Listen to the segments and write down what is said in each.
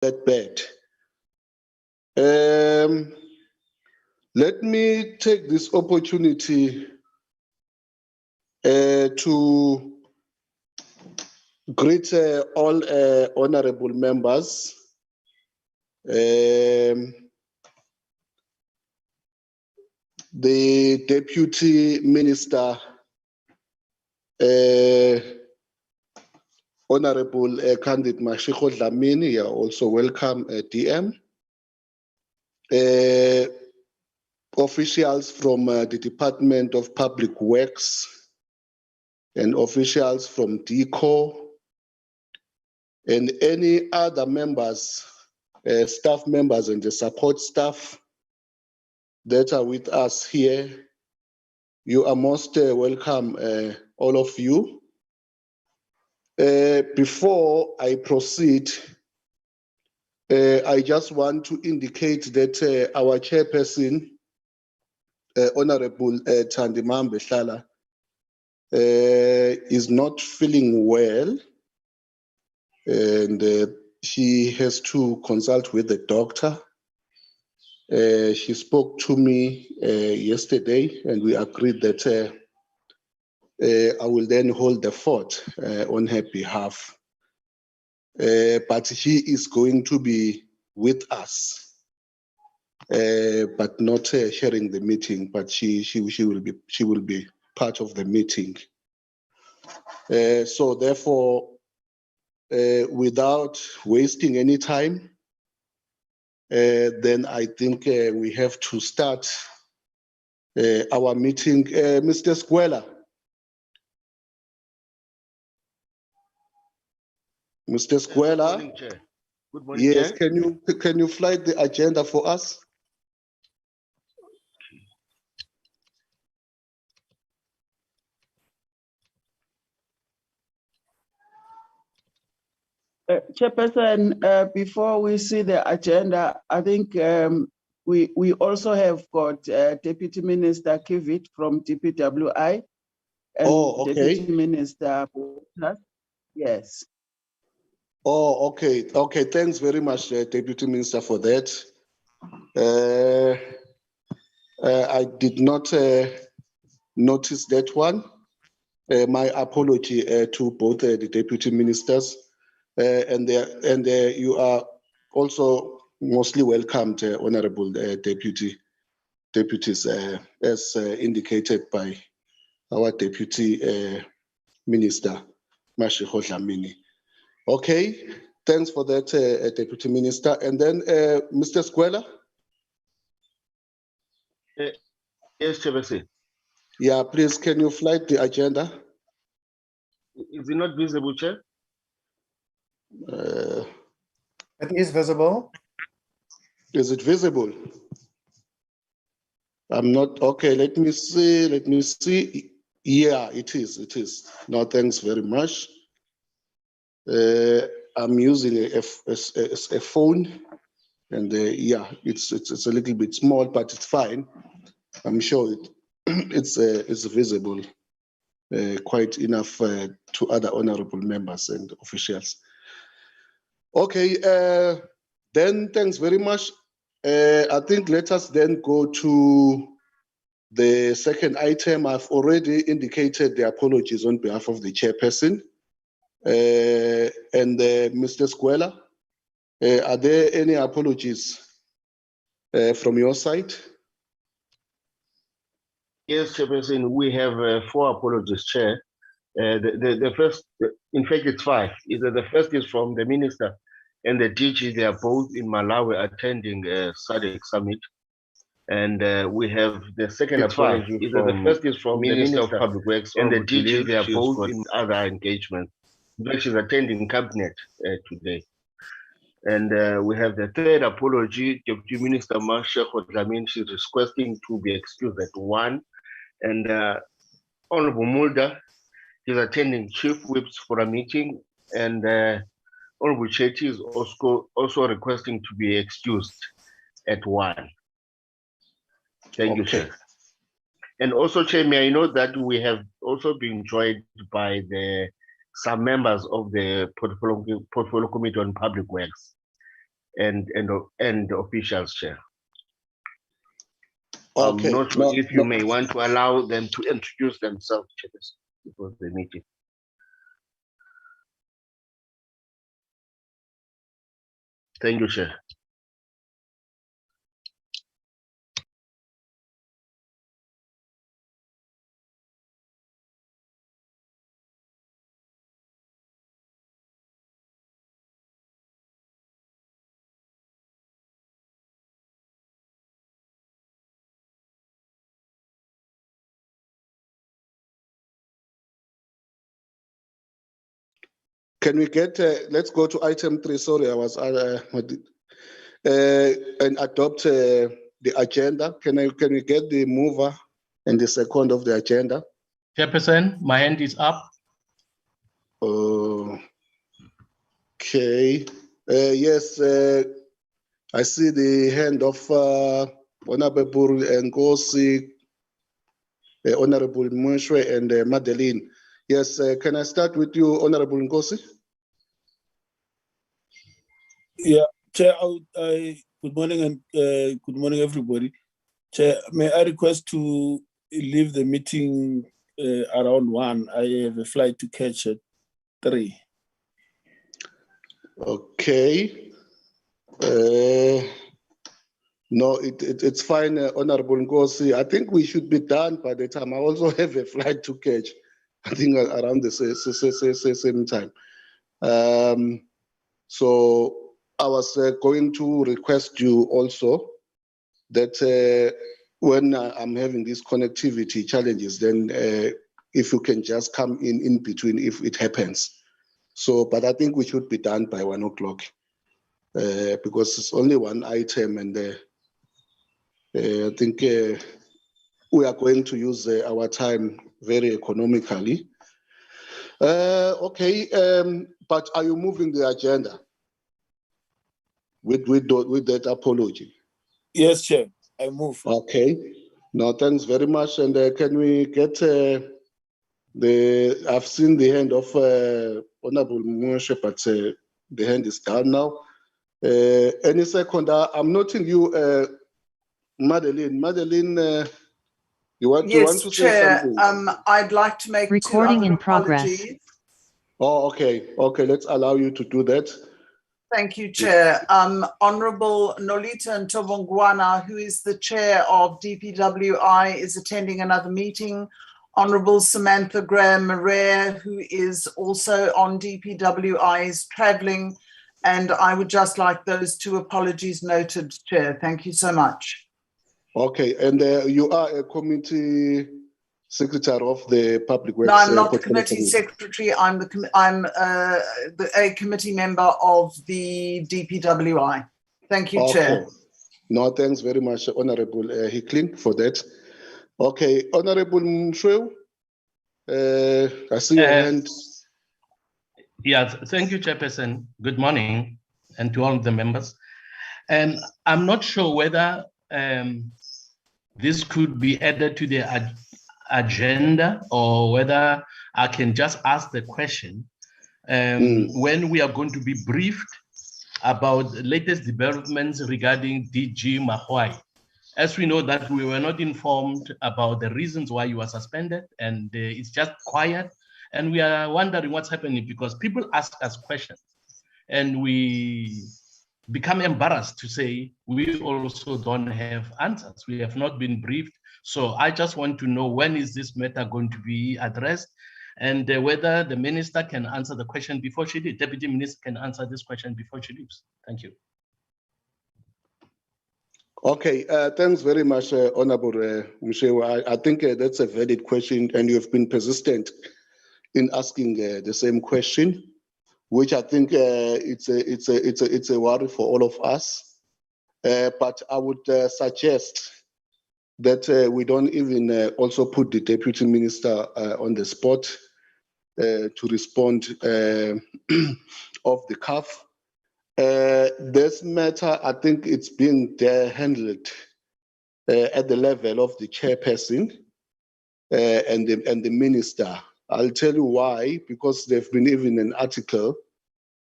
that bad. Let me take this opportunity to greet all honorable members. The Deputy Minister, Honorable Candid Mashiko Dlamini, you are also welcome, DM. Officials from the Department of Public Works and officials from DIRCO and any other members, staff members and the support staff that are with us here. You are most welcome, all of you. Before I proceed, I just want to indicate that our chairperson, Honorable Thandimambe Hlala, is not feeling well, and she has to consult with the doctor. She spoke to me yesterday, and we agreed that I will then hold the fort on her behalf. But she is going to be with us, but not sharing the meeting. But she will be part of the meeting. So therefore, without wasting any time, then I think we have to start our meeting. Mr. Squella. Mr. Squella. Good morning, Chair. Good morning, yes, Chair. can you flight the agenda for us? Chairperson, before we see the agenda, I think we also have got Deputy Minister Kivit from DPWI and Deputy Minister. Yes. Oh, okay. Okay, thanks very much, Deputy Minister, for that. I did not notice that one. My apology to both the Deputy Ministers. And you are also mostly welcomed, Honorable Deputies, as indicated by our Deputy Minister, Mashiko Dlamini. Okay, thanks for that, Deputy Minister. And then, Mr. Squella? Yes, Chairperson. Yeah, please, can you flight the agenda? Is it not visible, Chair? It is visible. Is it visible? I'm not, okay, let me see. Yeah, it is. No, thanks very much. I'm using a phone, and yeah, it's a little bit small, but it's fine. I'm sure it's visible quite enough to other honorable members and officials. Okay, then thanks very much. I think let us then go to the second item. I've already indicated the apologies on behalf of the chairperson. And Mr. Squella, are there any apologies from your side? Yes, Chairperson, we have 4 apologies, Chair. The first, in fact, it's 5. The first is from the Minister and the DG. They are both in Malawi attending SADC Summit. And we have the second apology. The first is from the Minister of Public Works and the DG. They are both in other engagements. She's attending cabinet today. And we have the third apology, Deputy Minister Mashiko Dlamini. She's requesting to be excused at 1. And Honorable Mulder is attending Chief Whips for a meeting. And Honorable Chetty is also requesting to be excused at 1. Thank you, Chair. And also, Chair, may I note that we have also been joined by some members of the Portfolio Committee on Public Works. and officials, Chair. Okay. I'm not sure if you may want to allow them to introduce themselves, Chairperson, before the meeting. Thank you, Chair. Can we get, let's go to item 3. Sorry, I was, and adopt the agenda. Can we get the mover and the second of the agenda? Chairperson, my hand is up. Okay. Yes, I see the hand of Honorable Ngosi, Honorable Mweshwe, and Madeline. Yes, can I start with you, Honorable Ngosi? Yeah, Chair, good morning and good morning, everybody. Chair, may I request to leave the meeting around 1? I have a flight to catch at 3. Okay. No, it's fine, Honorable Ngosi. I think we should be done by the time. I also have a flight to catch, I think around the same time. So I was going to request you also that when I'm having these connectivity challenges, then if you can just come in between if it happens. So, but I think we should be done by 1 o'clock because it's only one item, and I think we are going to use our time very economically. Okay, but are you moving the agenda with that apology? Yes, Chair, I move. Okay, no, thanks very much. And can we get I've seen the hand of Honorable Moshe, but the hand is down now. Any second, I'm noting you, Madeline. Madeline, you want to say something? I'd like to make recording 2 in other progress. apologies. Oh, okay. Okay, let's allow you to do that. Thank you, Chair. Honorable Nolita Ntobongwana, who is the chair of DPWI, is attending another meeting. Honorable Samantha Graham-Marais, who is also on DPWI, is traveling. And I would just like those 2 apologies noted, Chair. Thank you so much. Okay, and you are a committee secretary of the Public Works. No, I'm not the committee secretary. I'm a committee member of the DPWI. Thank you, Chair. No, thanks very much, Honorable Hickling, for that. Okay, Honorable Mshwew, I see your hand. Yes, thank you, Chairperson. Good morning, and to all of the members. And I'm not sure whether this could be added to the agenda or whether I can just ask the question when we are going to be briefed about the latest developments regarding DG Mahwai. As we know that we were not informed about the reasons why you were suspended, and it's just quiet, and we are wondering what's happening because people ask us questions and we become embarrassed to say we also don't have answers. We have not been briefed. So I just want to know, when is this matter going to be addressed, and whether the minister can answer the question before she leaves. Deputy Minister can answer this question before she leaves. Thank you. Okay, thanks very much, Honorable Mshewa. I think that's a valid question, and you have been persistent in asking the same question, which I think it's a worry for all of us. But I would suggest that we don't even also put the Deputy Minister on the spot to respond off the cuff. This matter, I think it's being handled at the level of the chairperson and the minister. I'll tell you why, because there's been even an article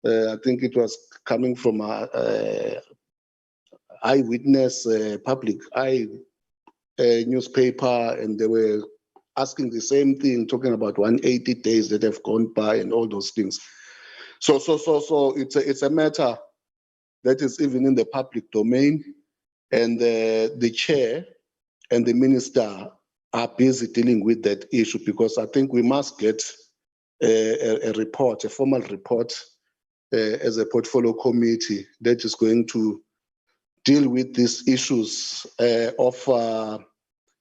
I think it was coming from a eyewitness, public eye newspaper, and they were asking the same thing, talking about 180 days that have gone by and all those things. So it's a matter that is even in the public domain, and the chair and the minister are busy dealing with that issue, because I think we must get a report, a formal report, as a portfolio committee that is going to deal with these issues of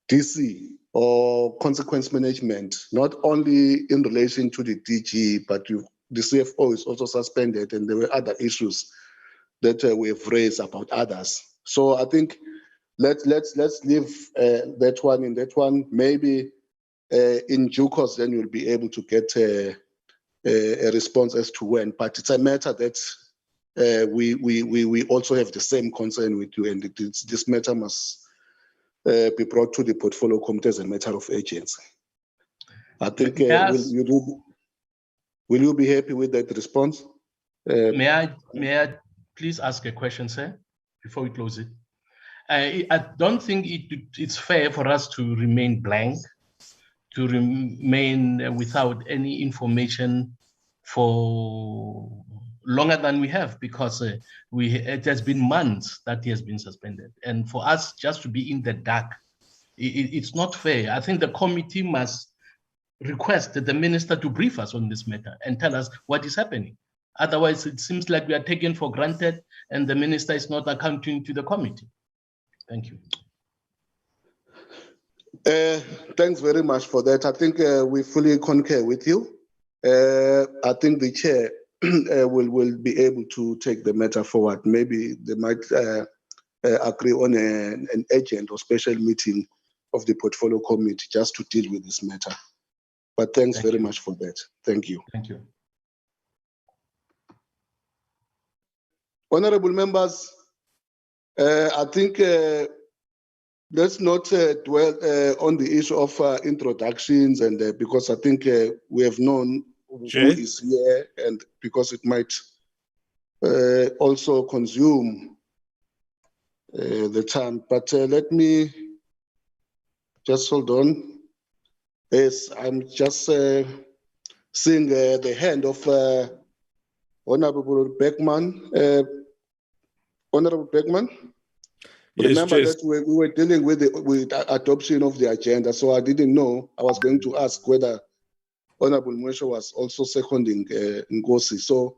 DC or consequence management, not only in relation to the DG, but the CFO is also suspended, and there were other issues that we have raised about others. So I think let's leave that one in that one. Maybe in due course, then you'll be able to get a response as to when. But it's a matter that we also have the same concern with you, and this matter must be brought to the portfolio committee as a matter of urgency. I think Yes. will you be happy with that response? May I please ask a question, sir, before we close it? I don't think it's fair for us to remain blank, to remain without any information for longer than we have, because it has been months that he has been suspended. And for us just to be in the dark, it's not fair. I think the committee must request the minister to brief us on this matter and tell us what is happening. Otherwise, it seems like we are taken for granted and the minister is not accounting to the committee. Thank you. Thanks very much for that. I think we fully concur with you. I think the chair will be able to take the matter forward. Maybe they might agree on an urgent or special meeting of the portfolio committee just to deal with this matter. But thanks very much for that. Thank you. Thank you. Honorable members, I think let's not dwell on the issue of introductions, and because I think we have known who is here, and because it might also consume the time. But let me just hold on. Yes, I'm just seeing the hand of Honorable Beckman. Honorable Beckman? Yes, remember Chair. that we were dealing with the adoption of the agenda, so I didn't know. I was going to ask whether Honorable Mwesho was also seconding Nkosi. So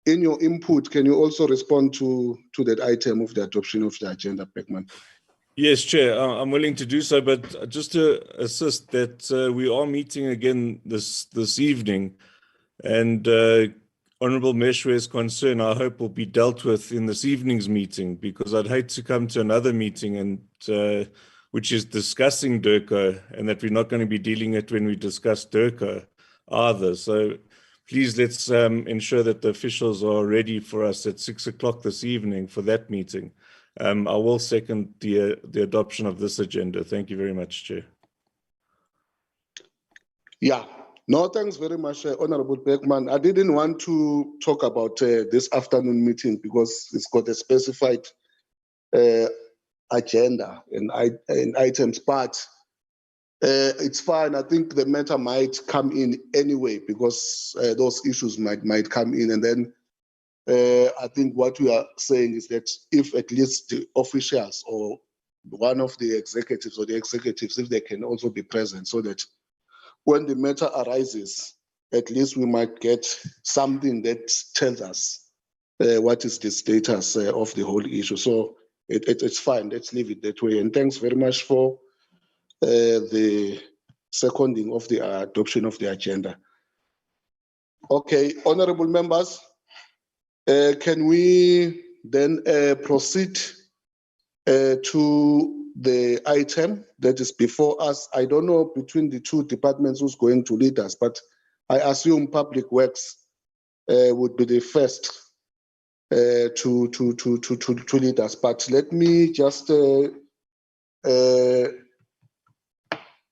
in your input, can you also respond to that item of the adoption of the agenda, Beckman? Yes, Chair, I'm willing to do so, but just to assist that we are meeting again this evening, and Honourable Meshwe's concern, I hope, will be dealt with in this evening's meeting, because I'd hate to come to another meeting and which is discussing DIRCO, and that we're not going to be dealing it when we discuss DIRCO either. So please let's ensure that the officials are ready for us at 6 o'clock this evening for that meeting. I will second the adoption of this agenda. Thank you very much, Chair. Yeah, no, thanks very much, Honorable Beckman. I didn't want to talk about this afternoon meeting because it's got a specified agenda and items, but it's fine. I think the matter might come in anyway because those issues might come in, and then I think what we are saying is that if at least the officials or one of the executives or the executives, if they can also be present, so that when the matter arises, at least we might get something that tells us what is the status of the whole issue. So it's fine. Let's leave it that way. And thanks very much for the seconding of the adoption of the agenda. Okay, honorable members, can we then proceed to the item that is before us? I don't know between the two departments who's going to lead us, but I assume Public Works would be the first to lead us. But let me just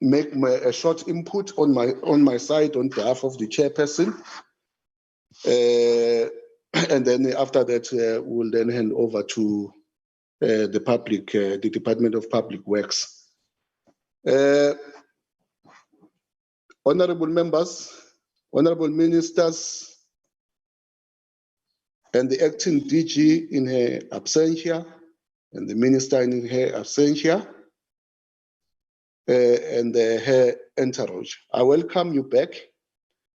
make a short input on my side on behalf of the chairperson. And then after that, we'll then hand over to the Department of Public Works. Honorable members, honorable ministers, and the acting DG in her absentia, and the minister in her absentia, and her entourage. I welcome you back.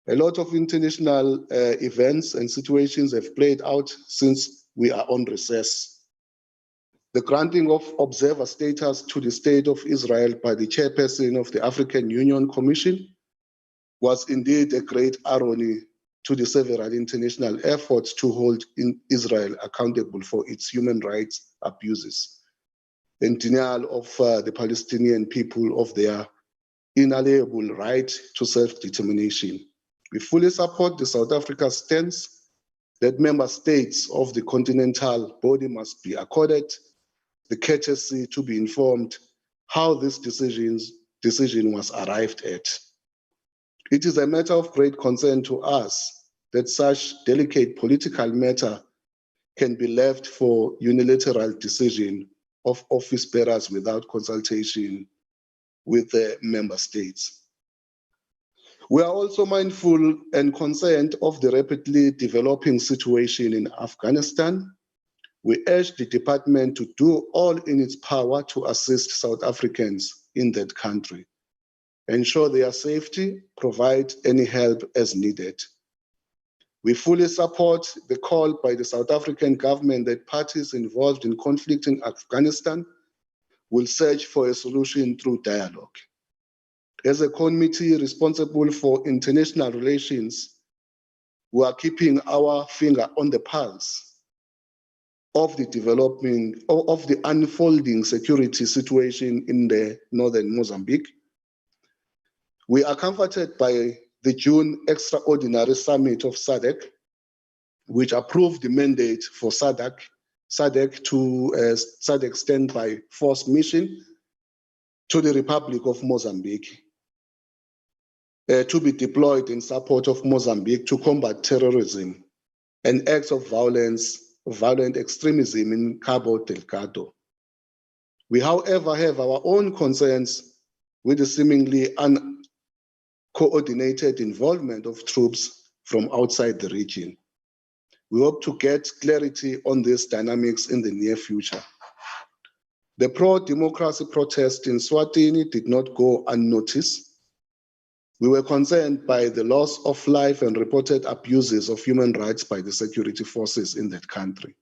A lot of international events and situations have played out since we are on recess. The granting of observer status to the State of Israel by the chairperson of the African Union Commission was indeed a great irony to the several international efforts to hold Israel accountable for its human rights abuses and denial of the Palestinian people of their inalienable right to self-determination. We fully support the South Africa stance that member states of the continental body must be accorded the courtesy to be informed how this decision was arrived at. It is a matter of great concern to us that such delicate political matter can be left for unilateral decision of office bearers without consultation with the member states. We are also mindful and concerned of the rapidly developing situation in Afghanistan. We urge the department to do all in its power to assist South Africans in that country, ensure their safety, provide any help as needed. We fully support the call by the South African government that parties involved in conflict in Afghanistan will search for a solution through dialogue. As a committee responsible for international relations, we are keeping our finger on the pulse of the unfolding security situation in the northern Mozambique. We are comforted by the June extraordinary summit of SADC, which approved the mandate for SADC to SADC standby force mission to the Republic of Mozambique to be deployed in support of Mozambique to combat terrorism and acts of violent extremism in Cabo Delgado. We, however, have our own concerns with the seemingly uncoordinated involvement of troops from outside the region. We hope to get clarity on these dynamics in the near future. The pro-democracy protest in Swatini did not go unnoticed. We were concerned by the loss of life and reported abuses of human rights by the security forces in that country.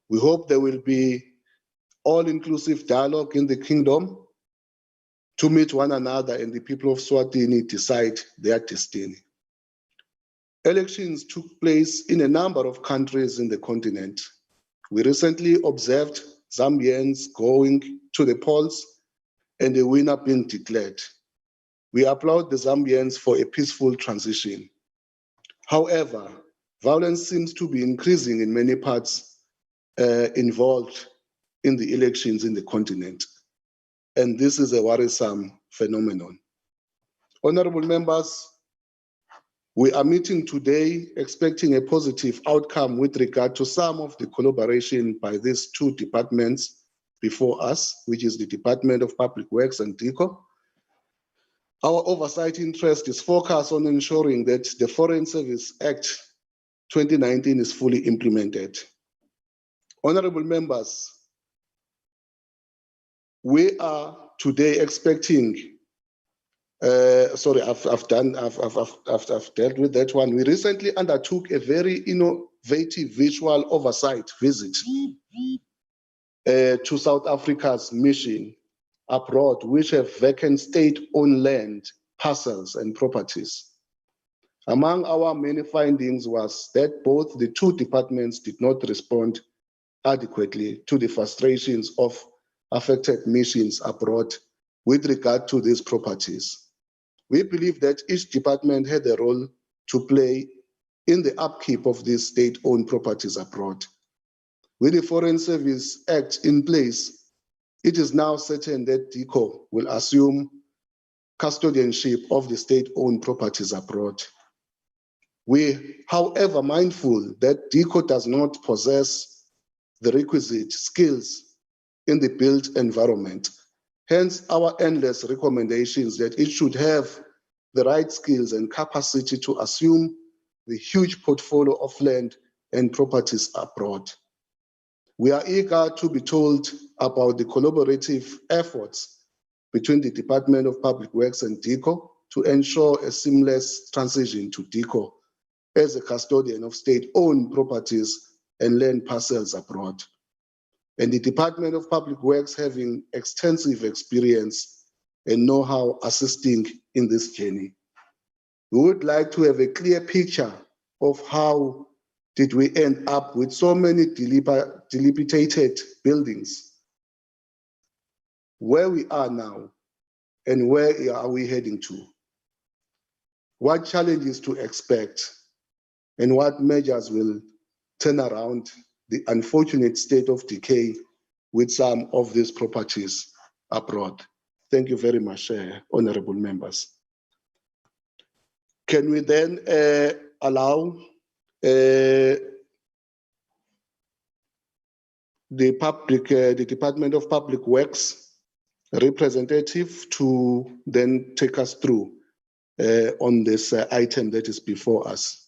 We hope there will be all-inclusive dialogue in the kingdom to meet one another and the people of Swatini decide their destiny. Elections took place in a number of countries in the continent. We recently observed Zambians going to the polls and a winner being declared. We applaud the Zambians for a peaceful transition. However, violence seems to be increasing in many parts involved in the elections in the continent. And this is a worrisome phenomenon. Honorable members, we are meeting today expecting a positive outcome with regard to some of the collaboration by these two departments before us, which is the Department of Public Works and DIRCO. Our oversight interest is focused on ensuring that the Foreign Service Act 2019 is fully implemented. Honorable members, we are today expecting, I've dealt with that one. We recently undertook a very innovative visual oversight visit to South Africa's mission abroad, which have vacant state-owned land, parcels, and properties. Among our many findings was that both the two departments did not respond adequately to the frustrations of affected missions abroad with regard to these properties. We believe that each department had a role to play in the upkeep of these state-owned properties abroad. With the Foreign Service Act in place, it is now certain that DIRCO will assume custodianship of the state-owned properties abroad. We, however, mindful that DIRCO does not possess the requisite skills in the built environment. Hence, our endless recommendations that it should have the right skills and capacity to assume the huge portfolio of land and properties abroad. We are eager to be told about the collaborative efforts between the Department of Public Works and DIRCO to ensure a seamless transition to DIRCO as a custodian of state-owned properties and land parcels abroad. And the Department of Public Works having extensive experience and know-how assisting in this journey. We would like to have a clear picture of how did we end up with so many dilapidated buildings, where we are now, and where are we heading to? What challenges to expect, and what measures will turn around the unfortunate state of decay with some of these properties abroad. Thank you very much, honorable members. Can we then allow the Department of Public Works representative to then take us through on this item that is before us?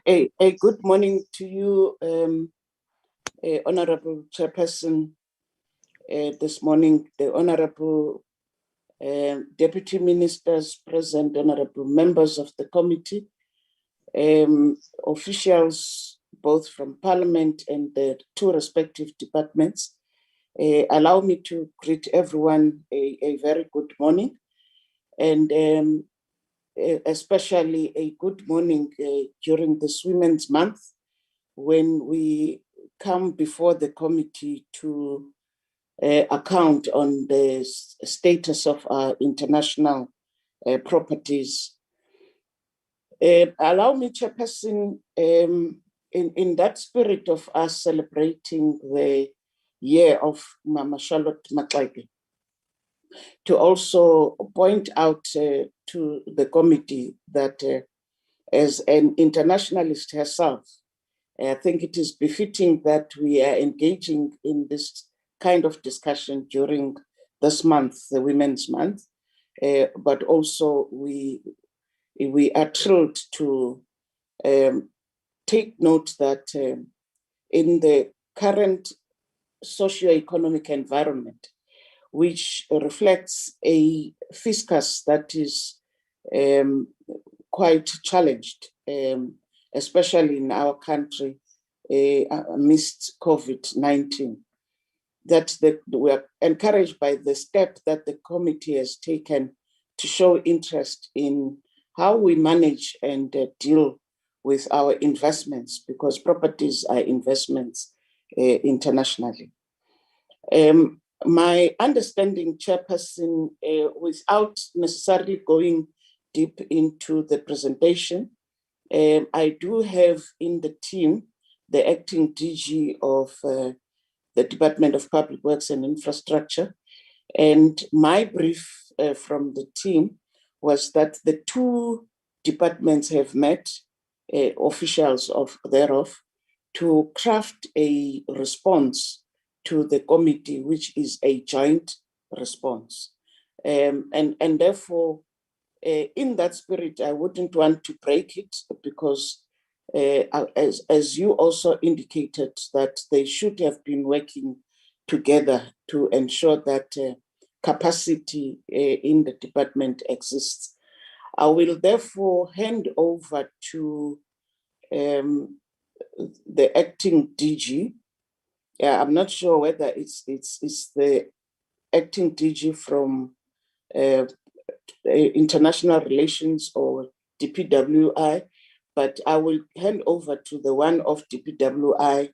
A good morning to you, Honorable Chairperson. This morning, the Honorable Deputy Ministers present, Honorable members of the committee, officials both from Parliament and the two respective departments. Allow me to greet everyone a very good morning, and especially a good morning during this Women's Month, when we come before the committee to account on the status of our international properties. Allow me, Chairperson, in that spirit of us celebrating the year of Mama Charlotte Maxeke, to also point out to the committee that as an internationalist herself, I think it is befitting that we are engaging in this kind of discussion during this month, the Women's Month, but also we are thrilled to take note that in the current socio-economic environment, which reflects a fiscus that is quite challenged, especially in our country amidst COVID-19, that we are encouraged by the step that the committee has taken to show interest in how we manage and deal with our investments, because properties are investments internationally. My understanding, Chairperson, without necessarily going deep into the presentation, I do have in the team the acting DG of the Department of Public Works and Infrastructure. And my brief from the team was that the two departments have met, officials thereof, to craft a response to the committee, which is a joint response. And therefore, in that spirit, I wouldn't want to break it, because as you also indicated, that they should have been working together to ensure that capacity in the department exists. I will therefore hand over to the acting DG. I'm not sure whether it's the acting DG from International Relations or DPWI, but I will hand over to the one of DPWI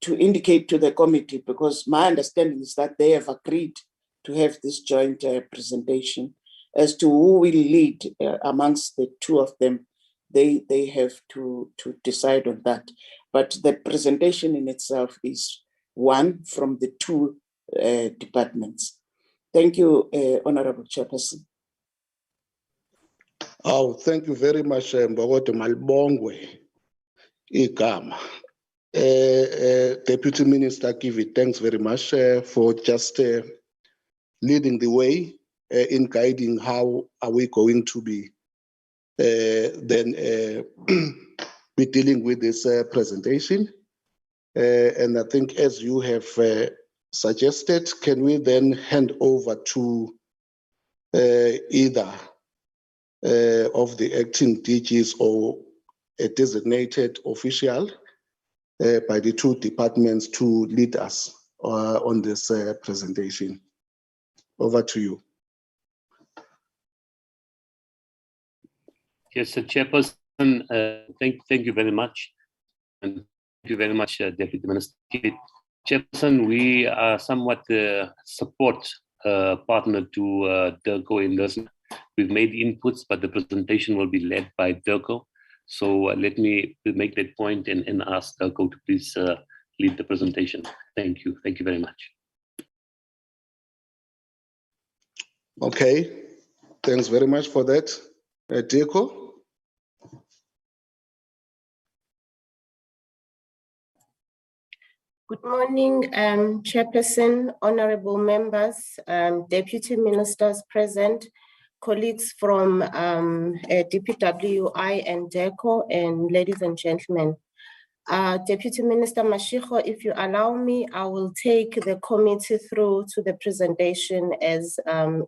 to indicate to the committee, because my understanding is that they have agreed to have this joint presentation. As to who will lead amongst the two of them, they have to decide on that. But the presentation in itself is one from the two departments. Thank you, Honorable Chairperson. Oh, thank you very much, Mbokodo Malbongwe Igama. Deputy Minister Kivi, thanks very much for just leading the way in guiding how are we going to be then be dealing with this presentation. And I think as you have suggested, can we then hand over to either of the acting DGs or a designated official by the two departments to lead us on this presentation. Over to you. Yes, Chairperson, thank you very much. And thank you very much, Deputy Minister. Chairperson, we are somewhat support partner to DIRCO in this. We've made inputs, but the presentation will be led by DIRCO. So let me make that point and ask DIRCO to please lead the presentation. Thank you. Thank you very much. Okay, thanks very much for that. DIRCO. Good morning, Chairperson, honorable members, deputy ministers present, colleagues from DPWI and DIRCO, and ladies and gentlemen. Deputy Minister Mashiko, if you allow me, I will take the committee through to the presentation as per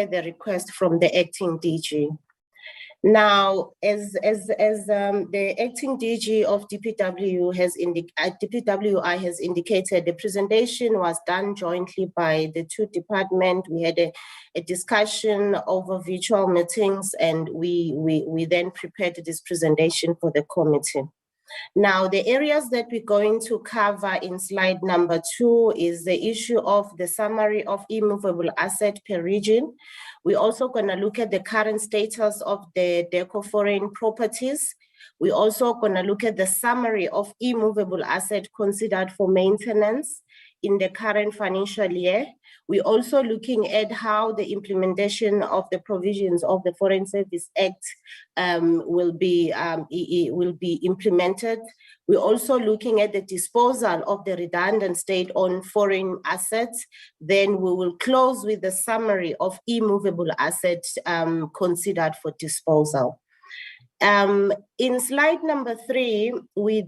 the request from the acting DG. Now, as the acting DG of DPWI has indicated, the presentation was done jointly by the two departments. We had a discussion over virtual meetings, and we then prepared this presentation for the committee. Now, the areas that we're going to cover in slide number 2 is the issue of the summary of immovable asset per region. We're also going to look at the current status of the DIRCO foreign properties. We're also going to look at the summary of immovable asset considered for maintenance in the current financial year. We're also looking at how the implementation of the provisions of the Foreign Service Act will be implemented. We're also looking at the disposal of the redundant state-owned foreign assets. Then we will close with the summary of immovable assets considered for disposal. In slide number 3, we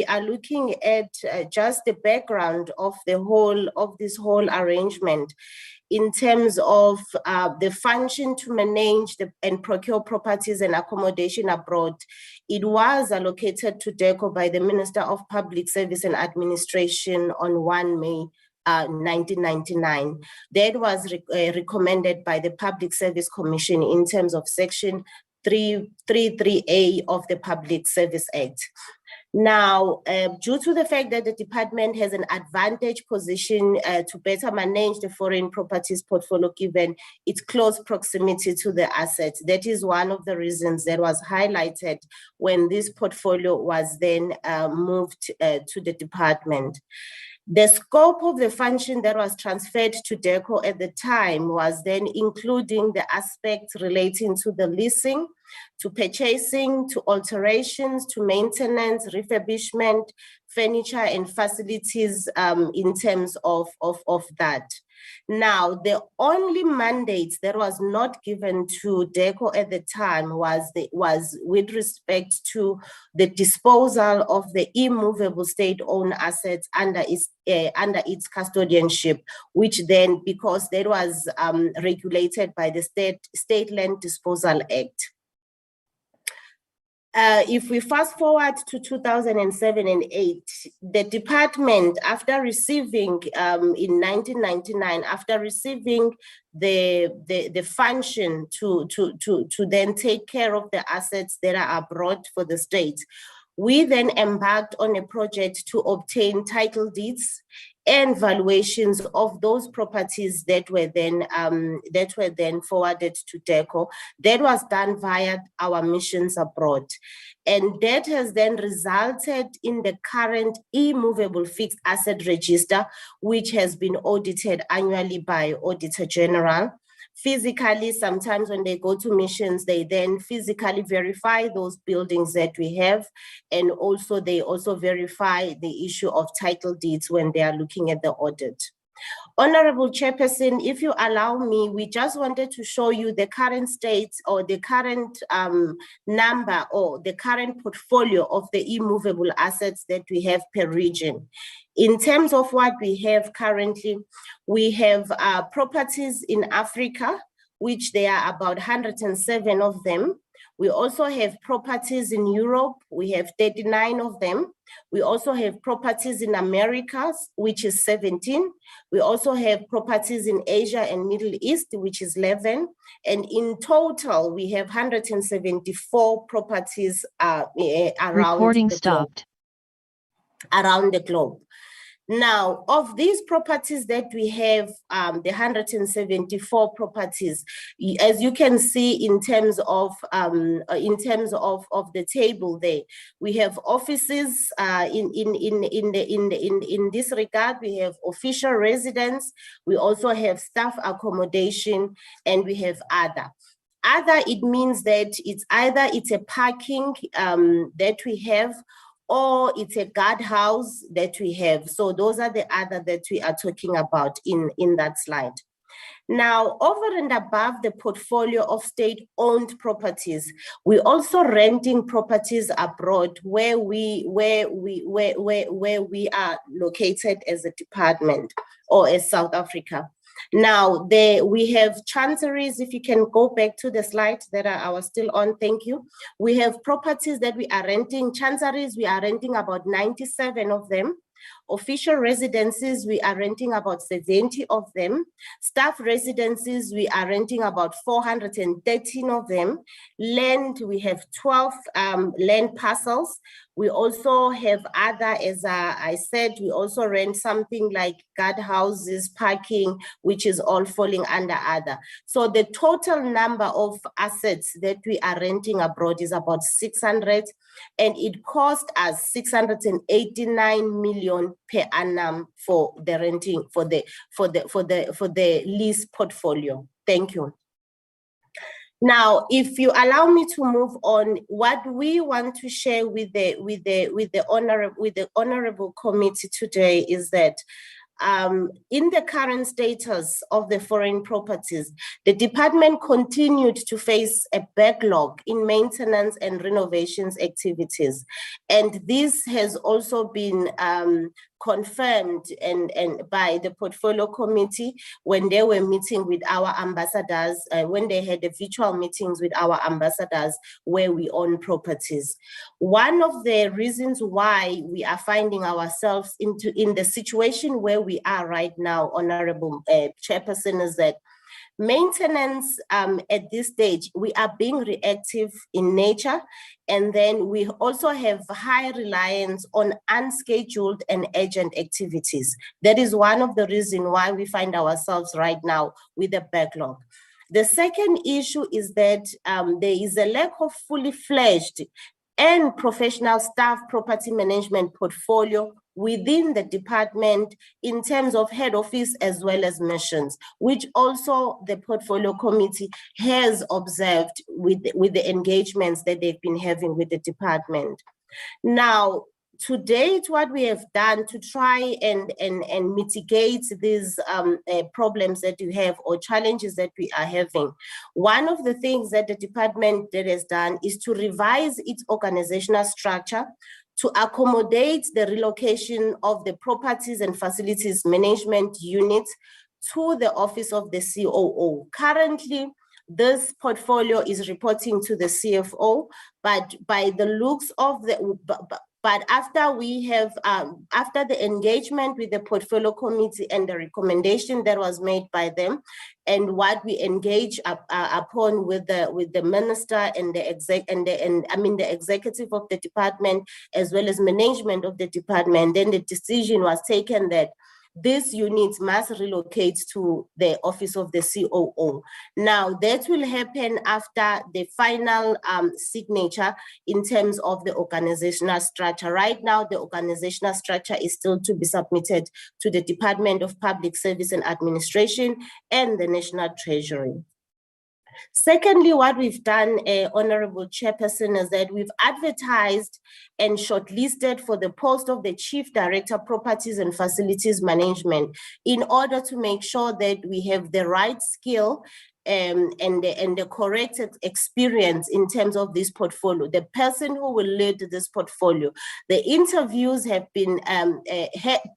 are looking at just the background of this whole arrangement in terms of the function to manage and procure properties and accommodation abroad. It was allocated to DIRCO by the Minister of Public Service and Administration on 1 May 1999. That was recommended by the Public Service Commission in terms of Section 333A of the Public Service Act. Now, due to the fact that the department has an advantage position to better manage the foreign properties portfolio given its close proximity to the assets, that is one of the reasons that was highlighted when this portfolio was then moved to the department. The scope of the function that was transferred to DIRCO at the time was then including the aspects relating to the leasing, to purchasing, to alterations, to maintenance, refurbishment, furniture and facilities in terms of that. Now, the only mandate that was not given to DIRCO at the time was with respect to the disposal of the immovable state-owned assets under its custodianship, which then, because that was regulated by the State Land Disposal Act. If we fast forward to 2007 and 8, the department, after receiving in 1999, after receiving the function to then take care of the assets that are abroad for the state, we then embarked on a project to obtain title deeds and valuations of those properties that were then forwarded to DIRCO. That was done via our missions abroad. And that has then resulted in the current immovable fixed asset register, which has been audited annually by Auditor General. Physically, sometimes when they go to missions, they then physically verify those buildings that we have. And also they also verify the issue of title deeds when they are looking at the audit. Honorable Chairperson, if you allow me, we just wanted to show you the current state or the current number or the current portfolio of the immovable assets that we have per region. In terms of what we have currently, we have properties in Africa, which there are about 107 of them. We also have properties in Europe, we have 39 of them. We also have properties in Americas, which is 17. We also have properties in Asia and Middle East, which is 11. And in total, we have 174 properties around the globe. Now, of these properties that we have, the 174 properties, as you can see in terms of the table there, we have offices in this regard. We have official residence. We also have staff accommodation, and we have other. Other, it means that it's either a parking that we have, or it's a guardhouse that we have. So those are the other that we are talking about in that slide. Now, over and above the portfolio of state-owned properties, we're also renting properties abroad where we are located as a department or as South Africa. Now, we have chanceries. If you can go back to the slide that I was still on, thank you. We have properties that we are renting. Chanceries, we are renting about 97 of them. Official residences, we are renting about 70 of them. Staff residences, we are renting about 413 of them. Land, we have 12 land parcels. We also have other, as I said, we also rent something like guardhouses, parking, which is all falling under other. So the total number of assets that we are renting abroad is about 600, and it cost us 689 million per annum for the renting, for the lease portfolio. Thank you. Now, if you allow me to move on, what we want to share with the honorable committee today is that in the current status of the foreign properties, the department continued to face a backlog in maintenance and renovations activities. And this has also been confirmed and by the portfolio committee when they were meeting with our ambassadors, when they had the virtual meetings with our ambassadors where we own properties. One of the reasons why we are finding ourselves in the situation where we are right now, Honorable Chairperson, is that maintenance at this stage, we are being reactive in nature, and then we also have high reliance on unscheduled and urgent activities. That is one of the reasons why we find ourselves right now with a backlog. The second issue is that there is a lack of fully fledged and professional staff property management portfolio within the department in terms of head office as well as missions, which also the portfolio committee has observed with the engagements that they've been having with the department. Now, to date, what we have done to try and mitigate these problems that you have or challenges that we are having, one of the things that the department that has done is to revise its organizational structure to accommodate the relocation of the properties and facilities management unit to the office of the COO. Currently, this portfolio is reporting to the CFO, but by the looks of the, but after we have, after the engagement with the portfolio committee and the recommendation that was made by them, and what we engage upon with the minister and the executive of the department, as well as management of the department, then the decision was taken that these units must relocate to the office of the COO. Now, that will happen after the final signature in terms of the organizational structure. Right now, the organizational structure is still to be submitted to the Department of Public Service and Administration and the National Treasury. Secondly, what we've done, Honorable Chairperson, is that we've advertised and shortlisted for the post of the Chief Director, Properties and Facilities Management in order to make sure that we have the right skill and the correct experience in terms of this portfolio, the person who will lead this portfolio. The interviews have been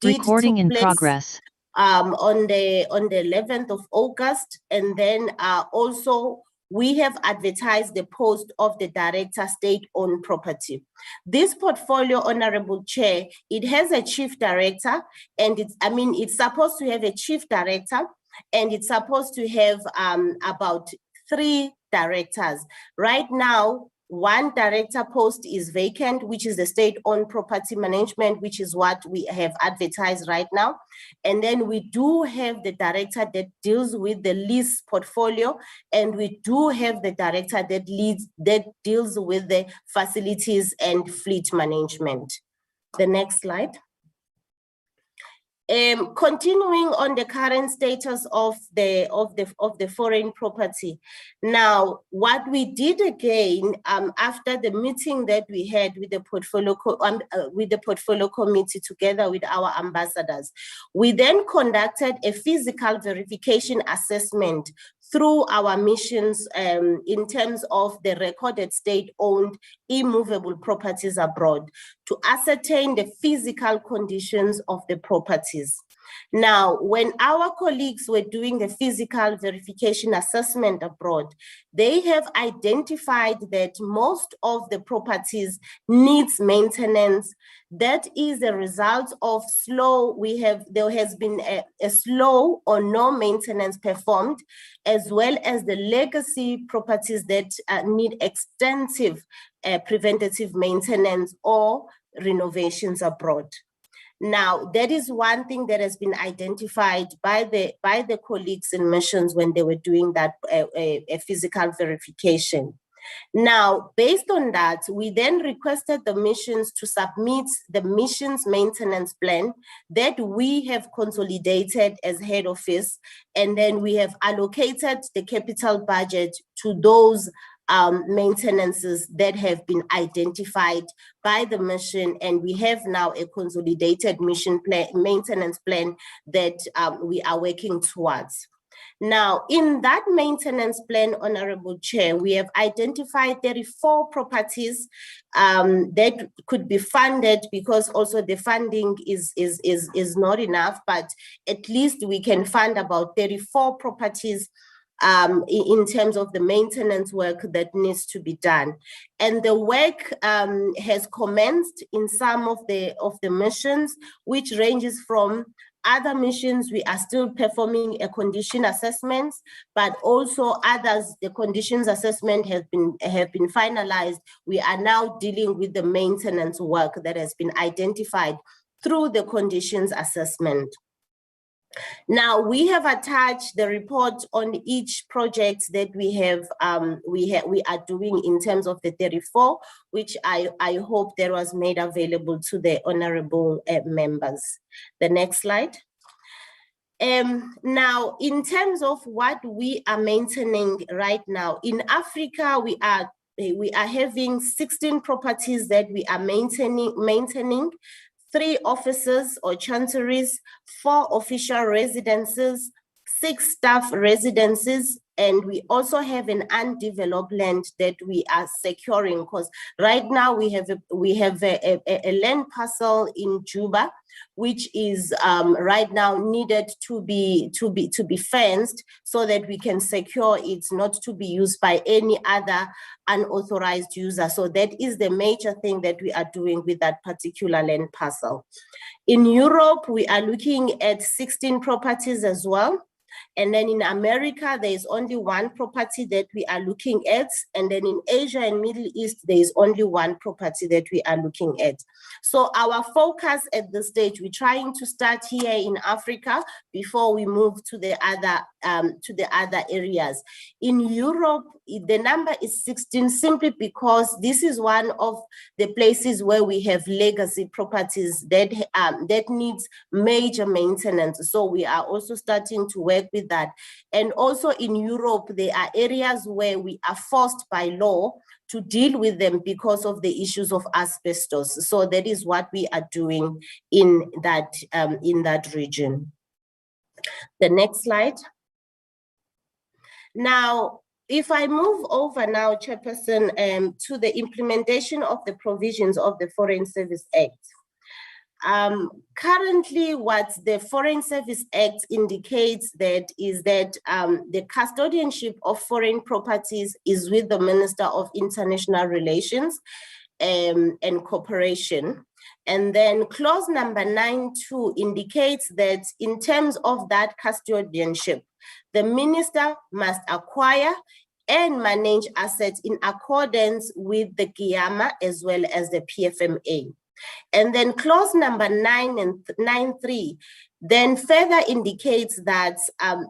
recording in progress. On the 11th of August, and then also we have advertised the post of the Director State-Owned Property. This portfolio, Honorable Chair, it has a Chief Director, and it's supposed to have a Chief Director, and it's supposed to have about 3 directors. Right now, 1 director post is vacant, which is the State-Owned Property Management, which is what we have advertised right now. And then we do have the director that deals with the lease portfolio, and we do have the director that deals with the facilities and fleet management. The next slide. Continuing on the current status of the foreign property. Now, what we did again after the meeting that we had with the portfolio committee together with our ambassadors, we then conducted a physical verification assessment through our missions in terms of the recorded state-owned immovable properties abroad to ascertain the physical conditions of the properties. Now, when our colleagues were doing the physical verification assessment abroad, they have identified that most of the properties needs maintenance. That is a result of there has been a slow or no maintenance performed, as well as the legacy properties that need extensive preventative maintenance or renovations abroad. Now, that is one thing that has been identified by the colleagues in missions when they were doing that a physical verification. Now, based on that, we then requested the missions to submit the missions maintenance plan that we have consolidated as head office, and then we have allocated the capital budget to those maintenances that have been identified by the mission, and we have now a consolidated mission plan, maintenance plan that we are working towards. Now, in that maintenance plan, Honorable Chair, we have identified 34 properties that could be funded, because also the funding is not enough, but at least we can fund about 34 properties in terms of the maintenance work that needs to be done. And the work has commenced in some of the missions, which ranges from other missions. We are still performing a condition assessments, but also others, the conditions assessment have been finalized. We are now dealing with the maintenance work that has been identified through the conditions assessment. Now, we have attached the report on each project that we are doing in terms of the 34, which I hope that was made available to the honorable members. The next slide. Now, in terms of what we are maintaining right now, in Africa, we are having 16 properties that we are maintaining. 3 offices or chanceries, 4 official residences, 6 staff residences, and we also have an undeveloped land that we are securing, because right now we have a land parcel in Juba, which is right now needed to be fenced so that we can secure it not to be used by any other unauthorized user. So that is the major thing that we are doing with that particular land parcel. In Europe, we are looking at 16 properties as well. And then in America, there is only one property that we are looking at. And then in Asia and Middle East, there is only one property that we are looking at. So our focus at this stage, we're trying to start here in Africa before we move to the other areas. In Europe, the number is 16 simply because this is one of the places where we have legacy properties that needs major maintenance. So we are also starting to work with that. And also in Europe, there are areas where we are forced by law to deal with them because of the issues of asbestos. So that is what we are doing in that region. The next slide. Now, if I move over now, Chairperson, to the implementation of the provisions of the Foreign Service Act. Currently, what the Foreign Service Act indicates is that the custodianship of foreign properties is with the Minister of International Relations and Cooperation. And then clause number 9.2 indicates that in terms of that custodianship, the minister must acquire and manage assets in accordance with the GIAMA as well as the PFMA. And then clause number 9.3 then further indicates that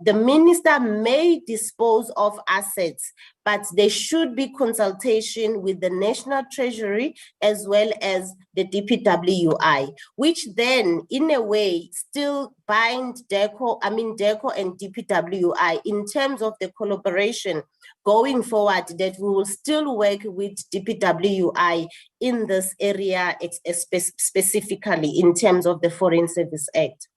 the minister may dispose of assets, but there should be consultation with the National Treasury as well as the DPWI, which then in a way still bind DIRCO and DPWI in terms of the collaboration going forward, that we will still work with DPWI in this area specifically in terms of the Foreign Service Act.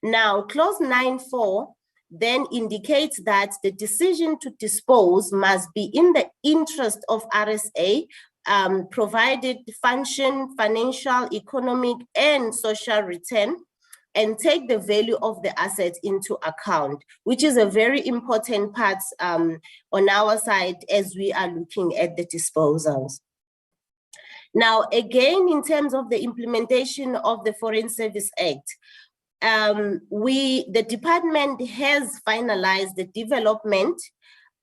Now, clause 9.4 then indicates that the decision to dispose must be in the interest of RSA, provided function, financial, economic, and social return, and take the value of the assets into account, which is a very important part on our side as we are looking at the disposals. Now, again, in terms of the implementation of the Foreign Service Act, the department has finalized the development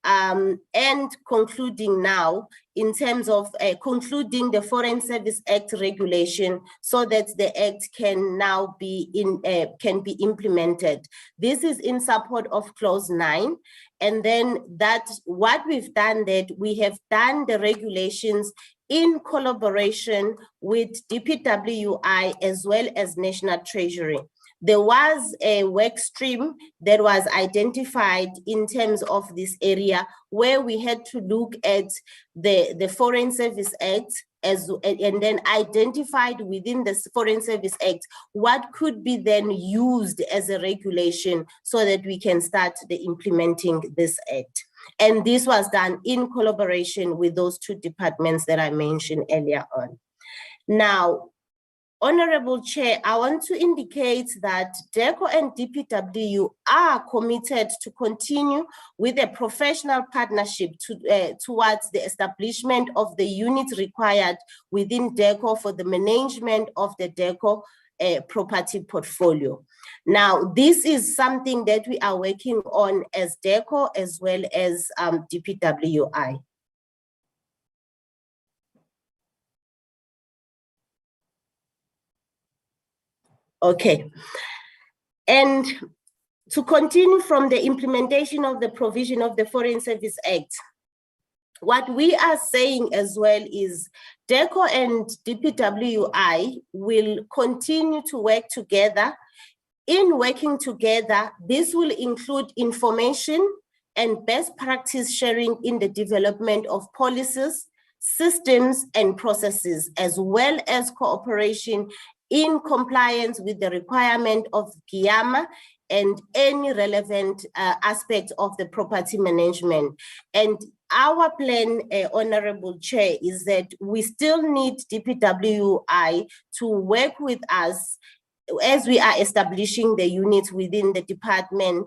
and concluding now in terms of concluding the Foreign Service Act regulation so that the act can now be implemented. This is in support of clause 9. And then what we've done, that we have done the regulations in collaboration with DPWI as well as National Treasury. There was a work stream that was identified in terms of this area where we had to look at the Foreign Service Act and then identified within the Foreign Service Act what could be then used as a regulation so that we can start implementing this act. And this was done in collaboration with those two departments that I mentioned earlier on. Now, Honorable Chair, I want to indicate that DIRCO and DPW are committed to continue with a professional partnership towards the establishment of the units required within DIRCO for the management of the DIRCO property portfolio. Now, this is something that we are working on as DIRCO as well as DPWI. Okay, and to continue from the implementation of the provision of the Foreign Service Act, what we are saying as well is DIRCO and DPWI will continue to work together. In working together, this will include information and best practice sharing in the development of policies, systems, and processes, as well as cooperation in compliance with the requirement of GIAMA and any relevant aspect of the property management. And our plan, Honorable Chair, is that we still need DPWI to work with us as we are establishing the units within the department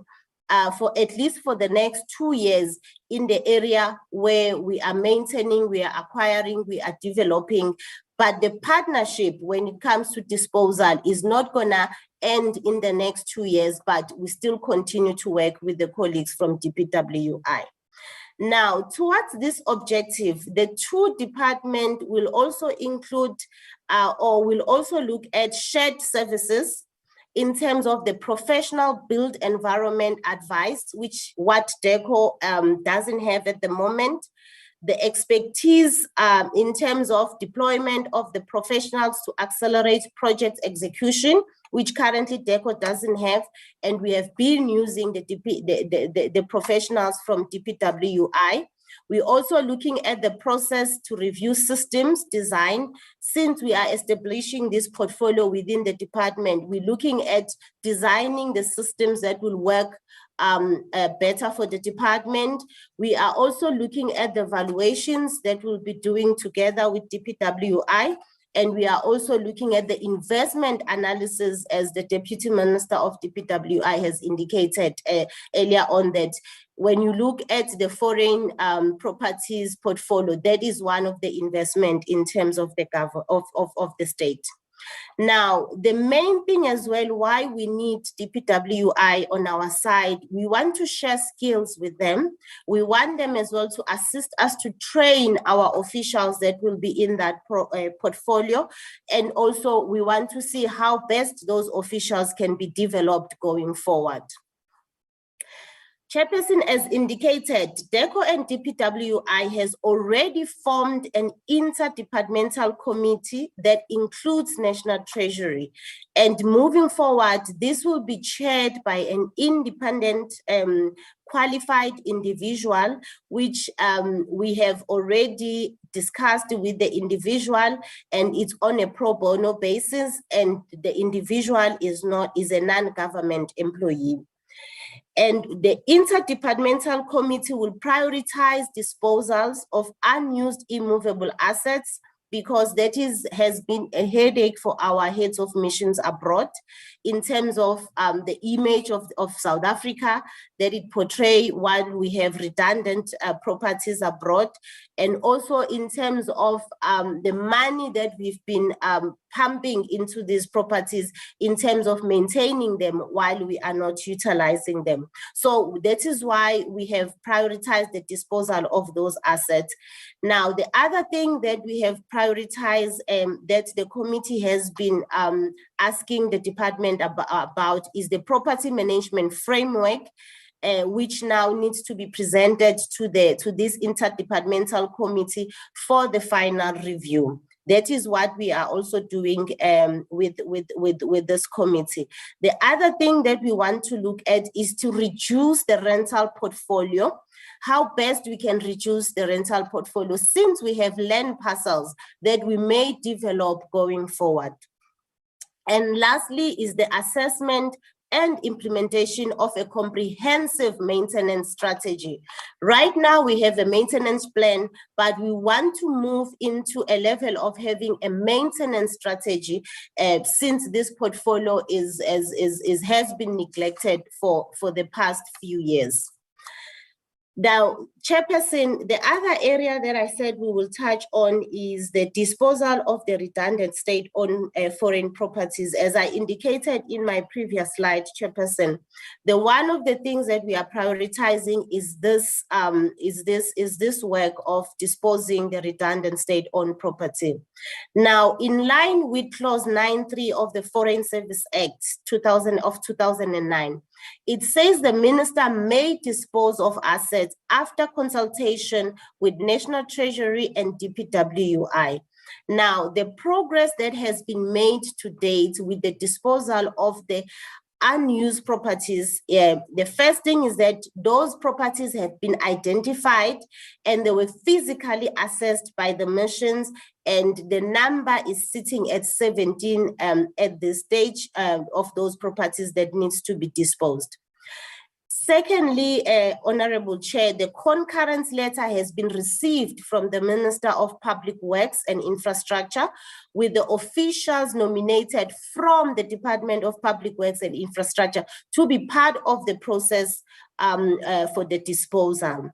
for at least for the next 2 years in the area where we are maintaining, we are acquiring, we are developing. But the partnership when it comes to disposal is not gonna end in the next 2 years, but we still continue to work with the colleagues from DPWI. Now, towards this objective, the two departments will also include or will also look at shared services in terms of the professional built environment advice, which what DIRCO doesn't have at the moment, the expertise in terms of deployment of the professionals to accelerate project execution, which currently DIRCO doesn't have, and we have been using the professionals from DPWI. We're also looking at the process to review systems design. Since we are establishing this portfolio within the department, we're looking at designing the systems that will work better for the department. We are also looking at the valuations that we'll be doing together with DPWI. And we are also looking at the investment analysis, as the Deputy Minister of DPWI has indicated earlier on, that when you look at the foreign properties portfolio, that is one of the investment in terms of the of the state. Now, the main thing as well, why we need DPWI on our side, we want to share skills with them. We want them as well to assist us to train our officials that will be in that portfolio. And also we want to see how best those officials can be developed going forward. Chairperson, as indicated, DIRCO and DPWI has already formed an interdepartmental committee that includes National Treasury. And moving forward, this will be chaired by an independent qualified individual, which we have already discussed with the individual, and it's on a pro bono basis, and the individual is a non-government employee. And the Interdepartmental Committee will prioritize disposals of unused immovable assets, because that has been a headache for our heads of missions abroad in terms of the image of South Africa that it portrays while we have redundant properties abroad, and also in terms of the money that we've been pumping into these properties in terms of maintaining them while we are not utilizing them. So that is why we have prioritized the disposal of those assets. Now, the other thing that we have prioritized that the committee has been asking the department about is the property management framework, which now needs to be presented to this interdepartmental committee for the final review. That is what we are also doing with this committee. The other thing that we want to look at is to reduce the rental portfolio, how best we can reduce the rental portfolio since we have land parcels that we may develop going forward. And lastly is the assessment and implementation of a comprehensive maintenance strategy. Right now we have a maintenance plan, but we want to move into a level of having a maintenance strategy since this portfolio has been neglected for the past few years. Now, Chairperson, the other area that I said we will touch on is the disposal of the redundant state-owned foreign properties. As I indicated in my previous slide, Chairperson, one of the things that we are prioritizing is this work of disposing the redundant state-owned property. Now, in line with Clause 9.3 of the Foreign Service Act 2009, it says the minister may dispose of assets after consultation with National Treasury and DPWI. Now, the progress that has been made to date with the disposal of the unused properties, the first thing is that those properties have been identified and they were physically assessed by the missions, and the number is sitting at 17 at this stage of those properties that needs to be disposed. Secondly, Honorable Chair, the concurrence letter has been received from the Minister of Public Works and Infrastructure with the officials nominated from the Department of Public Works and Infrastructure to be part of the process for the disposal.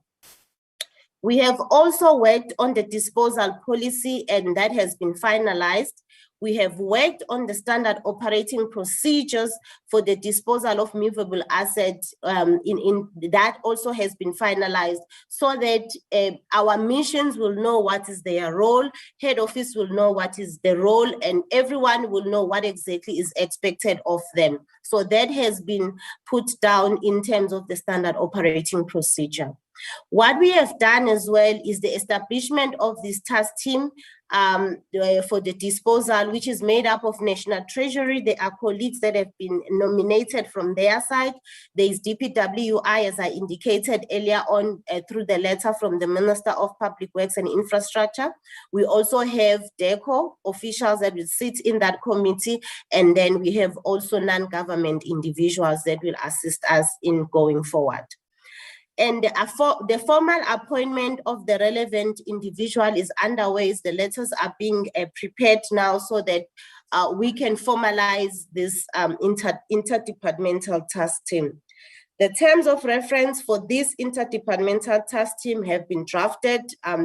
We have also worked on the disposal policy, and that has been finalized. We have worked on the standard operating procedures for the disposal of movable assets. That also has been finalized, so that our missions will know what is their role, head office will know what is the role, and everyone will know what exactly is expected of them. So that has been put down in terms of the standard operating procedure. What we have done as well is the establishment of this task team for the disposal, which is made up of National Treasury. There are colleagues that have been nominated from their side. There is DPWI, as I indicated earlier on through the letter from the Minister of Public Works and Infrastructure. We also have DIRCO officials that will sit in that committee, and then we have also non-government individuals that will assist us in going forward. And the formal appointment of the relevant individual is underway. The letters are being prepared now so that we can formalize this interdepartmental task team. The terms of reference for this interdepartmental task team have been drafted.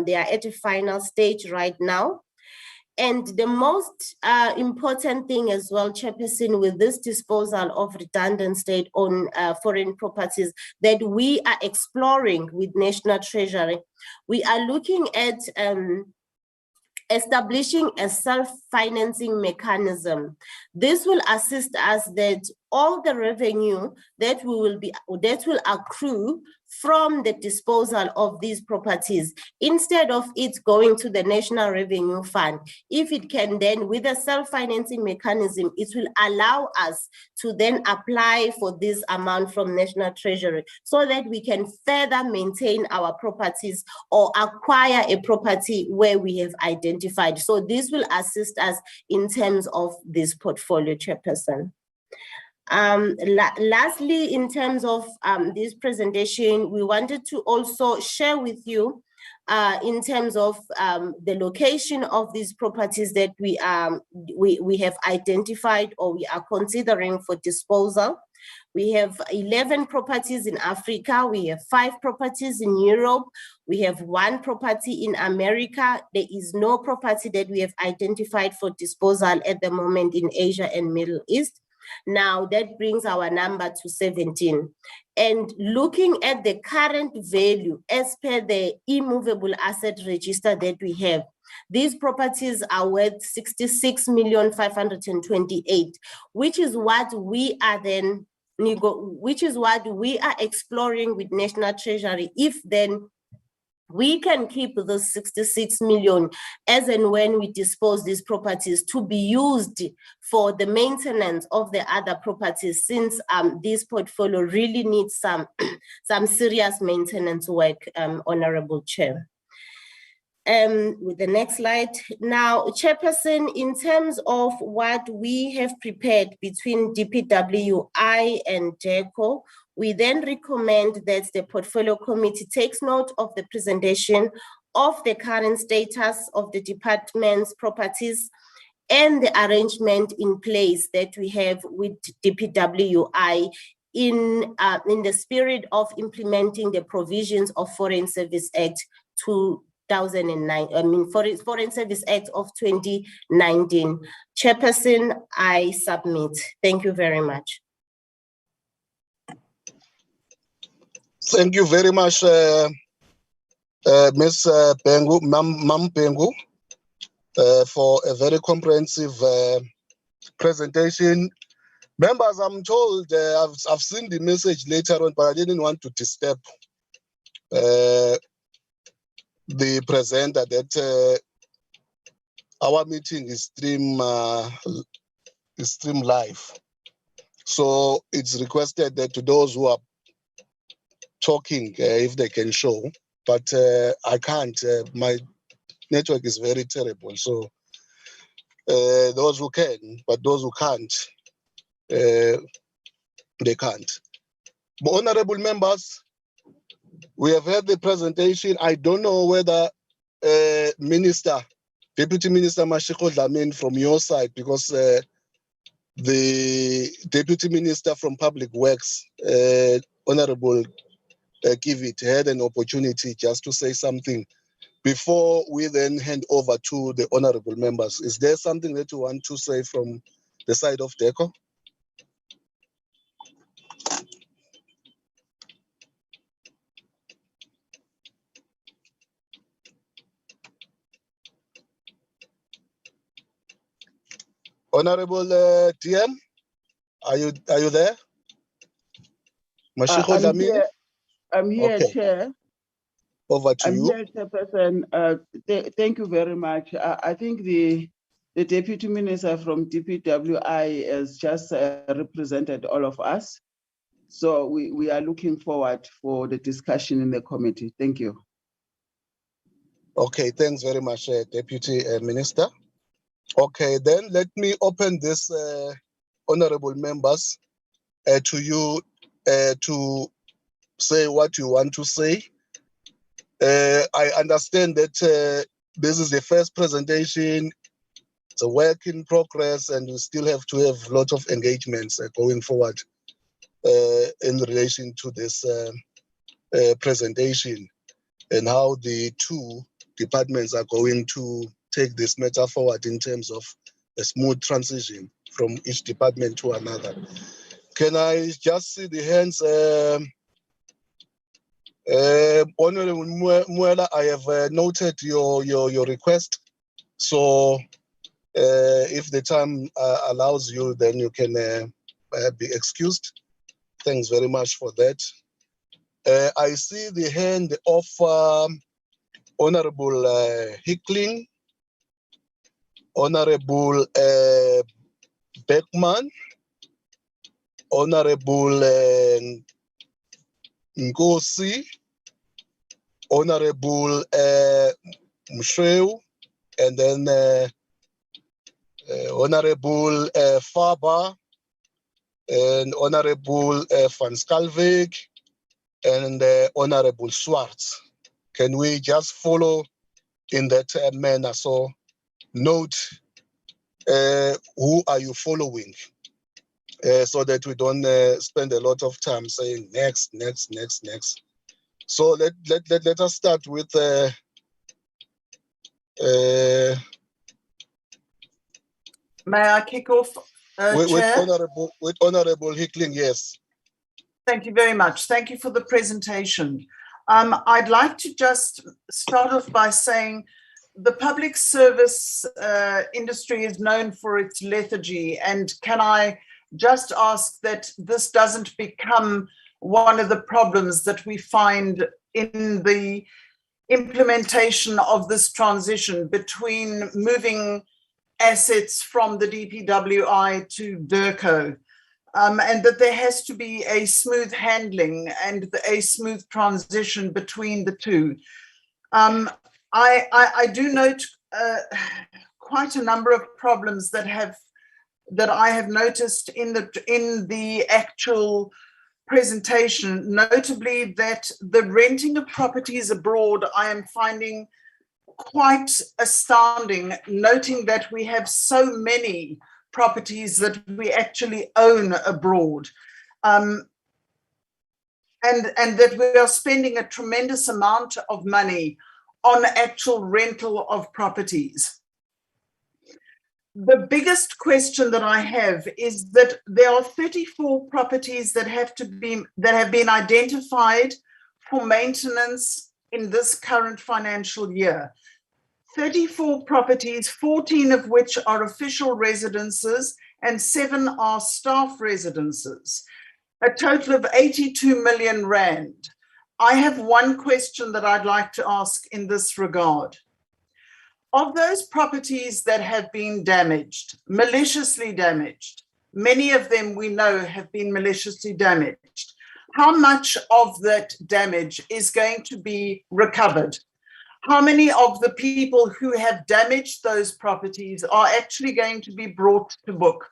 They are at a final stage right now. And the most important thing as well, Chairperson, with this disposal of redundant state-owned foreign properties that we are exploring with National Treasury, we are looking at establishing a self-financing mechanism. This will assist us that all the revenue that will accrue from the disposal of these properties, instead of it going to the National Revenue Fund, if it can then, with a self-financing mechanism, it will allow us to then apply for this amount from National Treasury so that we can further maintain our properties or acquire a property where we have identified. So this will assist us in terms of this portfolio, Chairperson. Lastly, in terms of this presentation, we wanted to also share with you in terms of the location of these properties that we have identified or we are considering for disposal. We have 11 properties in Africa. We have 5 properties in Europe. We have 1 property in America. There is no property that we have identified for disposal at the moment in Asia and Middle East. Now that brings our number to 17. And looking at the current value as per the immovable asset register that we have, these properties are worth 66,528,000, which is what we are then exploring with National Treasury, if then we can keep the 66 million as and when we dispose these properties to be used for the maintenance of the other properties, since this portfolio really needs some serious maintenance work, Honorable Chair. With the next slide. Now, Chairperson, in terms of what we have prepared between DPWI and DIRCO, we then recommend that the Portfolio Committee takes note of the presentation of the current status of the department's properties and the arrangement in place that we have with DPWI in the spirit of implementing the provisions of Foreign Service Act 2009, Foreign Service Act of 2019. Chairperson, I submit. Thank you very much. Thank you very much, Ms. Pengu, Mam Pengu, for a very comprehensive presentation. Members, I'm told I've seen the message later on, but I didn't want to disturb the presenter that our meeting is stream live. So it's requested that to those who are talking, if they can show, but I can't. My network is very terrible. So those who can, but those who can't, they can't. But honorable members, we have heard the presentation. I don't know whether Deputy Minister Mashiko Dlamini from your side, because the Deputy Minister from Public Works, Honorable Kivit had an opportunity just to say something before we then hand over to the honorable members. Is there something that you want to say from the side of DIRCO? Honorable DM, are you there? Mashiko Dlamini? I'm here, Okay. Chair. Over to I'm you. here, Chairperson. Thank you very much. I think the Deputy Minister from DPWI has just represented all of us. So we are looking forward for the discussion in the committee. Thank you. Okay, thanks very much, Deputy Minister. Okay, then let me open this, honorable members, to you to say what you want to say. I understand that this is the first presentation. It's a work in progress, and we still have to have a lot of engagements going forward in relation to this presentation and how the two departments are going to take this matter forward in terms of a smooth transition from each department to another. Can I just see the hands? Honorable Muela, I have noted your request. So if the time allows you, then you can be excused. Thanks very much for that. I see the hand of Honorable Hickling, Honorable Beckman, Honorable Ngosi, Honorable Mshreu, and then Honorable Faber, and Honorable Van Schalkwyk, and Honorable Swartz. Can we just follow in that manner? So note who are you following, so that we don't spend a lot of time saying next. So let us start with May I kick off, Chair? with Honorable Hickling, yes. Thank you very much. Thank you for the presentation. I'd like to just start off by saying the public service industry is known for its lethargy, and can I just ask that this doesn't become one of the problems that we find in the implementation of this transition between moving assets from the DPWI to DIRCO. And that there has to be a smooth handling and a smooth transition between the two. I do note quite a number of problems that I have noticed in the actual presentation, notably that the renting of properties abroad I am finding quite astounding, noting that we have so many properties that we actually own abroad, and that we are spending a tremendous amount of money on actual rental of properties. The biggest question that I have is that there are 34 properties that have been identified for maintenance in this current financial year. 34 properties, 14 of which are official residences and 7 are staff residences, a total of 82 million rand. I have one question that I'd like to ask in this regard. Of those properties that have been damaged, maliciously damaged, many of them we know have been maliciously damaged, how much of that damage is going to be recovered? How many of the people who have damaged those properties are actually going to be brought to book?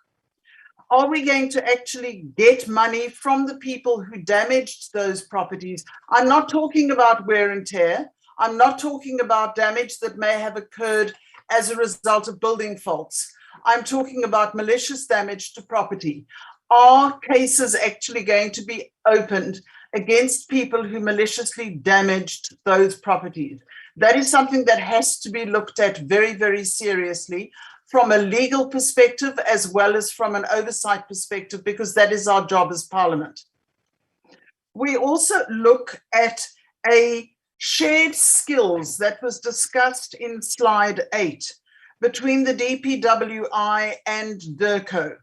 Are we going to actually get money from the people who damaged those properties? I'm not talking about wear and tear. I'm not talking about damage that may have occurred as a result of building faults. I'm talking about malicious damage to property. Are cases actually going to be opened against people who maliciously damaged those properties. That is something that has to be looked at very, very seriously from a legal perspective as well as from an oversight perspective, because that is our job as Parliament. We also look at a shared skills that was discussed in slide 8 between the DPWI and DIRCO.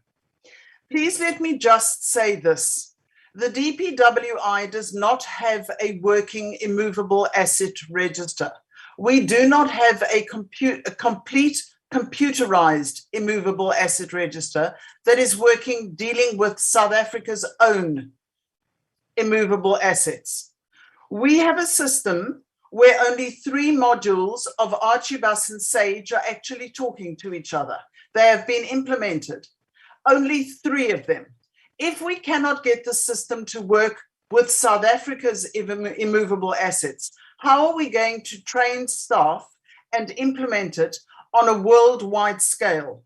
Please let me just say this. The DPWI does not have a working immovable asset register. We do not have a complete computerized immovable asset register that is working dealing with South Africa's own immovable assets. We have a system where only 3 modules of Archibus and Sage are actually talking to each other. They have been implemented, only 3 of them. If we cannot get the system to work with South Africa's immovable assets, how are we going to train staff and implement it on a worldwide scale?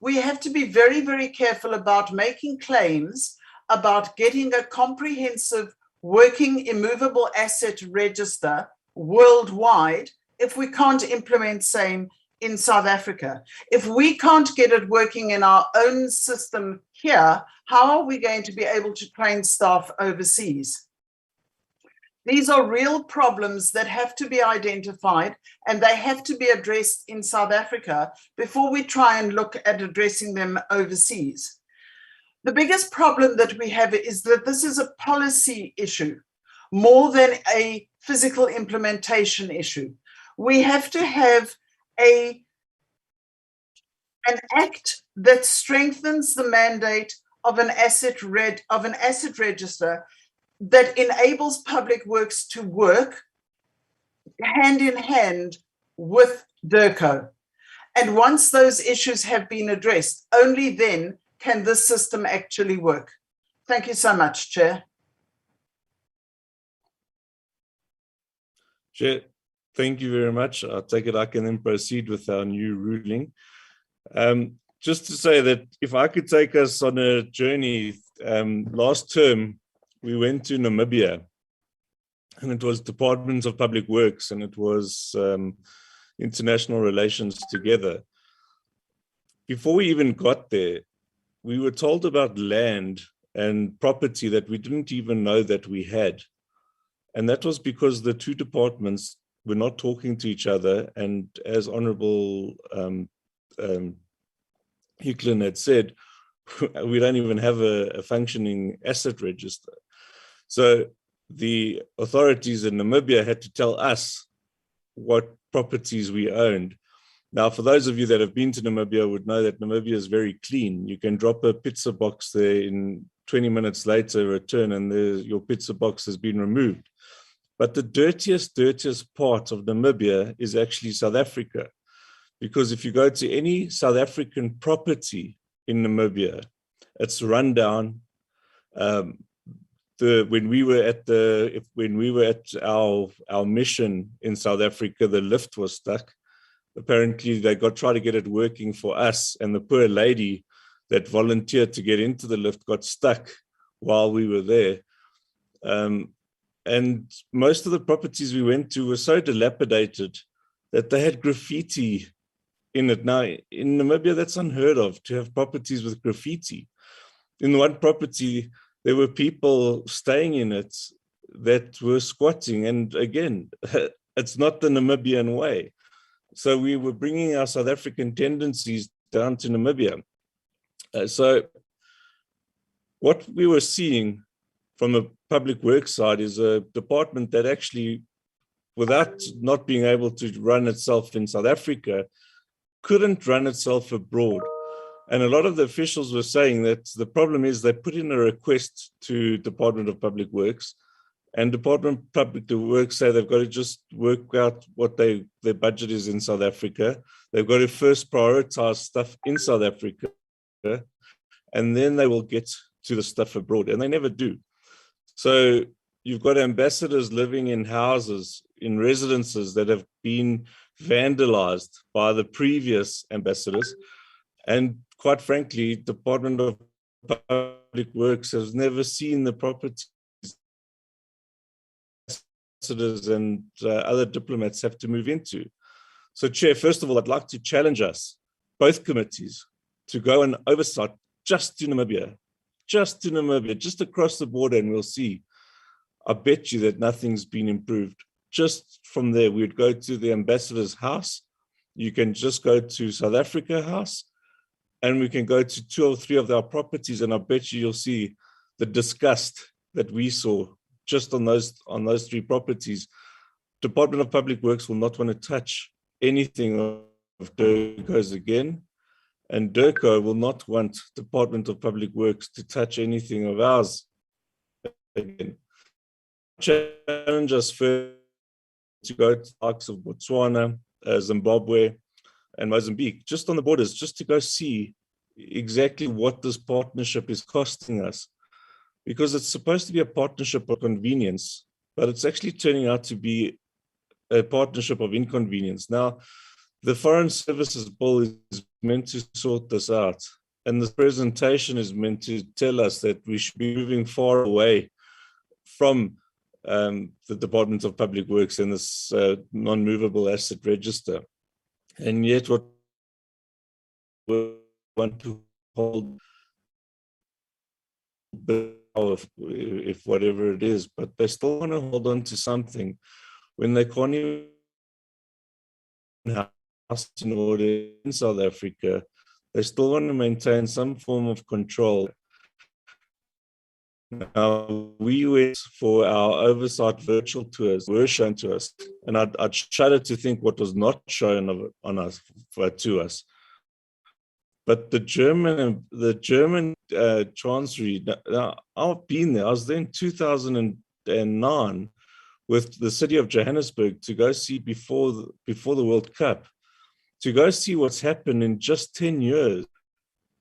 We have to be very, very careful about making claims about getting a comprehensive working immovable asset register worldwide if we can't implement same in South Africa. If we can't get it working in our own system here, how are we going to be able to train staff overseas? These are real problems that have to be identified and they have to be addressed in South Africa before we try and look at addressing them overseas. The biggest problem that we have is that this is a policy issue more than a physical implementation issue. We have to have an act that strengthens the mandate of an asset register that enables public works to work hand in hand with DIRCO. And once those issues have been addressed, only then can this system actually work. Thank you so much, Chair. Chair, thank you very much. I'll take it I can then proceed with our new ruling. Just to say that if I could take us on a journey, last term, we went to Namibia, and it was Department of Public Works, and it was international relations together. Before we even got there, we were told about land and property that we didn't even know that we had. And that was because the 2 departments were not talking to each other. And as Honorable Hicklin had said, we don't even have a functioning asset register. So the authorities in Namibia had to tell us what properties we owned. Now, for those of you that have been to Namibia would know that Namibia is very clean. You can drop a pizza box there in 20 minutes later, return, and your pizza box has been removed. But the dirtiest part of Namibia is actually South Africa. Because if you go to any South African property in Namibia, it's run down. When we were at our mission in South Africa, the lift was stuck. Apparently, they tried to get it working for us, and the poor lady that volunteered to get into the lift got stuck while we were there. And most of the properties we went to were so dilapidated that they had graffiti in it. Now, in Namibia, that's unheard of, to have properties with graffiti. In one property, there were people staying in it that were squatting. And again, it's not the Namibian way. So we were bringing our South African tendencies down to Namibia. So what we were seeing from a public works side is a department that actually, without not being able to run itself in South Africa, couldn't run itself abroad. And a lot of the officials were saying that the problem is they put in a request to Department of Public Works, and Department of Public Works say they've got to just work out what their budget is in South Africa. They've got to first prioritize stuff in South Africa, and then they will get to the stuff abroad, and they never do. So you've got ambassadors living in houses, in residences that have been vandalized by the previous ambassadors. And quite frankly, Department of Public Works has never seen the properties ambassadors and other diplomats have to move into. So, Chair, first of all, I'd like to challenge us, both committees, to go and oversight just to Namibia, just across the border, and we'll see. I bet you that nothing's been improved. Just from there, we'd go to the ambassador's house. You can just go to South Africa House, and we can go to 2 or 3 of our properties, and I bet you'll see the disgust that we saw just on those 3 properties. Department of Public Works will not want to touch anything of DIRCO's again, and DIRCO will not want Department of Public Works to touch anything of ours again. Challenge us first to go to the likes of Botswana, Zimbabwe, and Mozambique, just on the borders, just to go see exactly what this partnership is costing us. Because it's supposed to be a partnership of convenience, but it's actually turning out to be a partnership of inconvenience. Now, the Foreign Services Bill is meant to sort this out, and the presentation is meant to tell us that we should be moving far away from the Department of Public Works and this non-movable asset register. And yet what we want to hold, if whatever it is, but they still want to hold on to something when they can't even house in order in South Africa. They still want to maintain some form of control. Now, we went for our oversight virtual tours, were shown to us, and I'd shudder to think what was not shown to us. But the German Chancellery, now I've been there, I was there in 2009 with the city of Johannesburg to go see before the World Cup, to go see what's happened in just 10 years,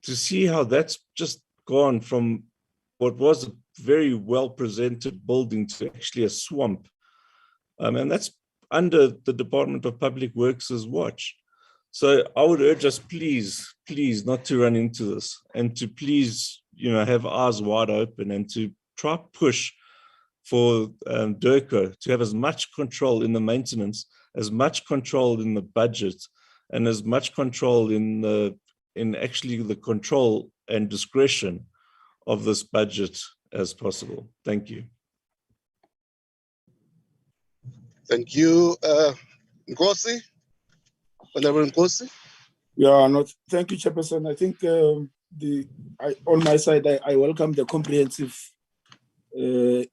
to see how that's just gone from what was a very well-presented building to actually a swamp. And that's under the Department of Public Works' watch. So I would urge us, please not to run into this, and to please, have eyes wide open and to try push for DIRCO to have as much control in the maintenance, as much control in the budget, and as much control in actually the control and discretion of this budget as possible. Thank you. Thank you, Nkosi. Honorable Nkosi. Yeah, thank you, Chairperson. I think on my side, I welcome the comprehensive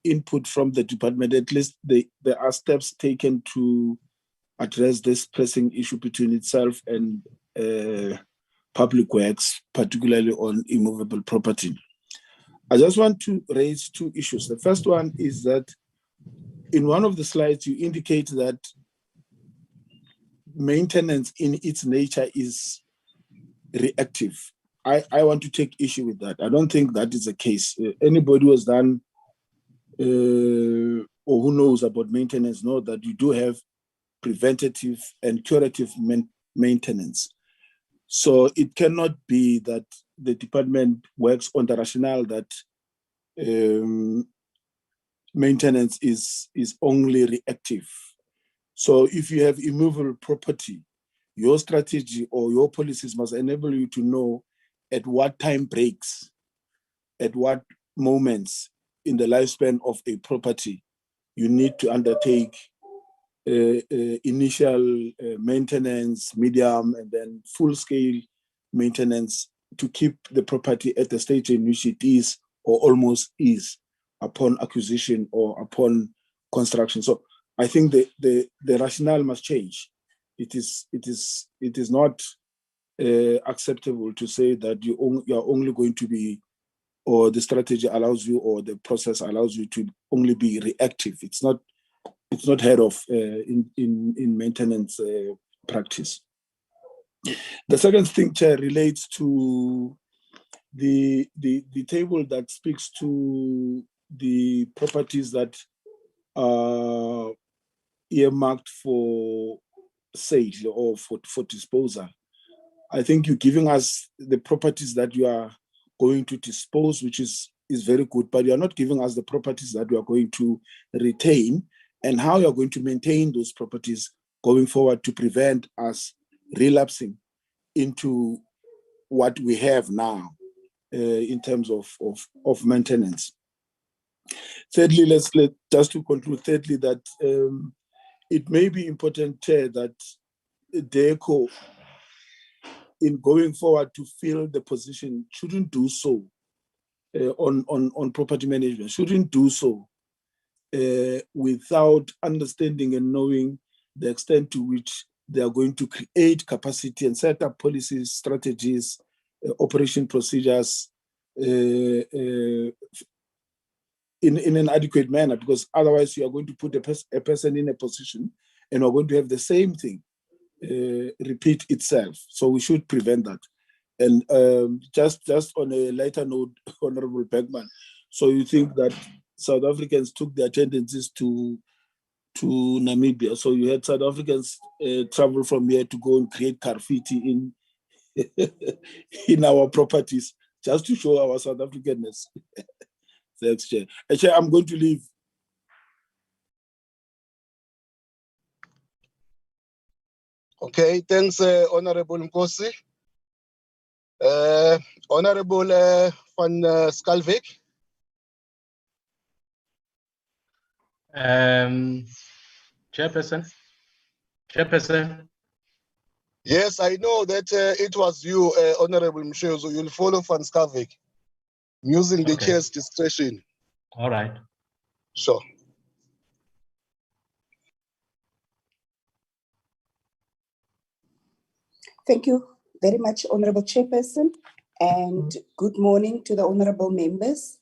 input from the department. At least there are steps taken to address this pressing issue between itself and Public Works, particularly on immovable property. I just want to raise 2 issues. The first one is that in one of the slides, you indicate that maintenance in its nature is reactive. I want to take issue with that. I don't think that is the case. Anybody who has done or who knows about maintenance know that you do have preventative and curative maintenance. So it cannot be that the department works on the rationale that maintenance is only reactive. So if you have immovable property, your strategy or your policies must enable you to know at what time breaks, at what moments in the lifespan of a property you need to undertake initial maintenance, medium, and then full-scale maintenance to keep the property at the stage in which it is or almost is upon acquisition or upon construction. So I think the rationale must change. It is not acceptable to say that you are only going to be, or the strategy allows you, or the process allows you to only be reactive. It's not heard of in maintenance practice. The second thing, Chair, relates to the table that speaks to the properties that are earmarked for sale or for disposal. I think you're giving us the properties that you are going to dispose, which is very good, but you are not giving us the properties that we are going to retain and how you're going to maintain those properties going forward to prevent us relapsing into what we have now in terms of maintenance. Thirdly, just to conclude, thirdly, that it may be important, Chair, that DIRCO, in going forward to fill the position, shouldn't do so on property management, shouldn't do so without understanding and knowing the extent to which they are going to create capacity and set up policies, strategies, operation procedures in an adequate manner, because otherwise you are going to put a person in a position and we're going to have the same thing repeat itself. So we should prevent that. And just on a lighter note, Honorable Bergman, so you think that South Africans took their tendencies to Namibia, so you had South Africans travel from here to go and create graffiti in in our properties just to show our South Africanness. Thanks, Chair. Chair, I'm going to leave. Okay, thanks, Honorable Nkosi. Honorable van Schalkwyk. Chairperson. Yes, I know that it was you, Honorable Mshezo. You'll follow van Schalkwyk, using the chair's discretion. All right. Sure. Thank you very much, Honorable Chairperson, and good morning to the honorable members.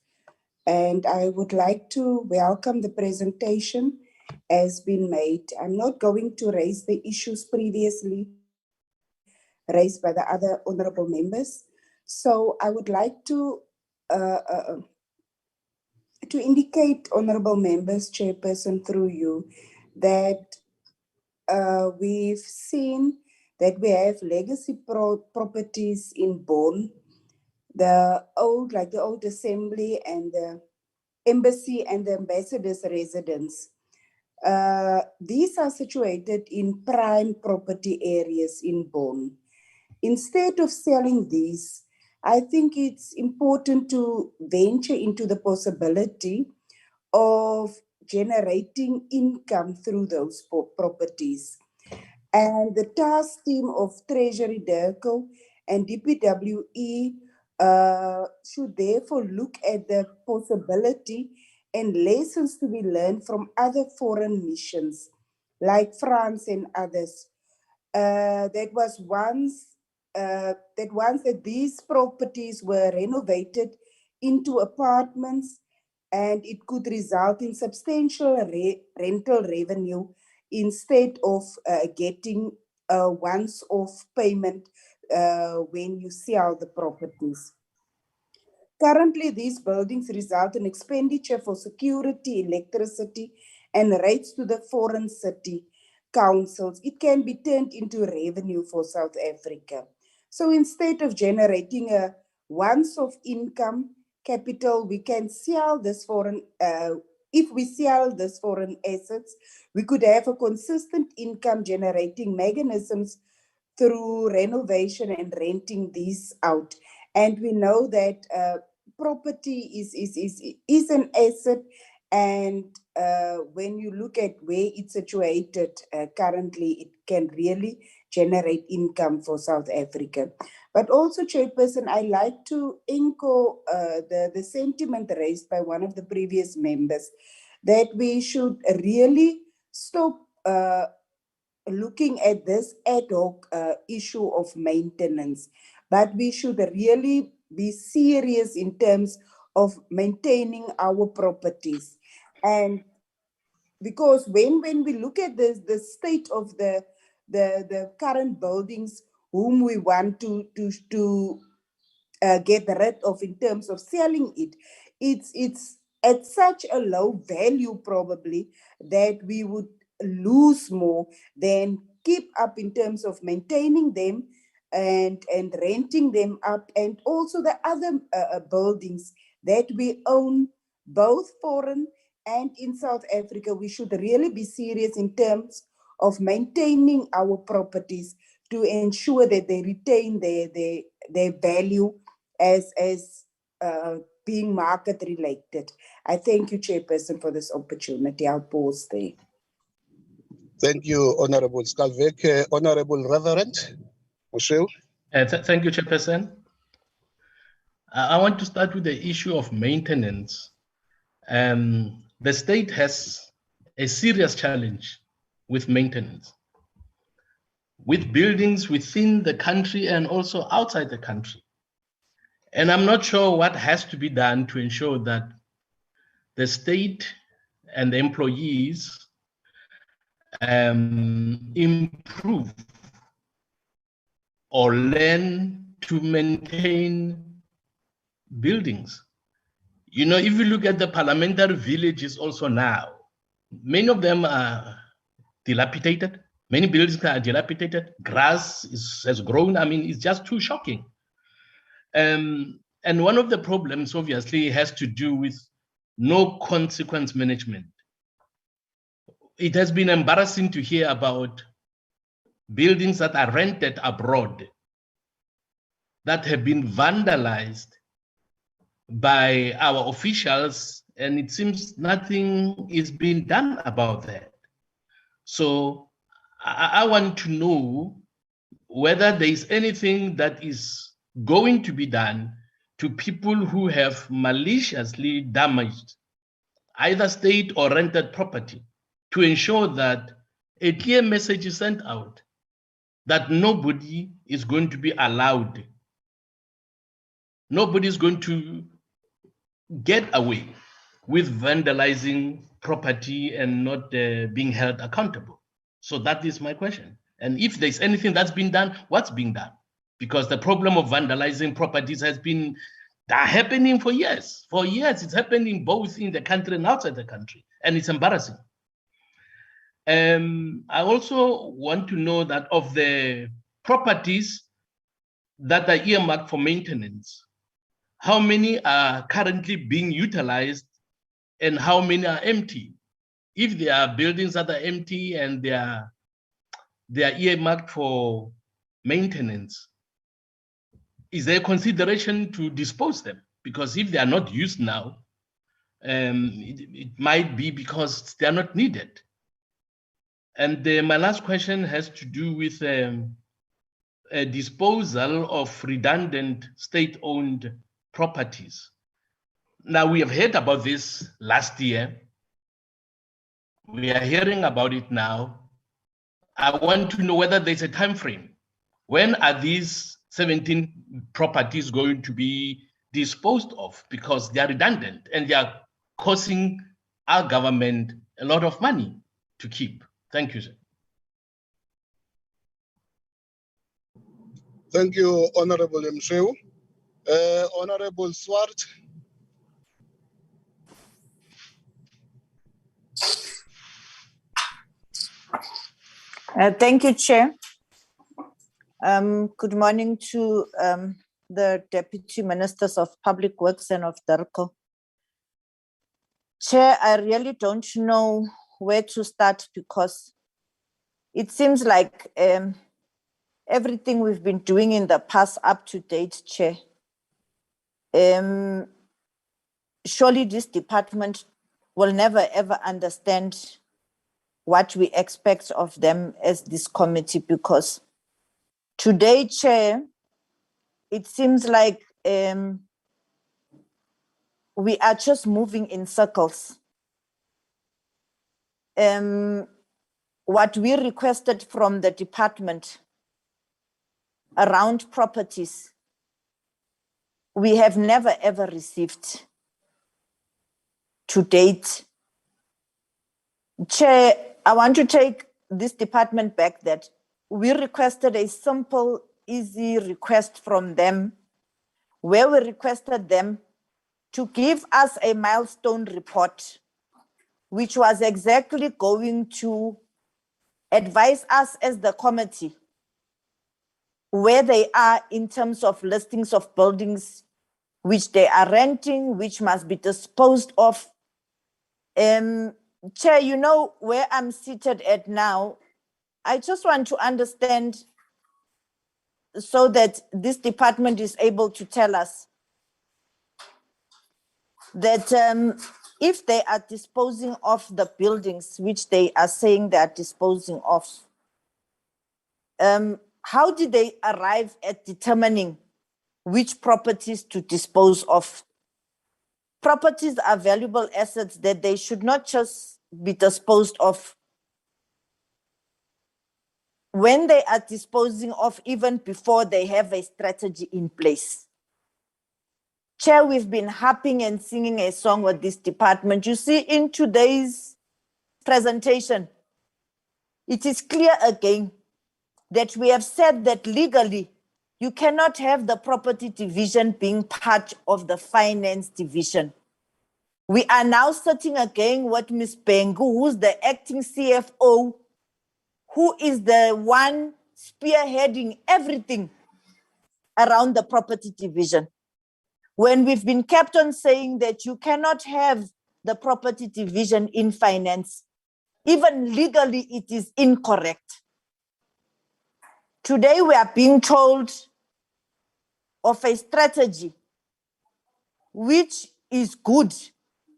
And I would like to welcome the presentation as been made. I'm not going to raise the issues previously raised by the other honorable members. So I would like to indicate, honorable members, Chairperson, through you, that we've seen that we have legacy properties in Bonn, the old assembly and the embassy and the ambassador's residence. These are situated in prime property areas in Bonn. Instead of selling these, I think it's important to venture into the possibility of generating income through those properties. And the task team of Treasury, DIRCO, and DPWE should therefore look at the possibility and lessons to be learned from other foreign missions, like France and others. That these properties were renovated into apartments, and it could result in substantial rental revenue instead of getting a once-off payment when you sell the properties. Currently, these buildings result in expenditure for security, electricity, and rates to the foreign city councils. It can be turned into revenue for South Africa. So instead of generating a once-off income capital, we can sell this foreign, if we sell this foreign assets, we could have a consistent income generating mechanisms through renovation and renting these out. And we know that property is an asset, and when you look at where it's situated currently, it can really generate income for South Africa. But also, Chairperson, I like to echo the sentiment raised by one of the previous members that we should really stop looking at this ad hoc issue of maintenance, but we should really be serious in terms of maintaining our properties. And because when we look at the state of the current buildings whom we want to get rid of in terms of selling it, it's at such a low value probably that we would lose more than keep up in terms of maintaining them and renting them up, and also the other buildings that we own, both foreign and in South Africa, we should really be serious in terms of maintaining our properties to ensure that they retain their value as being market related. I thank you, Chairperson, for this opportunity. I'll pause there. Thank you, Honorable Skalvek. Honorable Reverend Moshew. Thank you, Chairperson. I want to start with the issue of maintenance. The state has a serious challenge with maintenance, with buildings within the country and also outside the country. And I'm not sure what has to be done to ensure that the state and the employees improve or learn to maintain buildings. You know, if you look at the parliamentary villages also now, many of them are dilapidated. Many buildings are dilapidated. Grass has grown. I mean, it's just too shocking. And one of the problems obviously has to do with no consequence management. It has been embarrassing to hear about buildings that are rented abroad that have been vandalized by our officials, and it seems nothing is being done about that. So I want to know whether there is anything that is going to be done to people who have maliciously damaged either state or rented property, to ensure that a clear message is sent out that nobody is going to be allowed. Nobody is going to get away with vandalizing property and not being held accountable. So that is my question. And if there's anything that's been done, what's being done? Because the problem of vandalizing properties has been happening for years. For years, it's happening both in the country and outside the country, and it's embarrassing. I also want to know that of the properties that are earmarked for maintenance, how many are currently being utilized and how many are empty? If there are buildings that are empty and they are earmarked for maintenance, is there consideration to dispose them? Because if they are not used now, it might be because they are not needed. And my last question has to do with a disposal of redundant state-owned properties. Now, we have heard about this last year. We are hearing about it now. I want to know whether there's a time frame. When are these 17 properties going to be disposed of? Because they are redundant and they are costing our government a lot of money to keep. Thank you, sir. Thank you, Honorable Mshew. Honorable Swart. Thank you, Chair. Good morning to the Deputy Ministers of Public Works and of DIRCO. Chair, I really don't know where to start because it seems like everything we've been doing in the past up to date, Chair, surely this department will never ever understand what we expect of them as this committee, because today, Chair, it seems like we are just moving in circles. What we requested from the department around properties, we have never ever received to date. Chair, I want to take this department back that we requested a simple, easy request from them where we requested them to give us a milestone report, which was exactly going to advise us as the committee where they are in terms of listings of buildings which they are renting, which must be disposed of, Chair, you know where I'm seated at now. I just want to understand so that this department is able to tell us that if they are disposing of the buildings, which they are saying they are disposing of, how did they arrive at determining which properties to dispose of? Properties are valuable assets that they should not just be disposed of. When they are disposing of, even before they have a strategy in place. Chair, we've been harping and singing a song with this department. You see, in today's presentation, it is clear again that we have said that legally, you cannot have the property division being part of the finance division. We are now sitting again with Ms. Bengu, who's the acting CFO, who is the one spearheading everything around the property division. When we've been kept on saying that you cannot have the property division in finance, even legally it is incorrect. Today we are being told of a strategy which is good,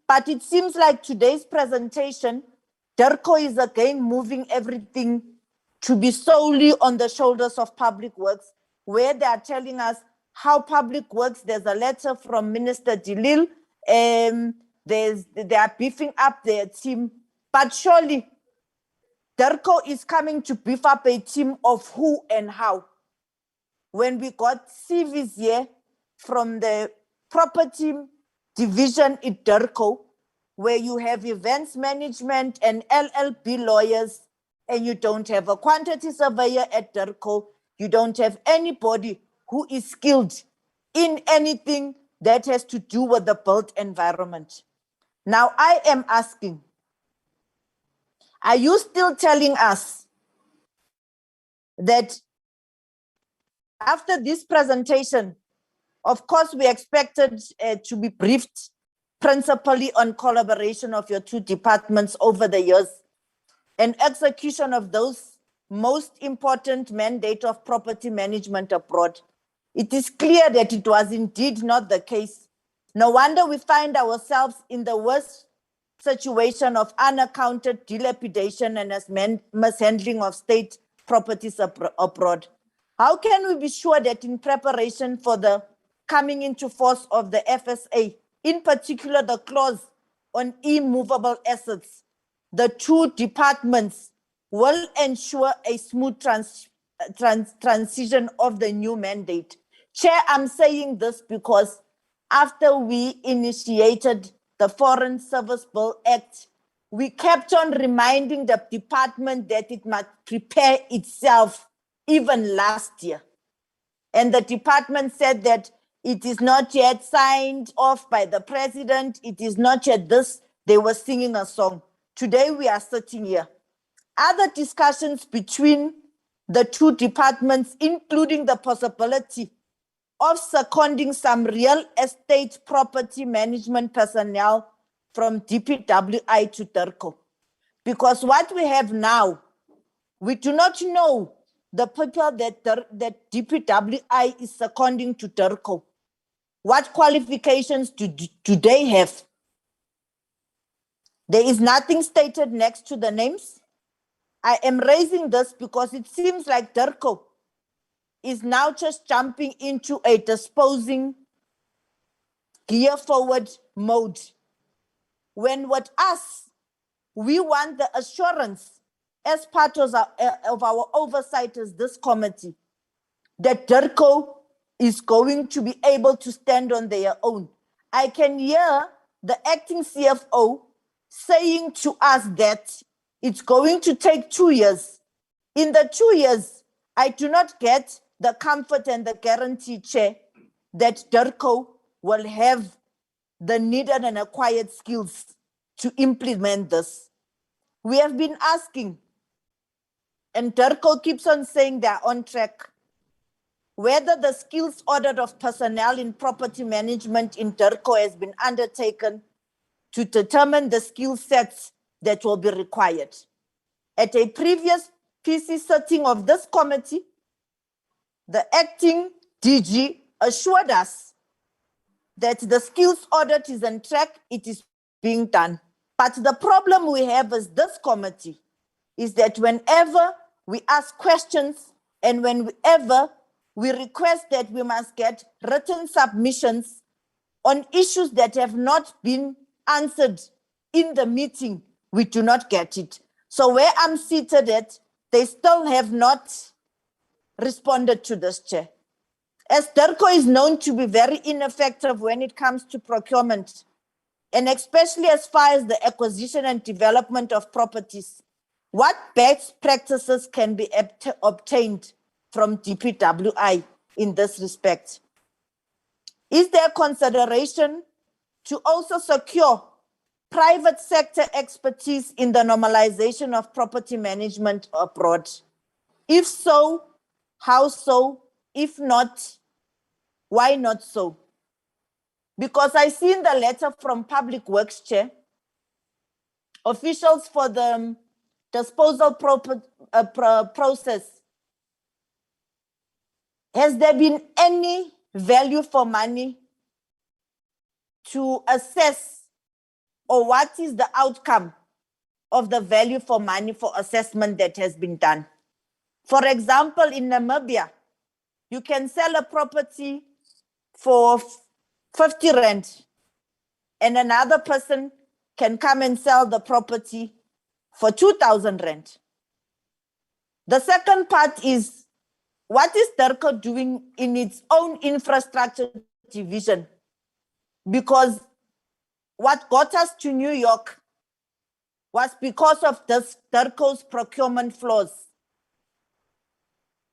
but it seems like today's presentation, DIRCO is again moving everything to be solely on the shoulders of Public Works, where they are telling us how Public Works, there's a letter from Minister Dilil, they are beefing up their team, but surely DIRCO is coming to beef up a team of who and how. When we got CVs here from the property division at DIRCO, where you have events management and LLB lawyers, and you don't have a quantity surveyor at DIRCO, you don't have anybody who is skilled in anything that has to do with the built environment. Now I am asking, are you still telling us that after this presentation, of course, we expected to be briefed principally on collaboration of your two departments over the years and execution of those most important mandate of property management abroad. It is clear that it was indeed not the case. No wonder we find ourselves in the worst situation of unaccounted dilapidation and mishandling of state properties abroad. How can we be sure that in preparation for the coming into force of the FSA, in particular the clause on immovable assets, the two departments will ensure a smooth transition of the new mandate? Chair, I'm saying this because after we initiated the Foreign Service Bill Act, we kept on reminding the department that it must prepare itself even last year. And the department said that it is not yet signed off by the president. It is not yet this. They were singing a song. Today we are sitting here. Other discussions between the two departments, including the possibility of seconding some real estate property management personnel from DPWI to DIRCO. Because what we have now, we do not know the people that DPWI is seconding to DIRCO. What qualifications do they have? There is nothing stated next to the names. I am raising this because it seems like DIRCO is now just jumping into a disposing gear forward mode. When with us, we want the assurance as part of our oversight as this committee that DIRCO is going to be able to stand on their own. I can hear the acting CFO saying to us that it's going to take 2 years. In the 2 years, I do not get the comfort and the guarantee, Chair, that DIRCO will have the needed and acquired skills to implement this. We have been asking, and DIRCO keeps on saying they're on track, whether the skills audit of personnel in property management in DIRCO has been undertaken to determine the skill sets that will be required. At a previous PC sitting of this committee, the acting DG assured us that the skills audit is on track, it is being done. But the problem we have as this committee is that whenever we ask questions and whenever we request that we must get written submissions on issues that have not been answered in the meeting, we do not get it. So where I'm seated at, they still have not responded to this, Chair. As DIRCO is known to be very ineffective when it comes to procurement, and especially as far as the acquisition and development of properties, what best practices can be obtained from DPWI in this respect? Is there consideration to also secure private sector expertise in the normalization of property management abroad? If so, how so? If not, why not so? Because I see in the letter from Public Works Chair, officials for the disposal process, has there been any value for money to assess, or what is the outcome of the value for money for assessment that has been done? For example, in Namibia, you can sell a property for 50 rand and another person can come and sell the property for 2,000 rand. The second part is, what is DIRCO doing in its own infrastructure division? Because what got us to New York was because of this DIRCO's procurement flaws.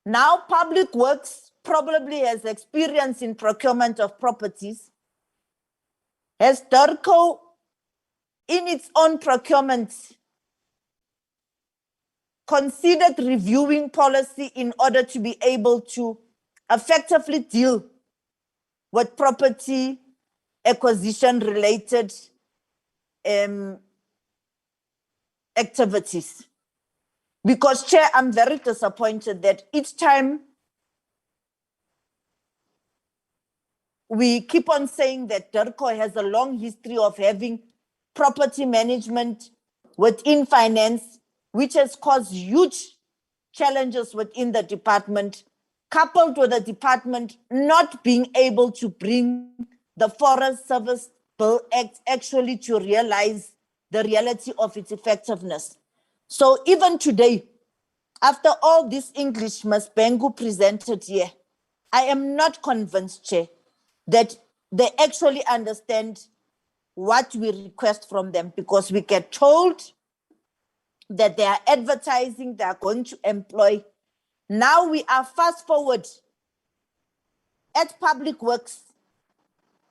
Now Public Works probably has experience in procurement of properties. Has DIRCO in its own procurement considered reviewing policy in order to be able to effectively deal with property acquisition related activities? Because, Chair, I'm very disappointed that each time we keep on saying that DIRCO has a long history of having property management within finance, which has caused huge challenges within the department, coupled with the department not being able to bring the Forest Service Bill Act actually to realize the reality of its effectiveness. So even today, after all this English Ms. Bengu presented here, I am not convinced, Chair, that they actually understand what we request from them, because we get told that they are advertising, they are going to employ. Now we are fast forward at Public Works,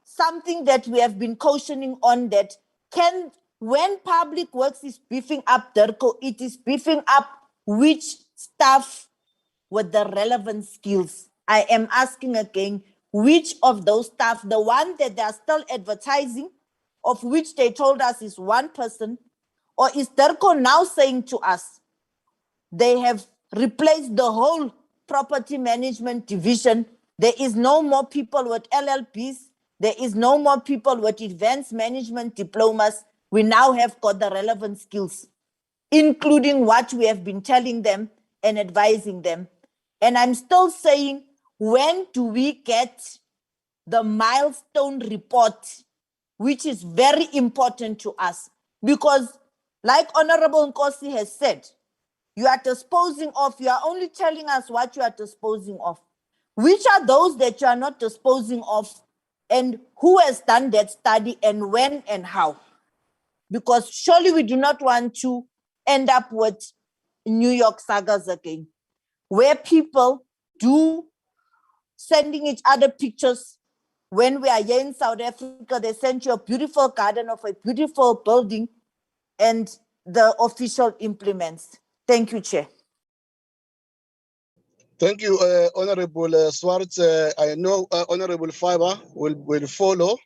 something that we have been cautioning on, that when Public Works is beefing up DIRCO, it is beefing up which staff with the relevant skills. I am asking again, which of those staff, the one that they are still advertising, of which they told us is one person, or is DIRCO now saying to us they have replaced the whole property management division? There is no more people with LLBs. There is no more people with advanced management diplomas. We now have got the relevant skills, including what we have been telling them and advising them. And I'm still saying, when do we get the milestone report, which is very important to us? Because like Honorable Nkosi has said, you are disposing of, you are only telling us what you are disposing of. Which are those that you are not disposing of, and who has done that study, and when and how? Because surely we do not want to end up with New York sagas again, where people do sending each other pictures. When we are here in South Africa, they send you a beautiful garden of a beautiful building, and the official implements. Thank you, Chair. Thank you, Honorable Swartz. I know Honorable Fiber will follow.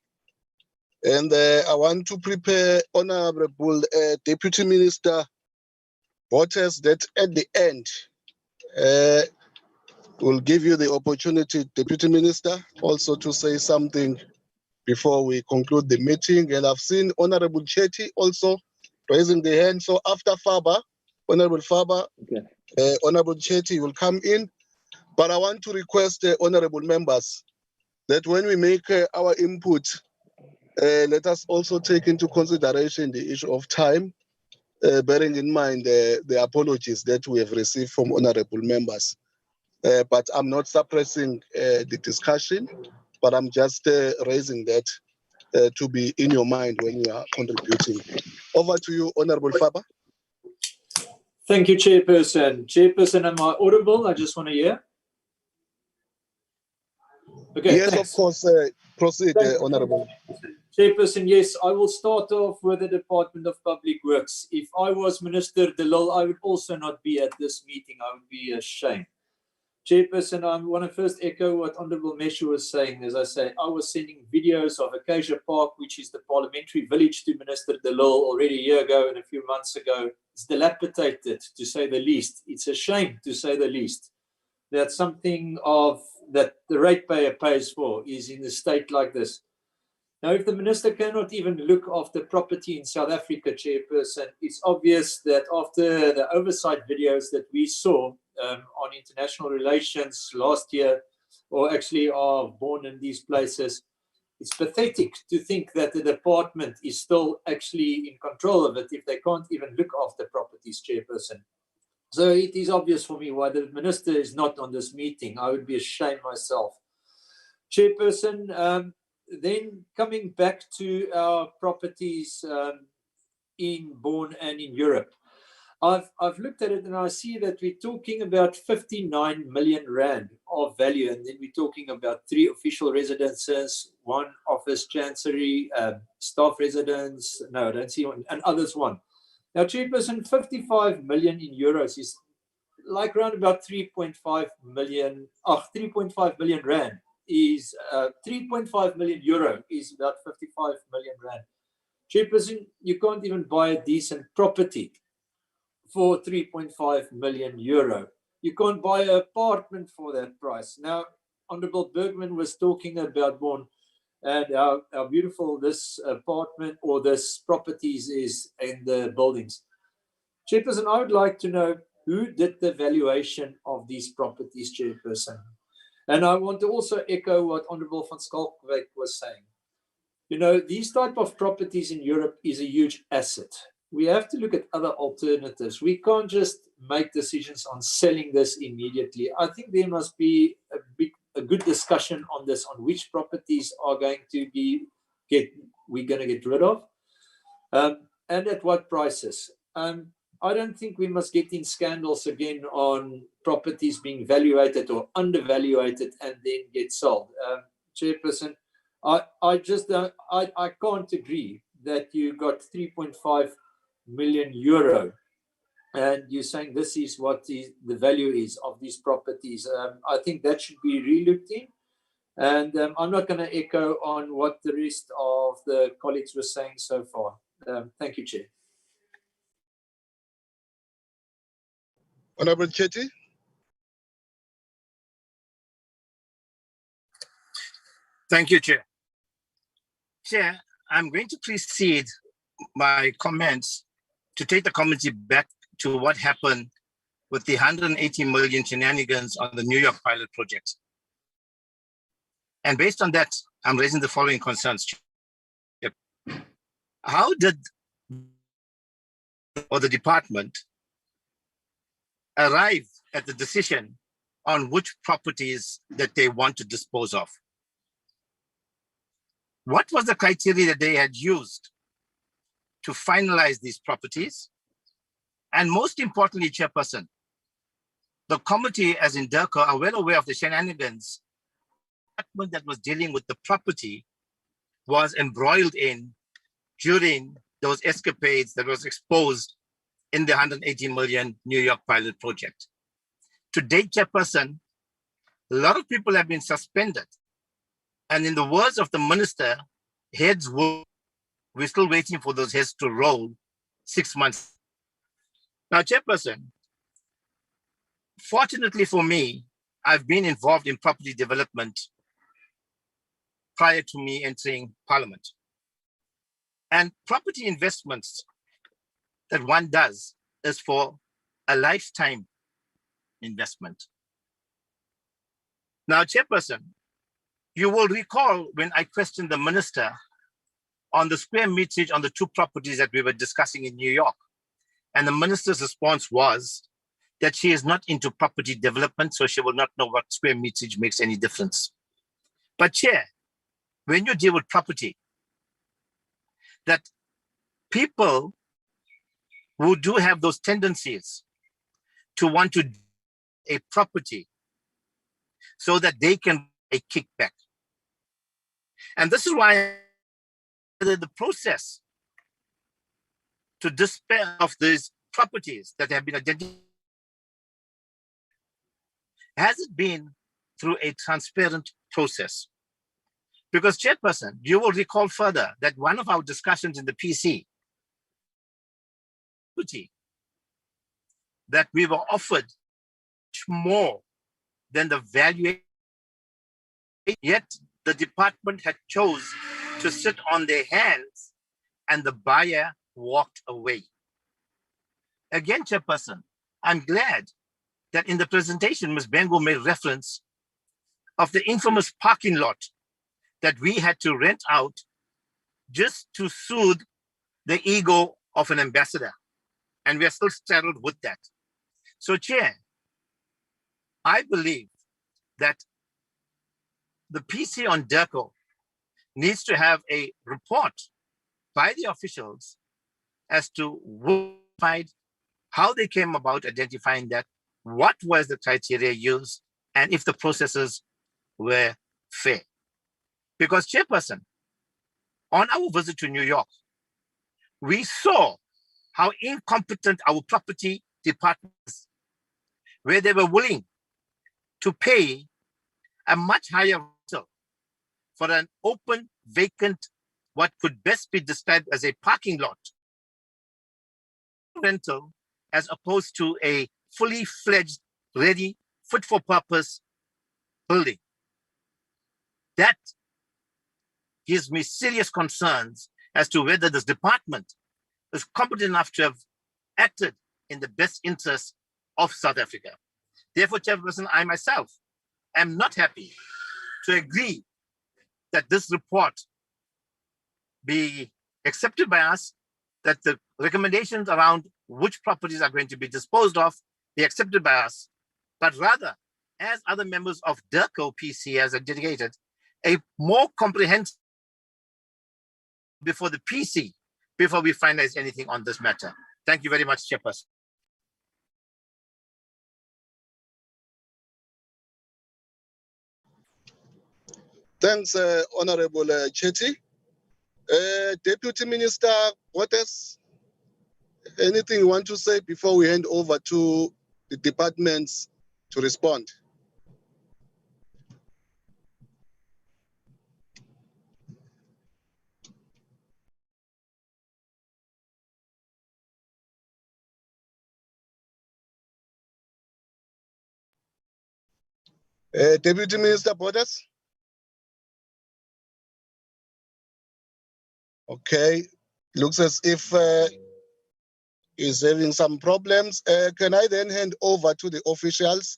And I want to prepare Honorable Deputy Minister voters that at the end, we'll give you the opportunity, Deputy Minister, also to say something before we conclude the meeting. And I've seen Honorable Chetty also raising the hand. So after Faber, Honorable Faber, Honorable Chetty will come in. But I want to request honorable members that when we make our input, let us also take into consideration the issue of time, bearing in mind the apologies that we have received from honorable members. But I'm not suppressing the discussion, but I'm just raising that to be in your mind when you are contributing. Over to you, Honorable Faber. Thank you, Chairperson. Chairperson, am I audible? I just want to hear. Okay, yes, thanks. of course. Proceed, Honorable. Chairperson, yes, I will start off with the Department of Public Works. If I was Minister Delil, I would also not be at this meeting. I would be ashamed. Chairperson, I want to first echo what Honorable Meshu was saying. As I say, I was sending videos of Acacia Park, which is the parliamentary village, to Minister Delil already a year ago and a few months ago. It's dilapidated, to say the least. It's a shame, to say the least, that something of that the ratepayer pays for is in a state like this. Now, if the minister cannot even look after property in South Africa, Chairperson, it's obvious that after the oversight videos that we saw on international relations last year, or actually are born in these places, it's pathetic to think that the department is still actually in control of it if they can't even look after properties, Chairperson. So it is obvious for me why the minister is not on this meeting. I would be ashamed myself. Chairperson, then coming back to our properties in Bonn and in Europe, I've looked at it and I see that we're talking about 59 million rand of value, and then we're talking about 3 official residences, 1 office chancery, staff residence, no, I don't see one, and others 1. Now, Chairperson, 55 million in euros is like around about 3.5 million, 3.5 million rand is 3.5 million euro is about 55 million rand. Chairperson, you can't even buy a decent property for 3.5 million euro. You can't buy an apartment for that price. Now, Honorable Bergman was talking about Bonn and how beautiful this apartment or this properties is in the buildings. Chairperson, I would like to know who did the valuation of these properties, Chairperson. And I want to also echo what Honorable van Schalkwyk was saying. You know, these type of properties in Europe is a huge asset. We have to look at other alternatives. We can't just make decisions on selling this immediately. I think there must be a good discussion on this, on which properties are going to be we're going to get rid of, and at what prices. I don't think we must get in scandals again on properties being valuated or undervaluated and then get sold. Chairperson, I can't agree that you got 3.5 million euro and you're saying this is what the value is of these properties. I think that should be relooked in. And I'm not going to echo on what the rest of the colleagues were saying so far. Thank you, Chair. Honorable Chetty. Thank you, Chair. Chair, I'm going to precede my comments to take the committee back to what happened with the 180 million shenanigans on the New York pilot project. And based on that, I'm raising the following concerns. How did the department arrive at the decision on which properties that they want to dispose of? What was the criteria that they had used to finalize these properties? And most importantly, Chairperson, the committee, as in DIRCO, are well aware of the shenanigans that was dealing with the property was embroiled in during those escapades that was exposed in the 180 million New York pilot project. To date, Chairperson, a lot of people have been suspended. And in the words of the minister, heads will we're still waiting for those heads to roll 6 months. Now, Chairperson, fortunately for me, I've been involved in property development prior to me entering Parliament. And property investments that one does is for a lifetime investment. Now, Chairperson, you will recall when I questioned the minister on the square meterage on the two properties that we were discussing in New York. And the minister's response was that she is not into property development, so she will not know what square meterage makes any difference. But Chair, when you deal with property, that people who do have those tendencies to want to a property so that they can a kickback. And this is why the process to despair of these properties that have been identified, has it been through a transparent process? Because Chairperson, you will recall further that one of our discussions in the PC, that we were offered much more than the value, yet the department had chose to sit on their hands and the buyer walked away. Again, Chairperson, I'm glad that in the presentation, Ms. Bengo made reference of the infamous parking lot that we had to rent out just to soothe the ego of an ambassador. And we are still saddled with that. So, Chair, I believe that the PC on DIRCO needs to have a report by the officials as to how they came about identifying that, what was the criteria used, and if the processes were fair. Because, Chairperson, on our visit to New York, we saw how incompetent our property department is, where they were willing to pay a much higher rental for an open, vacant, what could best be described as a parking lot rental, as opposed to a fully fledged, ready, fit for purpose building. That gives me serious concerns as to whether this department is competent enough to have acted in the best interest of South Africa. Therefore, Chairperson, I myself am not happy to agree that this report be accepted by us, that the recommendations around which properties are going to be disposed of be accepted by us, but rather, as other members of DIRCO PC has indicated, a more comprehensive before the PC, before we finalize anything on this matter. Thank you very much, Chairperson. Thanks, Honorable Chetty. Deputy Minister Waters, anything you want to say before we hand over to the departments to respond? Deputy Minister Borders? Okay, looks as if he's having some problems. Can I then hand over to the officials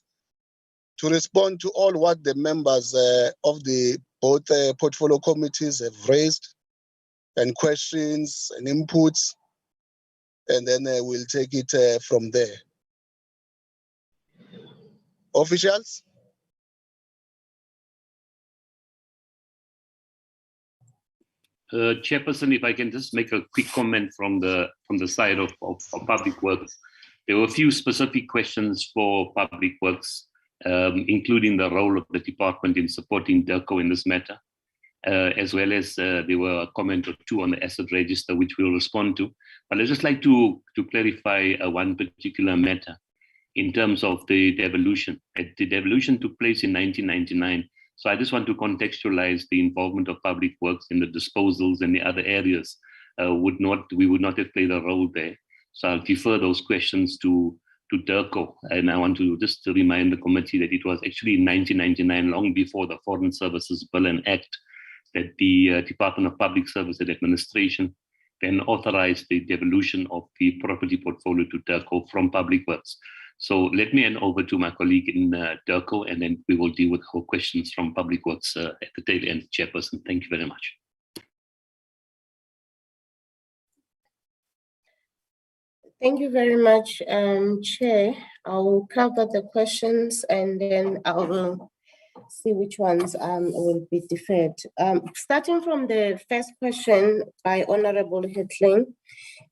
to respond to all what the members of the both portfolio committees have raised, and questions and inputs, and then we'll take it from there. Officials? Chairperson, if I can just make a quick comment from the side of Public Works. There were a few specific questions for Public Works, including the role of the department in supporting DIRCO in this matter, as well as there were a comment or two on the asset register, which we'll respond to. But I'd just like to clarify one particular matter in terms of the devolution. The devolution took place in 1999. So I just want to contextualize the involvement of Public Works in the disposals and the other areas we would not have played a role there. So I'll defer those questions to DIRCO. And I want to just remind the committee that it was actually in 1999, long before the Foreign Services Bill and Act, that the Department of Public Service and Administration then authorized the devolution of the property portfolio to DIRCO from Public Works. So let me hand over to my colleague in DIRCO, and then we will deal with our questions from Public Works at the tail end, Chairperson. Thank you very much. Thank you very much, Chair. I will cover the questions and then I will see which ones will be deferred. Starting from the first question by Honorable Hetling,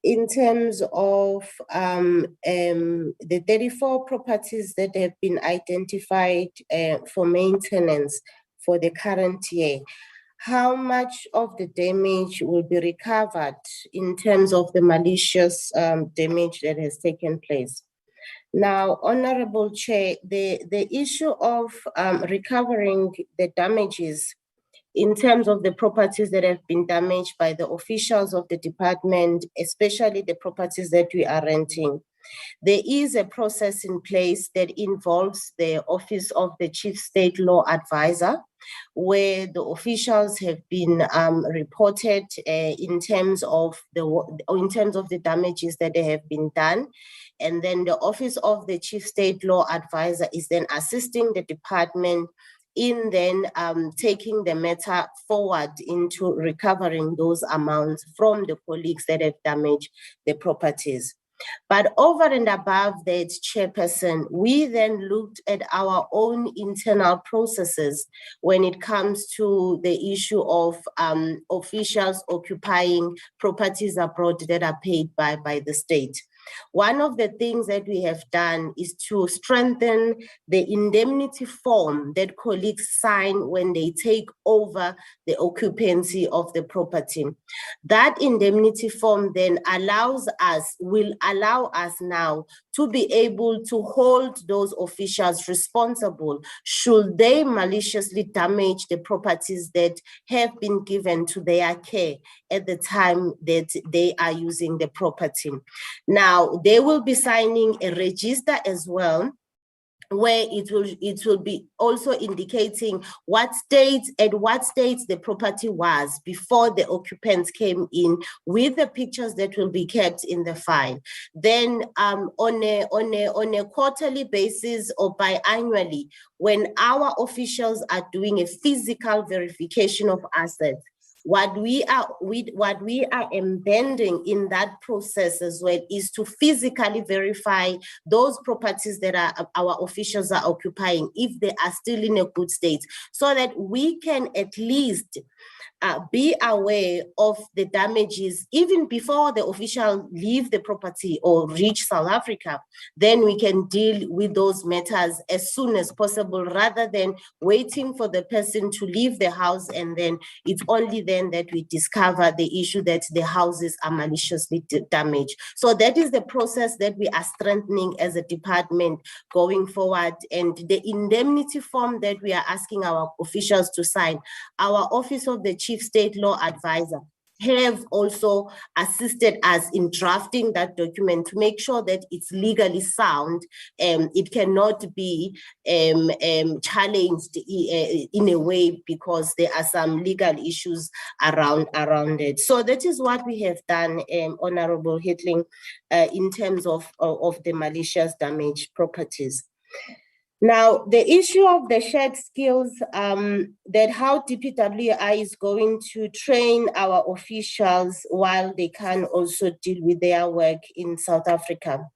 in terms of the 34 properties that have been identified for maintenance for the current year, how much of the damage will be recovered in terms of the malicious damage that has taken place? Now, Honorable Chair, the issue of recovering the damages in terms of the properties that have been damaged by the officials of the department, especially the properties that we are renting, there is a process in place that involves the Office of the Chief State Law Advisor, where the officials have been reported in terms of the damages that they have been done. And then the Office of the Chief State Law Advisor is then assisting the department in then taking the matter forward into recovering those amounts from the colleagues that have damaged the properties. But over and above that, Chairperson, we then looked at our own internal processes when it comes to the issue of officials occupying properties abroad that are paid by the state. One of the things that we have done is to strengthen the indemnity form that colleagues sign when they take over the occupancy of the property. That indemnity form then will allow us now to be able to hold those officials responsible should they maliciously damage the properties that have been given to their care at the time that they are using the property. Now, they will be signing a register as well, where it will be also indicating at what stage the property was before the occupants came in, with the pictures that will be kept in the file. Then on a quarterly basis or biannually, when our officials are doing a physical verification of assets, what we are embedding in that process as well is to physically verify those properties that our officials are occupying, if they are still in a good state, so that we can at least be aware of the damages even before the official leave the property or reach South Africa. Then we can deal with those matters as soon as possible, rather than waiting for the person to leave the house and then it's only then that we discover the issue that the houses are maliciously damaged. So that is the process that we are strengthening as a department going forward. And the indemnity form that we are asking our officials to sign, our Office of the Chief State Law Advisor have also assisted us in drafting that document to make sure that it's legally sound. It cannot be challenged in a way because there are some legal issues around it. So that is what we have done, Honorable Hetling, in terms of the malicious damage properties. Now, the issue of the shared skills, that how DPWI is going to train our officials while they can also deal with their work in South Africa.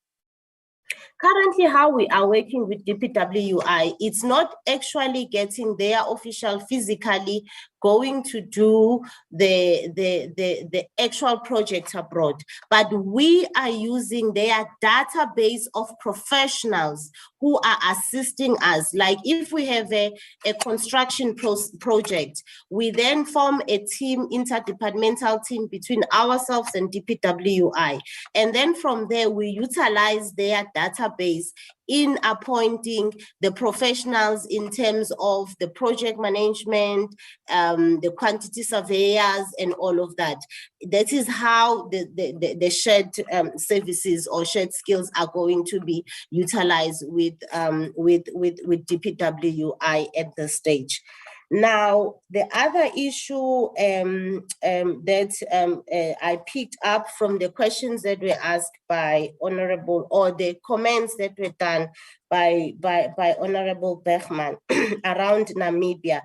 Currently, how we are working with DPWI, it's not actually getting their official physically going to do the actual project abroad, but we are using their database of professionals who are assisting us. Like if we have a construction project, we then form a team, interdepartmental team between ourselves and DPWI. And then from there, we utilize their database in appointing the professionals in terms of the project management, the quantity surveyors, and all of that. That is how the shared services or shared skills are going to be utilized with DPWI at this stage. Now, the other issue that I picked up from the questions that were asked by Honorable, or the comments that were done by Honorable Bergman around Namibia.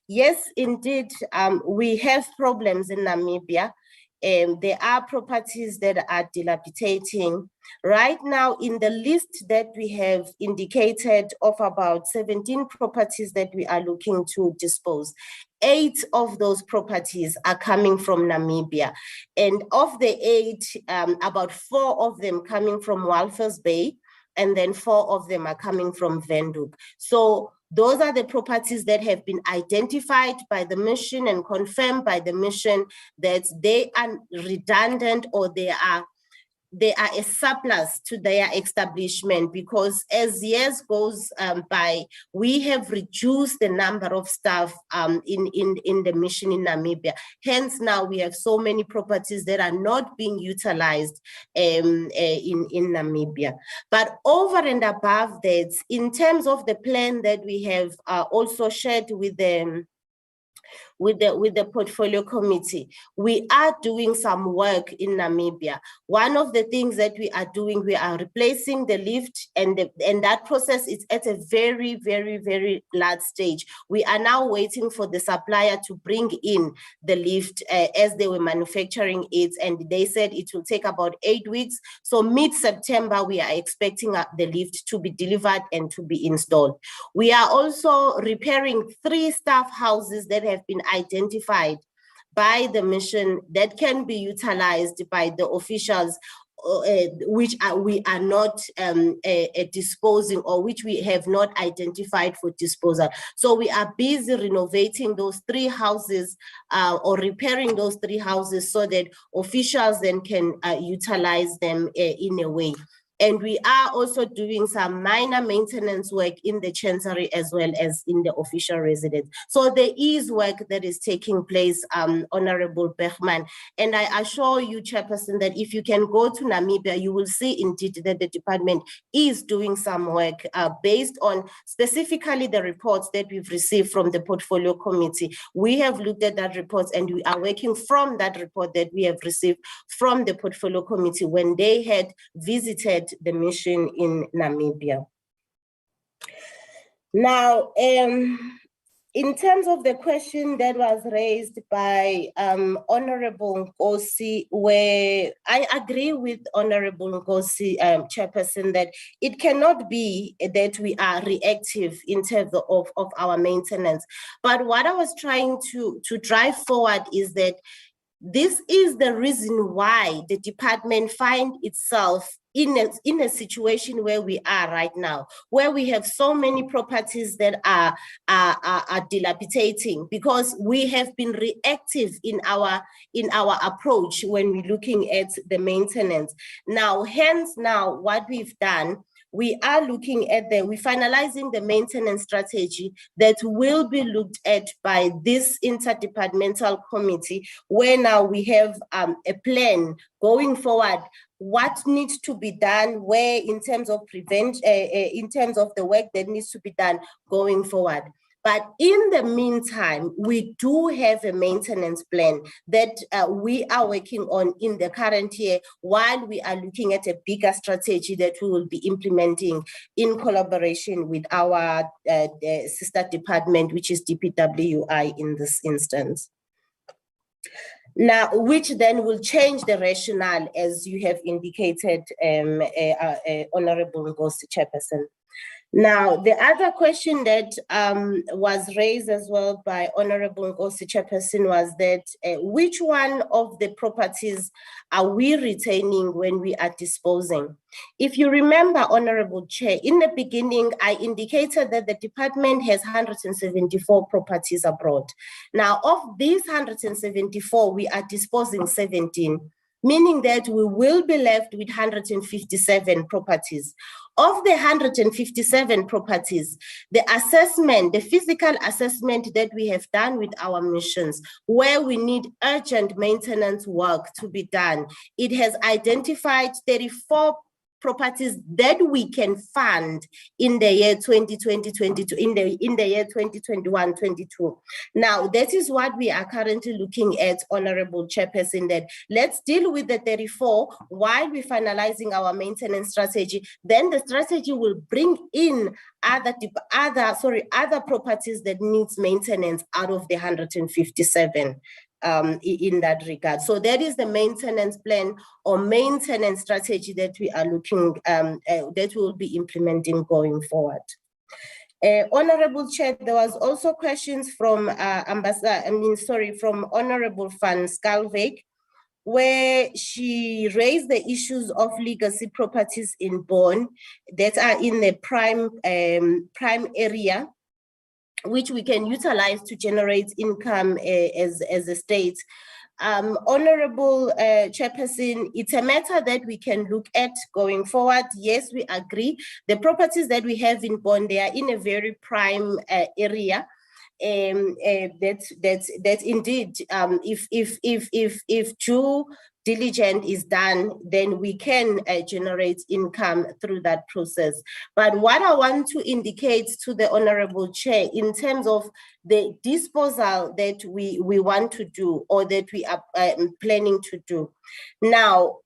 Yes, indeed, we have problems in Namibia. There are properties that are dilapidating. Right now, in the list that we have indicated of about 17 properties that we are looking to dispose, 8 of those properties are coming from Namibia. And of the 8, about 4 of them coming from Walvis Bay, and then 4 of them are coming from Windhoek. So those are the properties that have been identified by the mission and confirmed by the mission that they are redundant, or they are a surplus to their establishment, because as years goes by, we have reduced the number of staff in the mission in Namibia. Hence now we have so many properties that are not being utilized in Namibia. But over and above that, in terms of the plan that we have also shared with them, with the portfolio committee, we are doing some work in Namibia. One of the things that we are doing, we are replacing the lift, and that process is at a very, very, very large stage. We are now waiting for the supplier to bring in the lift as they were manufacturing it, and they said it will take about 8 weeks. So mid-September, we are expecting the lift to be delivered and to be installed. We are also repairing 3 staff houses that have been identified by the mission that can be utilized by the officials, which we are not disposing, or which we have not identified for disposal. So we are busy renovating those 3 houses or repairing those 3 houses so that officials then can utilize them in a way. And we are also doing some minor maintenance work in the chancery as well as in the official residence. So there is work that is taking place, Honorable Bergman. And I assure you, Chairperson, that if you can go to Namibia, you will see indeed that the department is doing some work based on specifically the reports that we've received from the portfolio committee. We have looked at that report, and we are working from that report that we have received from the portfolio committee when they had visited the mission in Namibia. Now, in terms of the question that was raised by Honorable Nkosi, where I agree with Honorable Nkosi, Chairperson, that it cannot be that we are reactive in terms of our maintenance. But what I was trying to drive forward is that this is the reason why the department finds itself in a situation where we are right now, where we have so many properties that are dilapidating, because we have been reactive in our approach when we're looking at the maintenance. Now, hence now what we've done, we are looking at we're finalizing the maintenance strategy that will be looked at by this interdepartmental committee, where now we have a plan going forward, what needs to be done, where in terms of in terms of the work that needs to be done going forward. But in the meantime, we do have a maintenance plan that we are working on in the current year, while we are looking at a bigger strategy that we will be implementing in collaboration with our sister department, which is DPWI in this instance. Now, which then will change the rationale, as you have indicated, Honorable Nkosi, Chairperson. Now, the other question that was raised as well by Honorable Nkosi, Chairperson, was that which one of the properties are we retaining when we are disposing? If you remember, Honorable Chair, in the beginning, I indicated that the department has 174 properties abroad. Now, of these 174, we are disposing 17. meaning that we will be left with 157 properties. Of the 157 properties, the assessment, the physical assessment that we have done with our missions, where we need urgent maintenance work to be done, it has identified 34 properties that we can fund in the year 2020-22, in the year 2021-22. Now, that is what we are currently looking at, Honorable Chairperson, that let's deal with the 34 while we're finalizing our maintenance strategy. Then the strategy will bring in other properties that needs maintenance out of the 157. In that regard. So that is the maintenance plan or maintenance strategy that we are looking, that we will be implementing going forward. Honorable Chair, there was also questions from from Honorable Van Schalkwyk, where she raised the issues of legacy properties in Bonn that are in the prime area, which we can utilize to generate income as a state. Honorable Chairperson, it's a matter that we can look at going forward. Yes, we agree. The properties that we have in Bonn, they are in a very prime area. That indeed, if due diligence is done, then we can generate income through that process. But what I want to indicate to the Honorable Chair in terms of the disposal that we want to do or that we are planning to do. Now,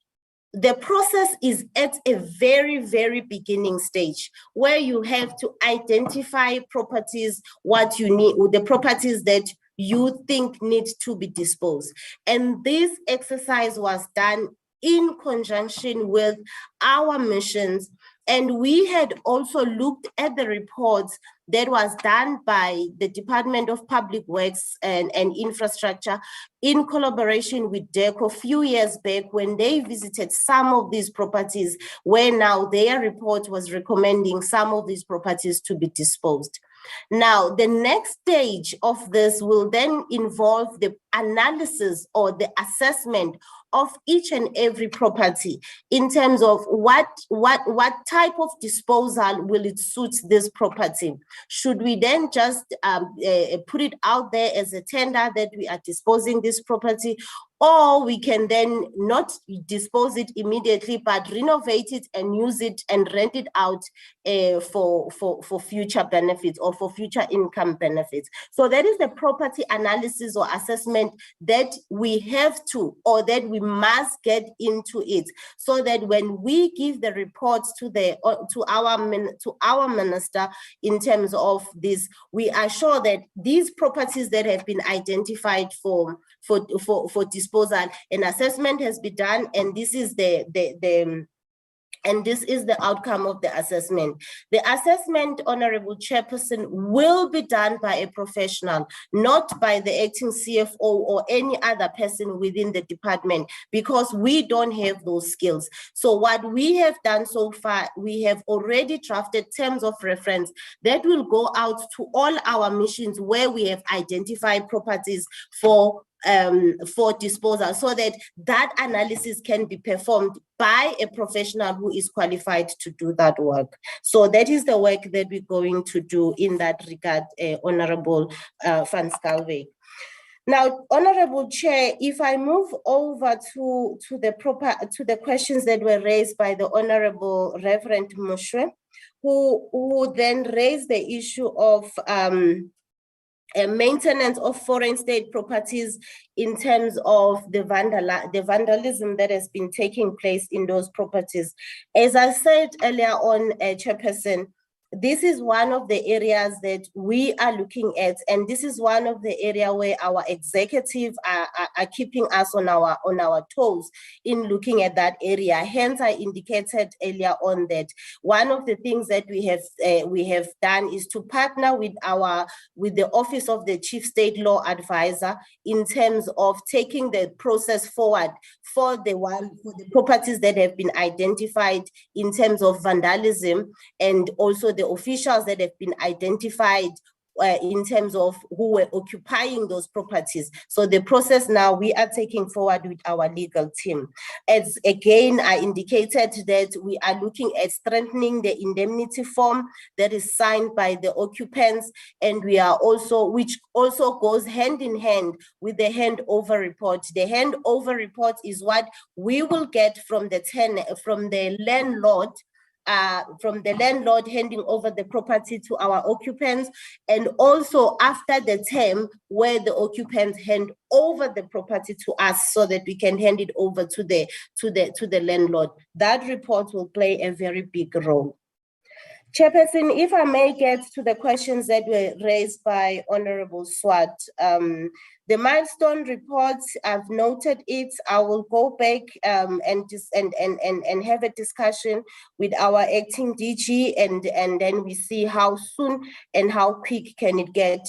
the process is at a very, very beginning stage where you have to identify properties, what you need, the properties that you think need to be disposed. And this exercise was done in conjunction with our missions. And we had also looked at the reports that was done by the Department of Public Works and Infrastructure in collaboration with DIRCO a few years back when they visited some of these properties, where now their report was recommending some of these properties to be disposed. Now, the next stage of this will then involve the analysis or the assessment of each and every property in terms of what type of disposal will it suit this property. Should we then just put it out there as a tender that we are disposing this property, or we can then not dispose it immediately, but renovate it and use it and rent it out for future benefits or for future income benefits. So that is the property analysis or assessment that we have to, or that we must get into it, so that when we give the reports to our minister in terms of this, we are sure that these properties that have been identified for disposal, an assessment has been done, and this is the outcome of the assessment. The assessment, Honorable Chairperson, will be done by a professional, not by the acting CFO or any other person within the department, because we don't have those skills. So what we have done so far, we have already drafted terms of reference that will go out to all our missions where we have identified properties for disposal, so that analysis can be performed by a professional who is qualified to do that work. So that is the work that we're going to do in that regard, Honorable Van Schalkwyk. Now, Honorable Chair, if I move over to the questions that were raised by the Honorable Reverend Mushwe, who then raised the issue of maintenance of foreign state properties in terms of the vandalism that has been taking place in those properties. As I said earlier on, Chairperson, this is one of the areas that we are looking at, and this is one of the area where our executive are keeping us on our toes in looking at that area. Hence, I indicated earlier on that one of the things that we have done is to partner with the Office of the Chief State Law Advisor in terms of taking the process forward for the properties that have been identified in terms of vandalism, and also the officials that have been identified in terms of who were occupying those properties. So the process now we are taking forward with our legal team. As again, I indicated that we are looking at strengthening the indemnity form that is signed by the occupants, and we are also, which also goes hand in hand with the handover report. The handover report is what we will get from the landlord handing over the property to our occupants, and also after the term where the occupants hand over the property to us so that we can hand it over to the landlord. That report will play a very big role. Chairperson, if I may get to the questions that were raised by Honorable Swart. The milestone reports, I've noted it. I will go back and have a discussion with our acting DG, and then we see how soon and how quick can it get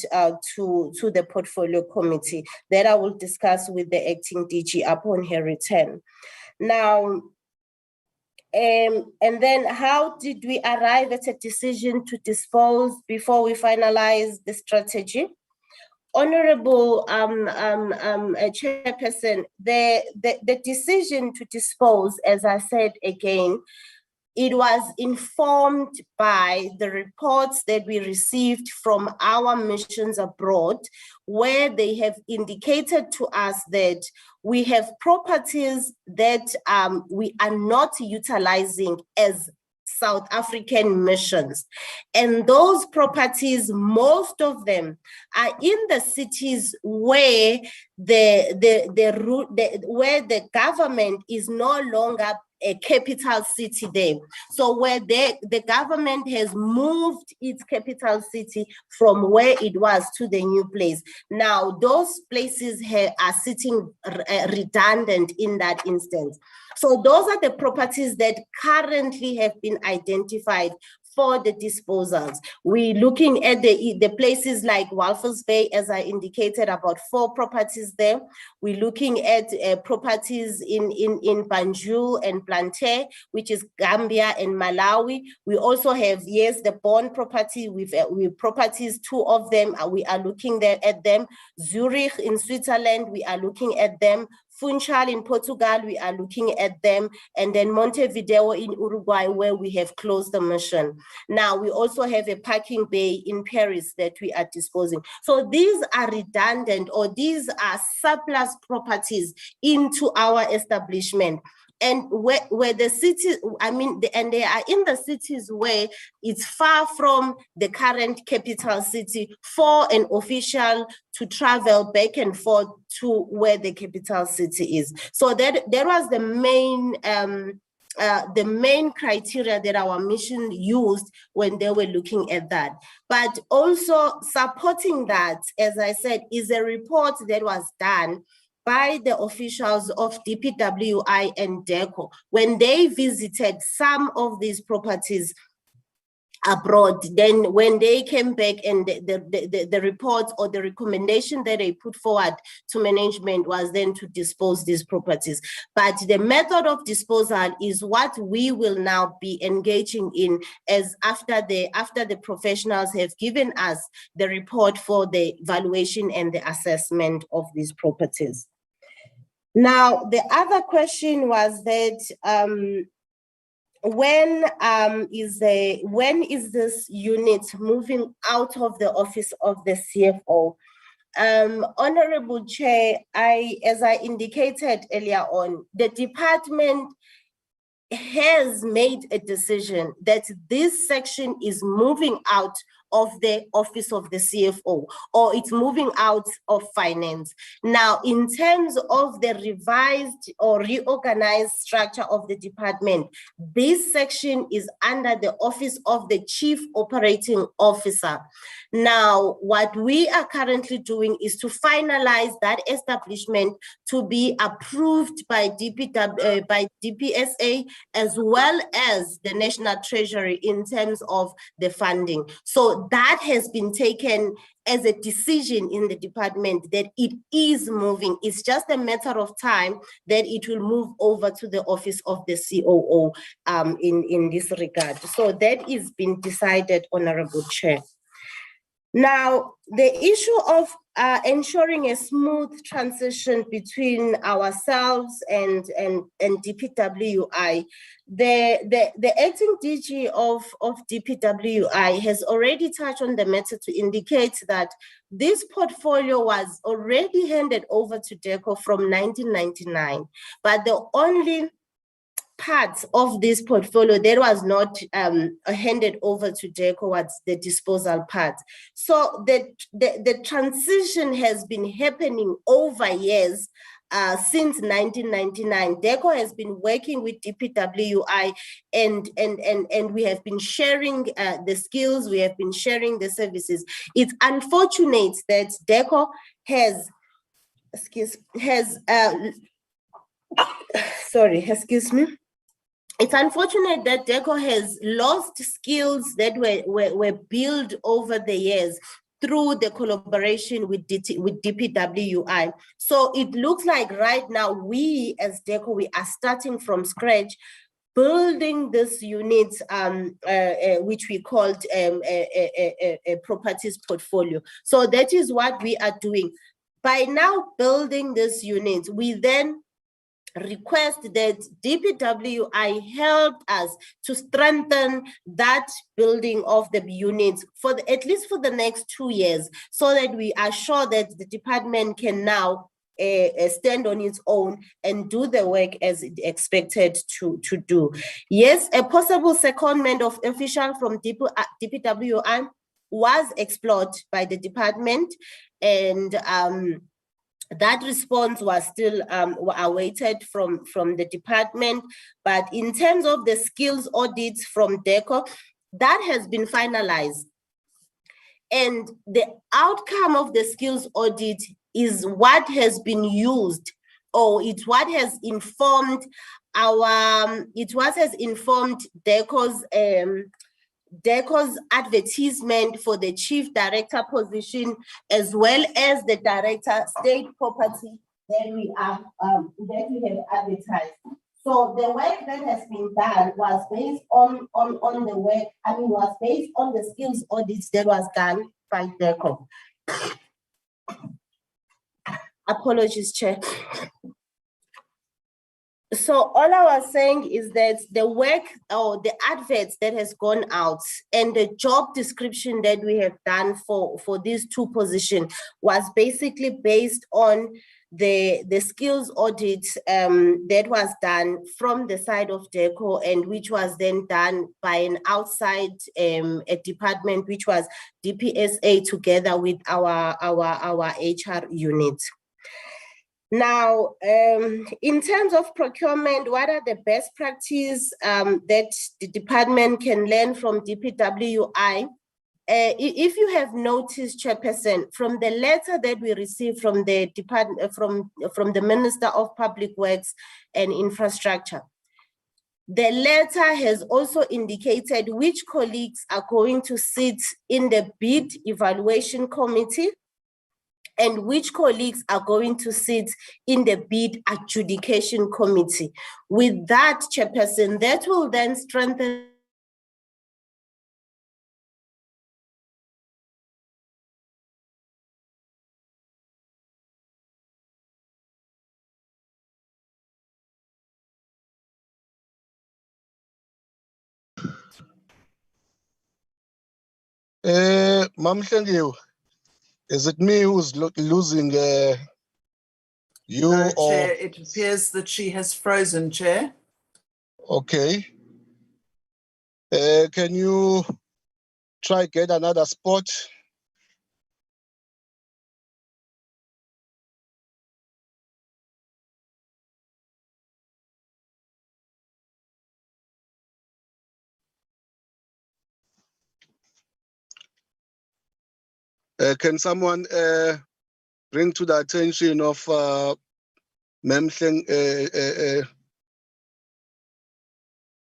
to the portfolio committee. That I will discuss with the acting DG upon her return. Now, and then how did we arrive at a decision to dispose before we finalize the strategy? Honorable Chairperson, the decision to dispose, as I said again, it was informed by the reports that we received from our missions abroad, where they have indicated to us that we have properties that we are not utilizing as South African missions. And those properties, most of them are in the cities where where the government is no longer a capital city there. So where the government has moved its capital city from where it was to the new place. Now, those places are sitting redundant in that instance. So those are the properties that currently have been identified for the disposals. We're looking at the places like Walvis Bay, as I indicated, about 4 properties there. We're looking at properties in Banjul and Plantain, which is Gambia and Malawi. We also have, yes, the Bonn property with properties, 2 of them, we are looking at them. Zurich in Switzerland, we are looking at them. Funchal in Portugal, we are looking at them, and then Montevideo in Uruguay, where we have closed the mission. Now, we also have a parking bay in Paris that we are disposing. So these are redundant, or these are surplus properties into our establishment. And where the cities, and they are in the cities where it's far from the current capital city for an official to travel back and forth to where the capital city is. So that was the main criteria that our mission used when they were looking at that. But also supporting that, as I said, is a report that was done by the officials of DPWI and DIRCO when they visited some of these properties abroad. Then when they came back, and the report or the recommendation that they put forward to management was then to dispose these properties. But the method of disposal is what we will now be engaging in, as after the professionals have given us the report for the valuation and the assessment of these properties. Now, the other question was that when is this unit moving out of the office of the CFO? Honorable Chair, as I indicated earlier on, the department has made a decision that this section is moving out of the office of the CFO, or it's moving out of finance. Now, in terms of the revised or reorganized structure of the department, this section is under the office of the Chief Operating Officer. Now, what we are currently doing is to finalize that establishment to be approved by DPSA, as well as the National Treasury in terms of the funding. So that has been taken as a decision in the department that it is moving. It's just a matter of time that it will move over to the office of the COO in this regard. So that is been decided, Honorable Chair. Now, the issue of ensuring a smooth transition between ourselves and DPWI, the acting DG of DPWI has already touched on the matter to indicate that this portfolio was already handed over to DIRCO from 1999, but the only parts of this portfolio that was not handed over to DIRCO was the disposal part. So the transition has been happening over years. Since 1999, DIRCO has been working with DPWI and we have been sharing the skills, we have been sharing the services. It's unfortunate that DIRCO has, it's unfortunate that DIRCO has lost skills that were built over the years through the collaboration with DPWI. So it looks like right now we as DIRCO, we are starting from scratch, building this unit, which we called a properties portfolio. So that is what we are doing. By now building this unit, we then request that DPWI help us to strengthen that building of the units for at least for the next 2 years, so that we are sure that the department can now stand on its own and do the work as it expected to do. Yes, a possible secondment of official from DPWI was explored by the department, and that response was still awaited from the department. But in terms of the skills audits from DIRCO, that has been finalized. And the outcome of the skills audit is what has been used, or it's what has informed DIRCO's advertisement for the chief director position, as well as the director state property that we have advertised. So the work that has been done was based on the work, was based on the skills audits that was done by DIRCO. Apologies, Chair. So all I was saying is that the work or the adverts that has gone out and the job description that we have done for these two positions was basically based on the skills audit that was done from the side of DIRCO, and which was then done by an outside a department, which was DPSA, together with our HR unit. Now, in terms of procurement, what are the best practices that the department can learn from DPWI? If you have noticed, Chairperson, from the letter that we received from the department, from the Minister of Public Works and Infrastructure, the letter has also indicated which colleagues are going to sit in the bid evaluation committee and which colleagues are going to sit in the bid adjudication committee. With that, Chairperson, that will then strengthen Mamhlengiwe, is it me who's losing you? No, or Chair, it appears that she has frozen, Chair. Okay. Can you try get another spot? Can someone bring to the attention of Memhleng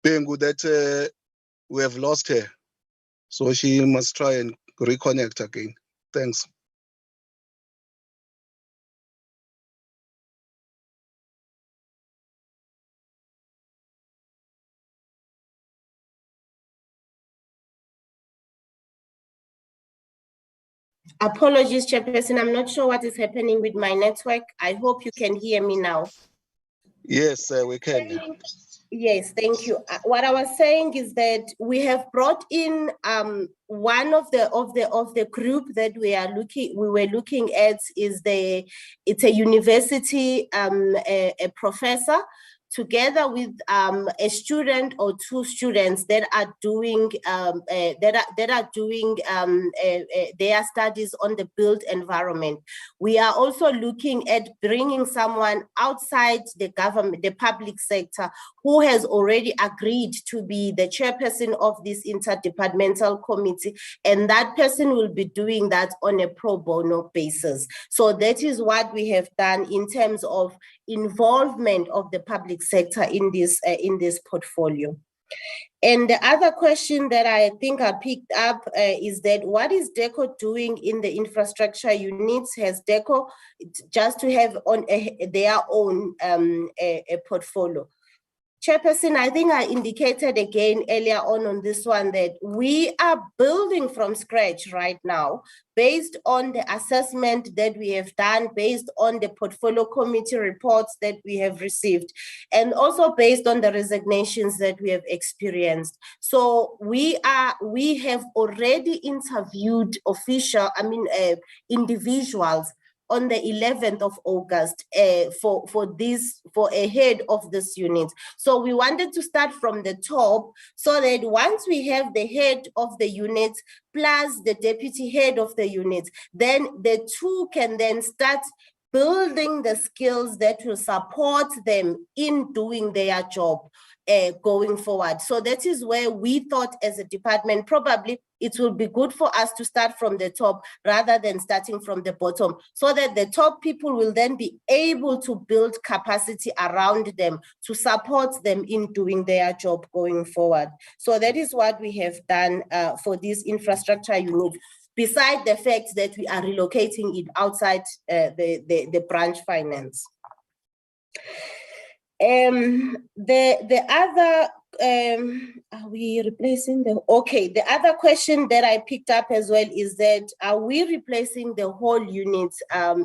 Bengu that we have lost her, so she must try and reconnect again. Thanks. Apologies, Chairperson. I'm not sure what is happening with my network. I hope you can hear me now. Yes, we can. Yes, thank you. What I was saying is that we have brought in one of the group that we were looking at is it's a university a professor together with a student or two students that are doing their studies on the built environment. We are also looking at bringing someone outside the government, the public sector, who has already agreed to be the chairperson of this interdepartmental committee, and that person will be doing that on a pro bono basis. So that is what we have done in terms of involvement of the public sector in this portfolio. And the other question that I think I picked up is that what is DIRCO doing in the infrastructure units? Has DIRCO just to have on their own a portfolio? Chairperson, I think I indicated again earlier on this one that we are building from scratch right now based on the assessment that we have done, based on the portfolio committee reports that we have received, and also based on the resignations that we have experienced. So we have already interviewed individuals on the 11th of August for a head of this unit. So we wanted to start from the top so that once we have the head of the unit plus the deputy head of the unit, then the two can then start building the skills that will support them in doing their job going forward. So that is where we thought as a department, probably it will be good for us to start from the top rather than starting from the bottom, so that the top people will then be able to build capacity around them to support them in doing their job going forward. So that is what we have done for this infrastructure unit, beside the fact that we are relocating it outside the branch finance. The other, are we replacing the, okay, the other question that I picked up as well is that, are we replacing the whole unit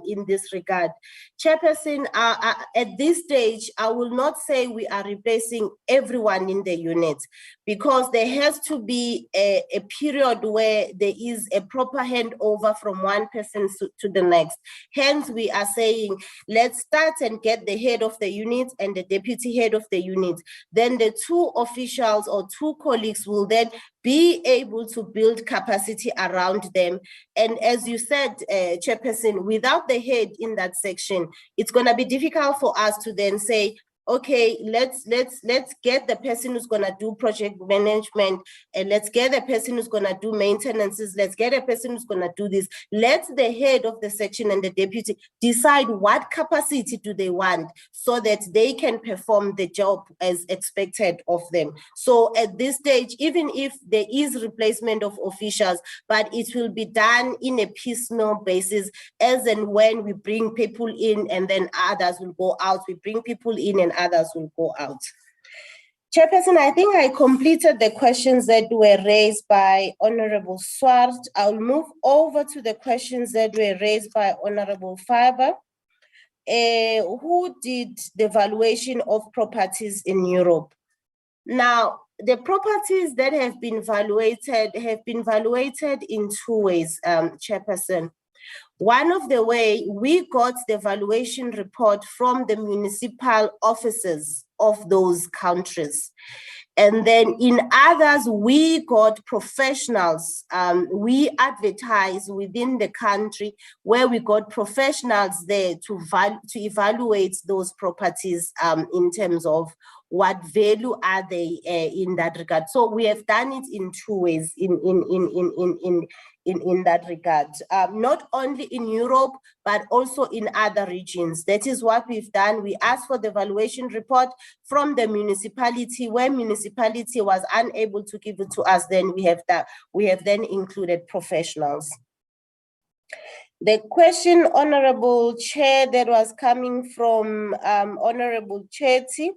in this regard? Chairperson, at this stage, I will not say we are replacing everyone in the unit, because there has to be a period where there is a proper handover from one person to the next. Hence, we are saying, let's start and get the head of the unit and the deputy head of the unit. Then the two officials or two colleagues will then be able to build capacity around them. And as you said, Chairperson, without the head in that section, it's going to be difficult for us to then say, okay, let's get the person who's going to do project management, and let's get the person who's going to do maintenances, let's get a person who's going to do this. Let the head of the section and the deputy decide what capacity do they want so that they can perform the job as expected of them. So at this stage, even if there is replacement of officials, but it will be done in a piecemeal basis, as and when we bring people in and then others will go out, we bring people in and others will go out. Chairperson, I think I completed the questions that were raised by Honorable Swart. I'll move over to the questions that were raised by Honorable Faber, who did the valuation of properties in Europe. Now, the properties that have been valuated in two ways, Chairperson. One of the way we got the valuation report from the municipal offices of those countries. And then in others, we got professionals. We advertise within the country where we got professionals there to evaluate those properties in terms of what value are they in that regard. So we have done it in two ways in that regard, not only in Europe, but also in other regions. That is what we've done. We asked for the valuation report from the municipality. Where municipality was unable to give it to us, then we have then included professionals. The question, Honorable Chair, that was coming from Honorable Chetty,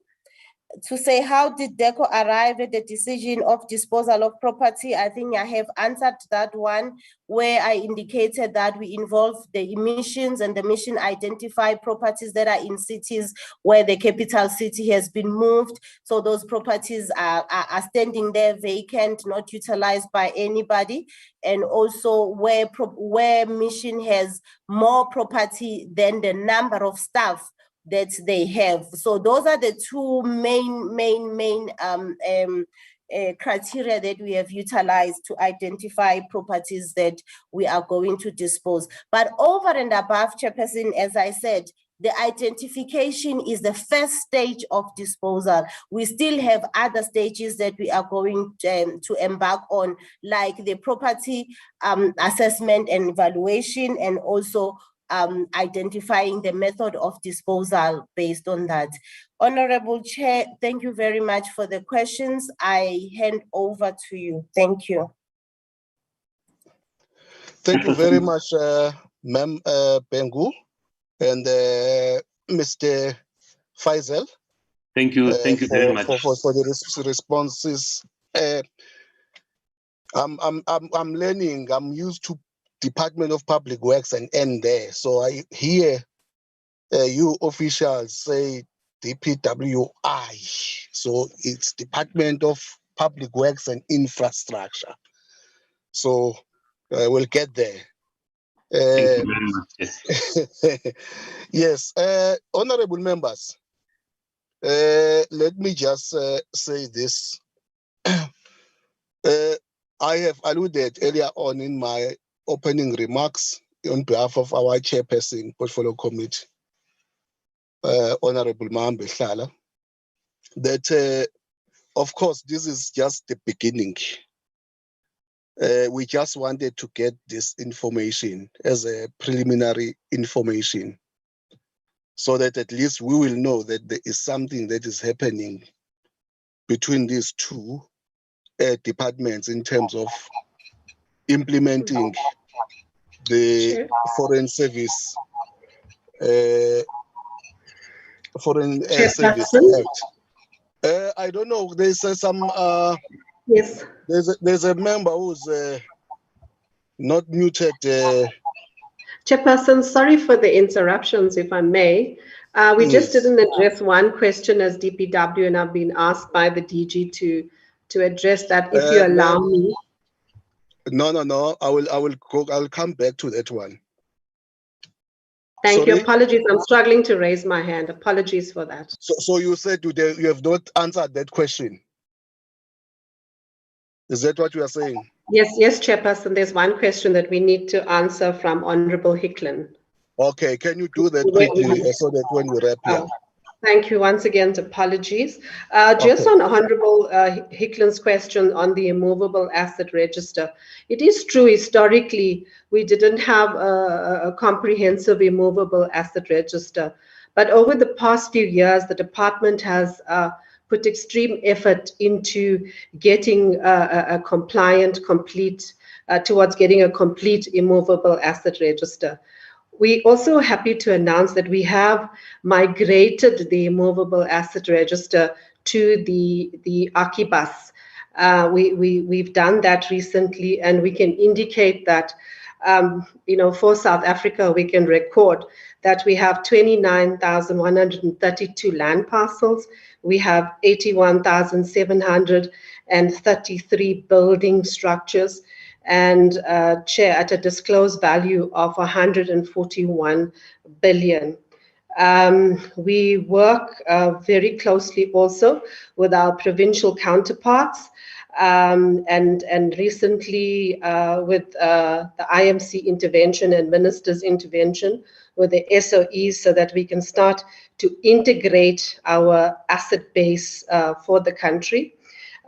to say how did DIRCO arrive at the decision of disposal of property, I think I have answered that one, where I indicated that we involve the emissions, and the mission identify properties that are in cities where the capital city has been moved. So those properties are standing there vacant, not utilized by anybody. And also where mission has more property than the number of staff that they have. So those are the two main criteria that we have utilized to identify properties that we are going to dispose. But over and above, Chairperson, as I said, the identification is the first stage of disposal. We still have other stages that we are going to embark on, like the property assessment and evaluation, and also identifying the method of disposal based on that. Honorable Chair, thank you very much for the questions. I hand over to you. Thank you. Thank you very much, Ma'am Bengu and Mr. Faisal. Thank you very much for the responses. I'm learning. I'm used to Department of Public Works and end there. So I hear you officials say DPWI. So it's Department of Public Works and Infrastructure. So we'll get there. Thank you very much. Yes, honorable members, let me just say this. I have alluded earlier on in my opening remarks on behalf of our chairperson, Portfolio Committee, Honorable Mahambe Hlala, that of course this is just the beginning. We just wanted to get this information as a preliminary information, so that at least we will know that there is something that is happening between these two departments in terms of implementing the Foreign Service Service Act. I don't know. There's some. Yes. There's a member who's not muted. Chairperson, sorry for the interruptions, if I may. We just didn't address one question as DPW, and I've been asked by the DG to address that. If you allow me. No. I'll come back to that one. Thank you. Apologies. I'm struggling to raise my hand. Apologies for that. So you said you have not answered that question. Is that what you are saying? Yes, Chairperson. There's one question that we need to answer from Honorable Hicklin. Okay, can you do that quickly so that when we wrap here? Thank you once again. Apologies. Just on Honorable Hicklin's question on the immovable asset register, it is true historically we didn't have a comprehensive immovable asset register, but over the past few years the department has put extreme effort into getting a compliant, complete, towards getting a complete immovable asset register. We also happy to announce that we have migrated the immovable asset register to the Archibus. We've done that recently, and we can indicate that, for South Africa, we can record that we have 29,132 land parcels. We have 81,733 building structures, and Chair, at a disclosed value of 141 billion. We work very closely also with our provincial counterparts, and recently with the IMC intervention and Minister's intervention with the SOEs, so that we can start to integrate our asset base for the country,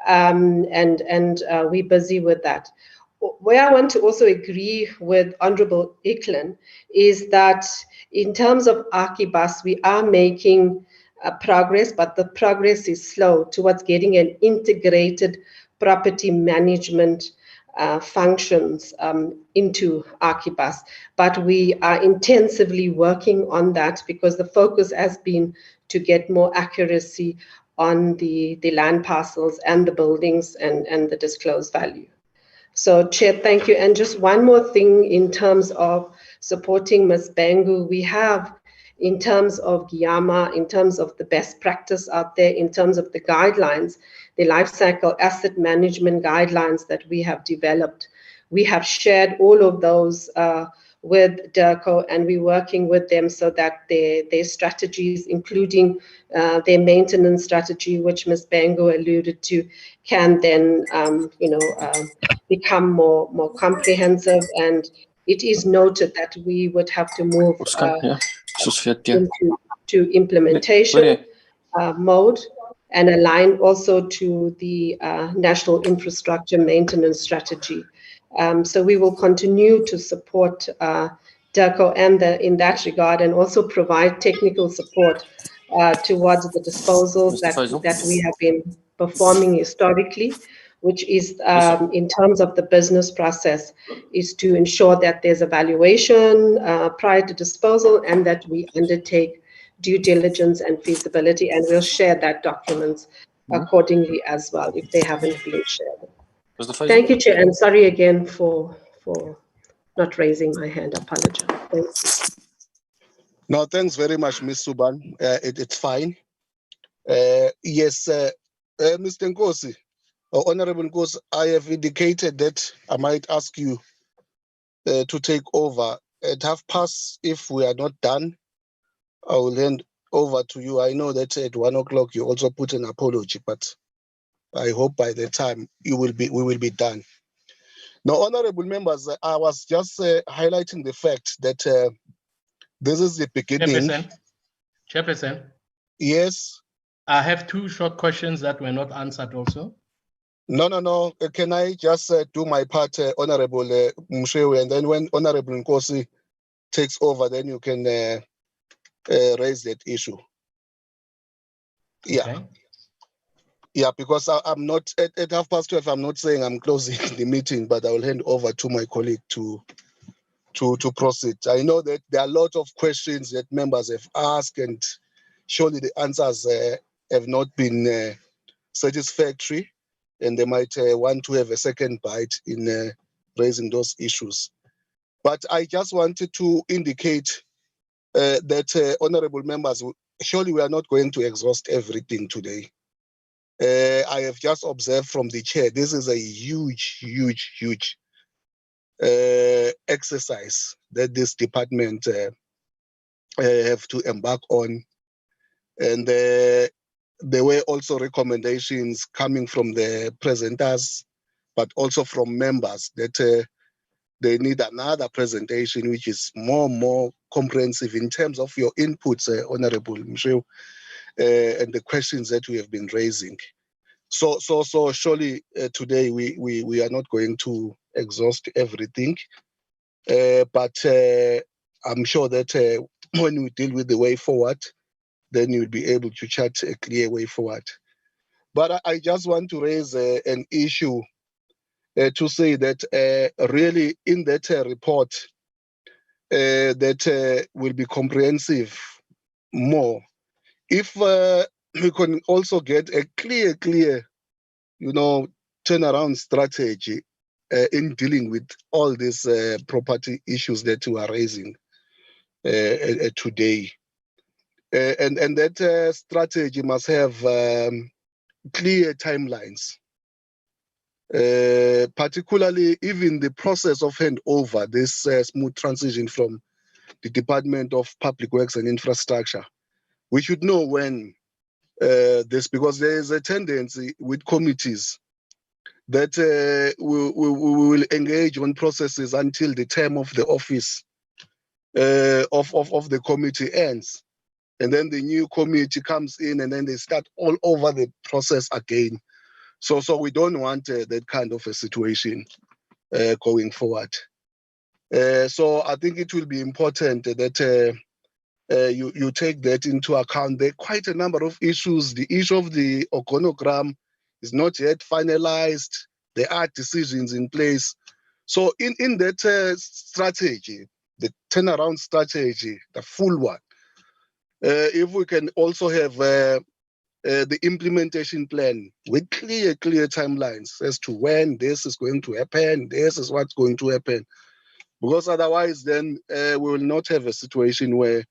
and we're busy with that. Where I want to also agree with Honorable Hicklin is that in terms of Archibus, we are making progress, but the progress is slow towards getting an integrated property management functions into Archibus. But we are intensively working on that, because the focus has been to get more accuracy on the land parcels and the buildings and the disclosed value. So, Chair, thank you. And just one more thing in terms of supporting Ms. Bangu, we have, in terms of Giyama, in terms of the best practice out there, in terms of the guidelines, the life cycle asset management guidelines that we have developed. We have shared all of those with DIRCO, and we're working with them so that their strategies, including their maintenance strategy, which Ms. Bangu alluded to, can then, become more comprehensive. And it is noted that we would have to move into implementation mode and align also to the national infrastructure maintenance strategy. So we will continue to support DIRCO and in that regard, and also provide technical support towards the disposals that we have been performing historically, which is in terms of the business process, is to ensure that there's a valuation prior to disposal and that we undertake due diligence and feasibility, and we'll share that documents accordingly as well if they haven't been shared. Thank you, Chair, and sorry again for not raising my hand. I apologize. Thanks. No, thanks very much, Ms. Suban. It's fine. Yes, Mr. Nkosi, Honorable Nkosi, I have indicated that I might ask you to take over at past. If we are not done, I will hand over to you. I know that at 1 o'clock you also put an apology, but I hope by the time we will be done. Now, honorable members, I was just highlighting the fact that this is the beginning. Chairperson. Yes. I have 2 short questions that were not answered also. No. Can I just do my part, Honorable Mshewe, and then when Honorable Nkosi takes over, then you can raise that issue. Yeah. Okay. Yeah, because I'm not at 12:30. I'm not saying I'm closing the meeting, but I will hand over to my colleague to proceed. I know that there are a lot of questions that members have asked, and surely the answers have not been satisfactory, and they might want to have a second bite in raising those issues. But I just wanted to indicate that, honorable members, surely we are not going to exhaust everything today. I have just observed from the chair, this is a huge exercise that this department have to embark on. And there were also recommendations coming from the presenters, but also from members that they need another presentation which is more comprehensive in terms of your inputs, Honorable Mshew, and the questions that we have been raising. So surely today we are not going to exhaust everything, but I'm sure that when we deal with the way forward, then you'll be able to chart a clear way forward. But I just want to raise an issue to say that really in that report that will be comprehensive more, if we can also get a clear, turnaround strategy in dealing with all these property issues that we are raising today. And that strategy must have clear timelines, particularly even the process of handover, this smooth transition from the Department of Public Works and Infrastructure. We should know when this, because there is a tendency with committees that we will engage on processes until the term of the office of the committee ends. And then the new committee comes in and then they start all over the process again. So we don't want that kind of a situation going forward. So I think it will be important that you take that into account. There are quite a number of issues. The issue of the organogram is not yet finalized. There are decisions in place. So in that strategy, the turnaround strategy, the full one, if we can also have the implementation plan with clear timelines as to when this is going to happen, this is what's going to happen. Because otherwise then we will not have a situation where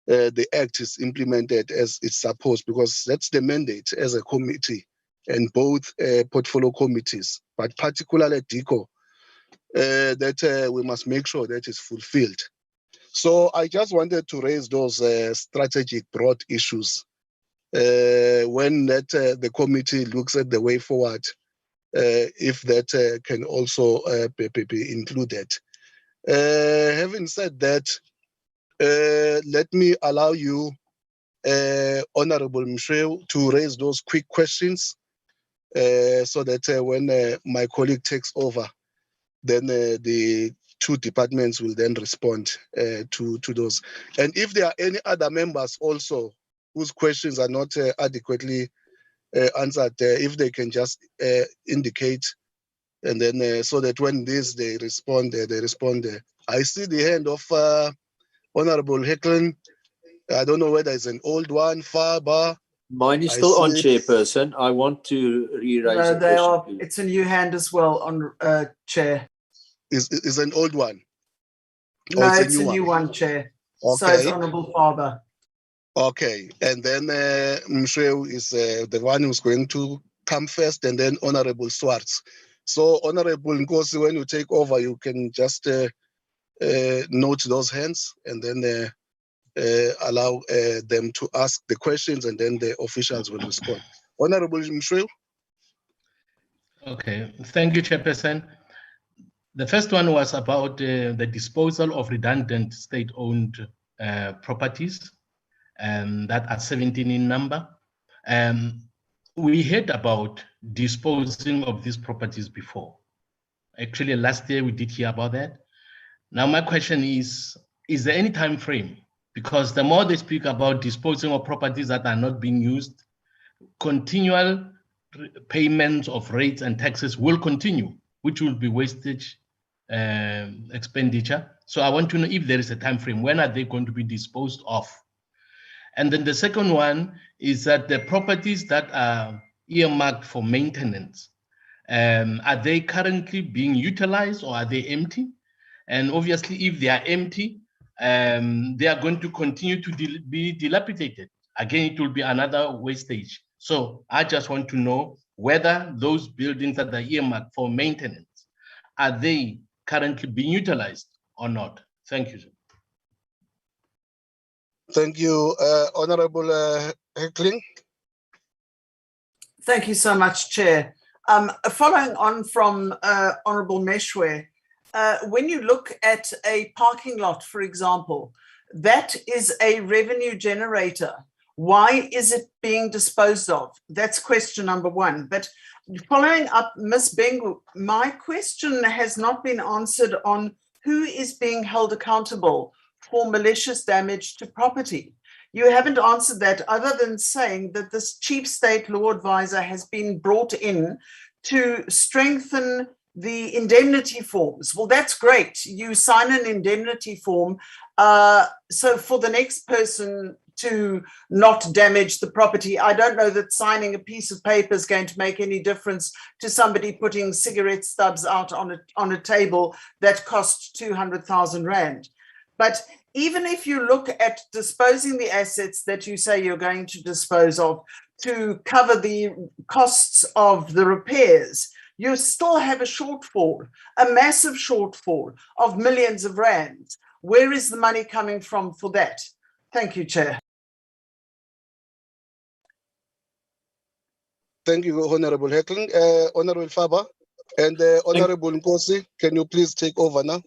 the act is implemented as it's supposed, because that's the mandate as a committee and both portfolio committees, but particularly at DIRCO, that we must make sure that is fulfilled. So I just wanted to raise those strategic broad issues when the committee looks at the way forward, if that can also be included. Having said that, let me allow you, Honorable Mshweu, to raise those quick questions so that when my colleague takes over, then the two departments will then respond to those. And if there are any other members also whose questions are not adequately answered, if they can just indicate, and then so that when they respond. I see the hand of Honorable Hecklin. I don't know whether it's an old one, Faber. Mine is still on, Chairperson. I want to re-raise No, the they question, are. please. It's a new hand as well on Chair. Is an old one? No, it's a new one, Chair. So Okay. it's Honorable Faber. Okay, and then Mshweu is the one who's going to come first, and then Honorable Swartz. So Honorable Nkosi, when you take over, you can just note those hands and then allow them to ask the questions, and then the officials will respond. Honorable Mshweu. Okay, thank you, Chairperson. The first one was about the disposal of redundant state-owned properties that are 17 in number. We heard about disposing of these properties before. Actually, last year we did hear about that. Now my question is there any time frame? Because the more they speak about disposing of properties that are not being used, continual payments of rates and taxes will continue, which will be wastage expenditure. So I want to know if there is a time frame. When are they going to be disposed of? And then the second one is that the properties that are earmarked for maintenance, are they currently being utilized or are they empty? And obviously, if they are empty, they are going to continue to be dilapidated. Again, it will be another wastage. So I just want to know whether those buildings that are earmarked for maintenance, are they currently being utilized or not? Thank you, sir. Thank you, Honorable Heckling. Thank you so much, Chair. Following on from Honorable Meshwe, when you look at a parking lot, for example, that is a revenue generator. Why is it being disposed of? That's question number one. But following up, Ms. Bengu, my question has not been answered on who is being held accountable for malicious damage to property. You haven't answered that, other than saying that this chief state law advisor has been brought in to strengthen the indemnity forms. Well, that's great. You sign an indemnity form. So for the next person to not damage the property, I don't know that signing a piece of paper is going to make any difference to somebody putting cigarette stubs out on a table that costs 200,000 Rand. But even if you look at disposing the assets that you say you're going to dispose of to cover the costs of the repairs, you still have a shortfall, a massive shortfall of millions of rands. Where is the money coming from for that? Thank you, Chair. Thank you, Honorable Heckling. Honorable Faber and Honorable Nkosi, can you please take over now?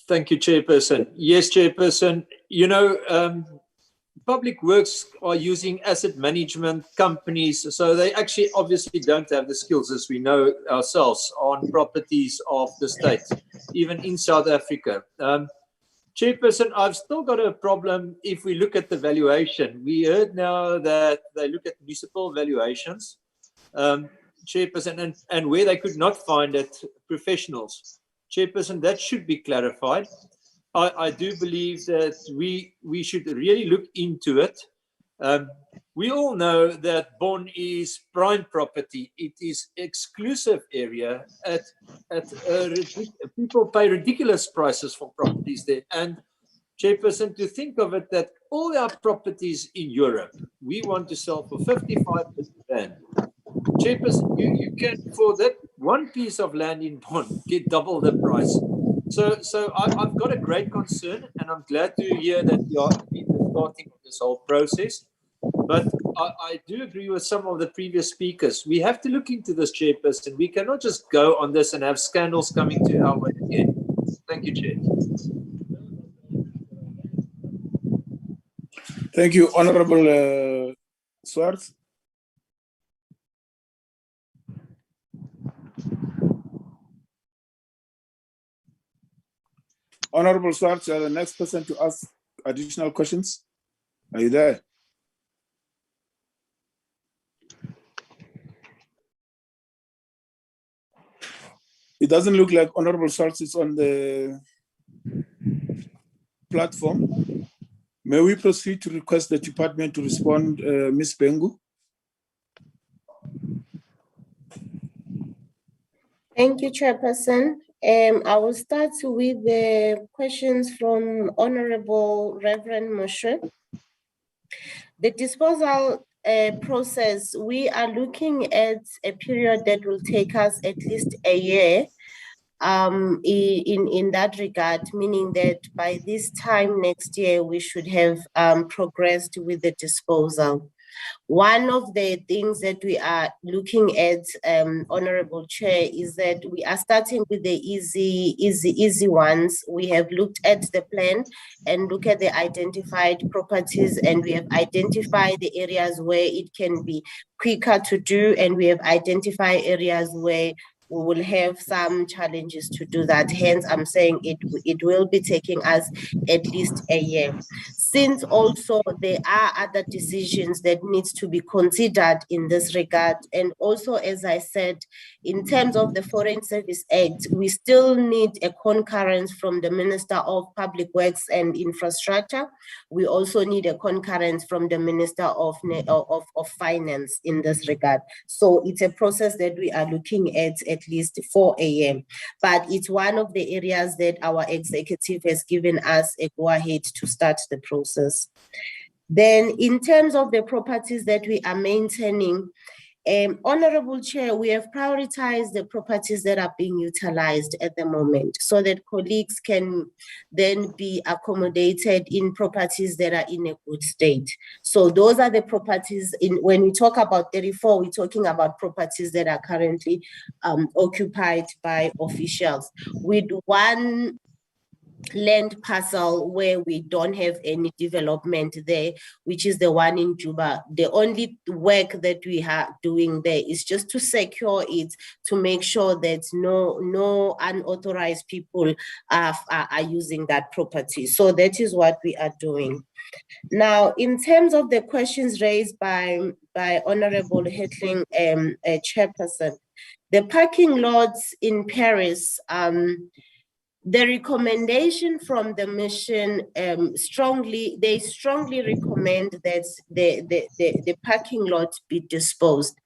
Thank you, Chairperson. Yes, Chairperson. You know, public works are using asset management companies, so they actually obviously don't have the skills, as we know ourselves, on properties of the state, even in South Africa. Chairperson, I've still got a problem if we look at the valuation. We heard now that they look at municipal valuations, Chairperson, and where they could not find it, professionals. Chairperson, that should be clarified. I do believe that we should really look into it. We all know that Bonn is prime property. It is exclusive area people pay ridiculous prices for properties there. And Chairperson, to think of it that all our properties in Europe, we want to sell for 55 million rand. Chairperson, you can, for that one piece of land in Bonn, get double the price. So I've got a great concern, and I'm glad to hear that you are in the starting of this whole process. But I do agree with some of the previous speakers. We have to look into this, Chairperson. We cannot just go on this and have scandals coming to our way again. Thank you, Chair. Thank you, Honorable Swartz. Honorable Swartz, you are the next person to ask additional questions. Are you there? It doesn't look like Honorable Swartz is on the platform. May we proceed to request the department to respond, Ms. Bengu? Thank you, Chairperson. I will start with the questions from Honorable Reverend Moshe. The disposal process, we are looking at a period that will take us at least a year in that regard, meaning that by this time next year, we should have progressed with the disposal. One of the things that we are looking at, Honorable Chair, is that we are starting with the easy ones. We have looked at the plan and look at the identified properties, and we have identified the areas where it can be quicker to do, and we have identified areas where we will have some challenges to do that. Hence, I'm saying it will be taking us at least a year. Since also there are other decisions that needs to be considered in this regard, and also, as I said, in terms of the Foreign Service Act, we still need a concurrence from the Minister of Public Works and Infrastructure. We also need a concurrence from the Minister of Finance in this regard. So it's a process that we are looking at least for a year. But it's one of the areas that our executive has given us a go-ahead to start the process. Then in terms of the properties that we are maintaining, Honorable Chair, we have prioritized the properties that are being utilized at the moment so that colleagues can then be accommodated in properties that are in a good state. So those are the properties, when we talk about 34, we're talking about properties that are currently occupied by officials. With one land parcel where we don't have any development there, which is the one in Juba. The only work that we are doing there is just to secure it, to make sure that no unauthorized people are using that property. So that is what we are doing. Now, in terms of the questions raised by Honorable Hetling, Chairperson, the parking lots in Paris, the recommendation from the mission strongly recommend that the parking lot be disposed.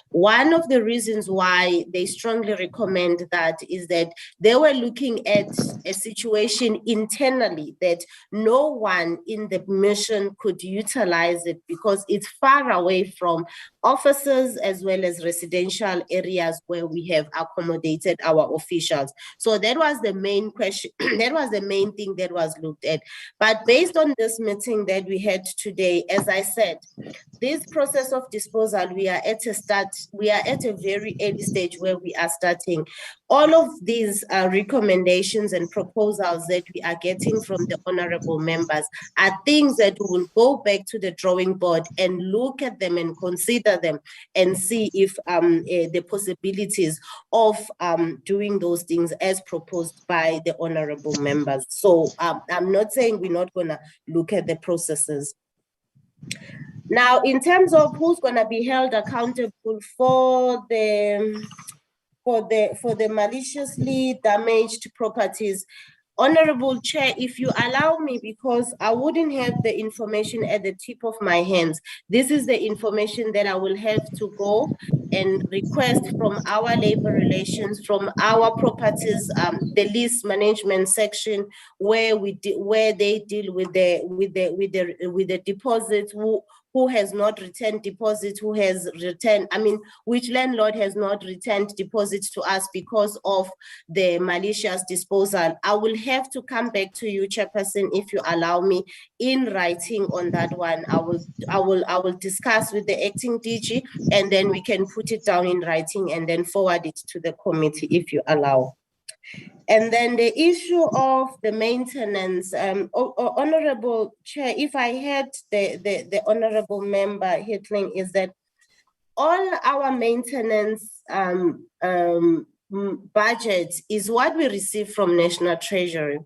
One of the reasons why they strongly recommend that is that they were looking at a situation internally that no one in the mission could utilize it because it's far away from offices as well as residential areas where we have accommodated our officials. So that was the main question. That was the main thing that was looked at. But based on this meeting that we had today, as I said, this process of disposal, we are at a very early stage where we are starting. All of these recommendations and proposals that we are getting from the honorable members are things that we will go back to the drawing board and look at them and consider them and see if the possibilities of doing those things as proposed by the honorable members. So I'm not saying we're not going to look at the processes. Now, in terms of who's going to be held accountable for the maliciously damaged properties, Honorable Chair, if you allow me, because I wouldn't have the information at the tip of my hands, this is the information that I will have to go and request from our labor relations, from our properties, the lease management section, where they deal with the deposits, who has not returned deposits, who has returned, which landlord has not returned deposits to us because of the malicious disposal. I will have to come back to you, Chairperson, if you allow me, in writing on that one. I will discuss with the acting DG, and then we can put it down in writing and then forward it to the committee if you allow. And then the issue of the maintenance, Honorable Chair, if I had the Honorable Member Hitling, is that all our maintenance budget is what we receive from National Treasury.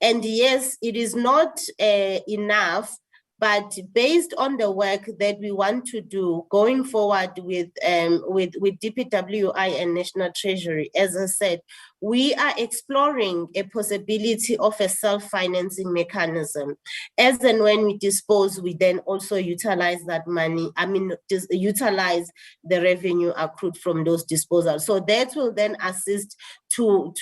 And yes, it is not enough, but based on the work that we want to do going forward with DPWI and National Treasury, as I said, we are exploring a possibility of a self-financing mechanism. As and when we dispose, we then also utilize that money, utilize the revenue accrued from those disposals. So that will then assist to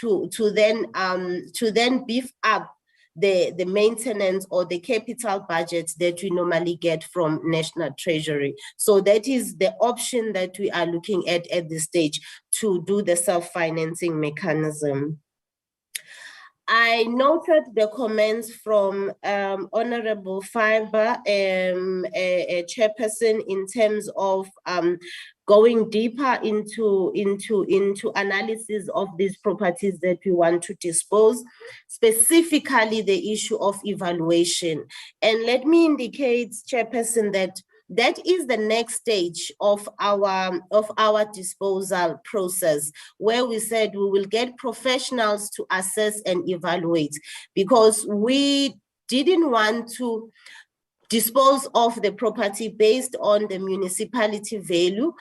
then beef up the maintenance or the capital budgets that we normally get from National Treasury. So that is the option that we are looking at this stage, to do the self-financing mechanism. I noted the comments from Honorable Fiber, Chairperson, in terms of going deeper into analysis of these properties that we want to dispose, specifically the issue of evaluation. And let me indicate, Chairperson, that is the next stage of our disposal process, where we said we will get professionals to assess and evaluate, because we didn't want to dispose of the property based on the municipality value,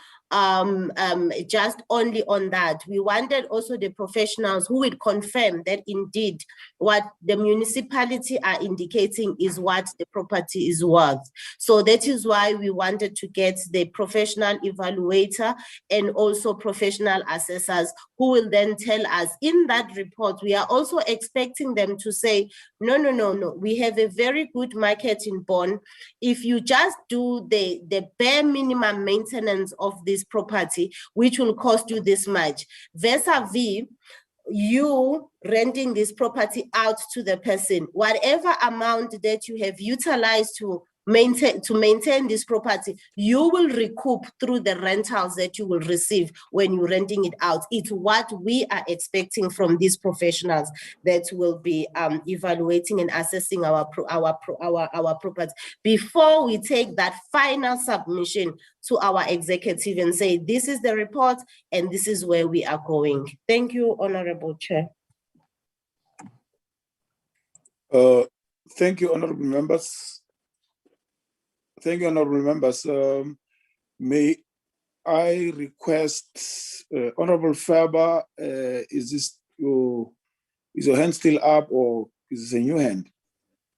just only on that. We wanted also the professionals who would confirm that indeed what the municipality are indicating is what the property is worth. So that is why we wanted to get the professional evaluator and also professional assessors who will then tell us in that report. We are also expecting them to say, no, we have a very good market in Bonn. If you just do the bare minimum maintenance of this property, which will cost you this much, vis-a-vis you renting this property out to the person, whatever amount that you have utilized to maintain this property, you will recoup through the rentals that you will receive when you're renting it out. It's what we are expecting from these professionals that will be evaluating and assessing our property before we take that final submission to our executive and say, this is the report and this is where we are going. Thank you, Honorable Chair. Thank you, honorable members. Thank you, honorable members. May I request, Honorable Faber, is your hand still up, or is this a new hand?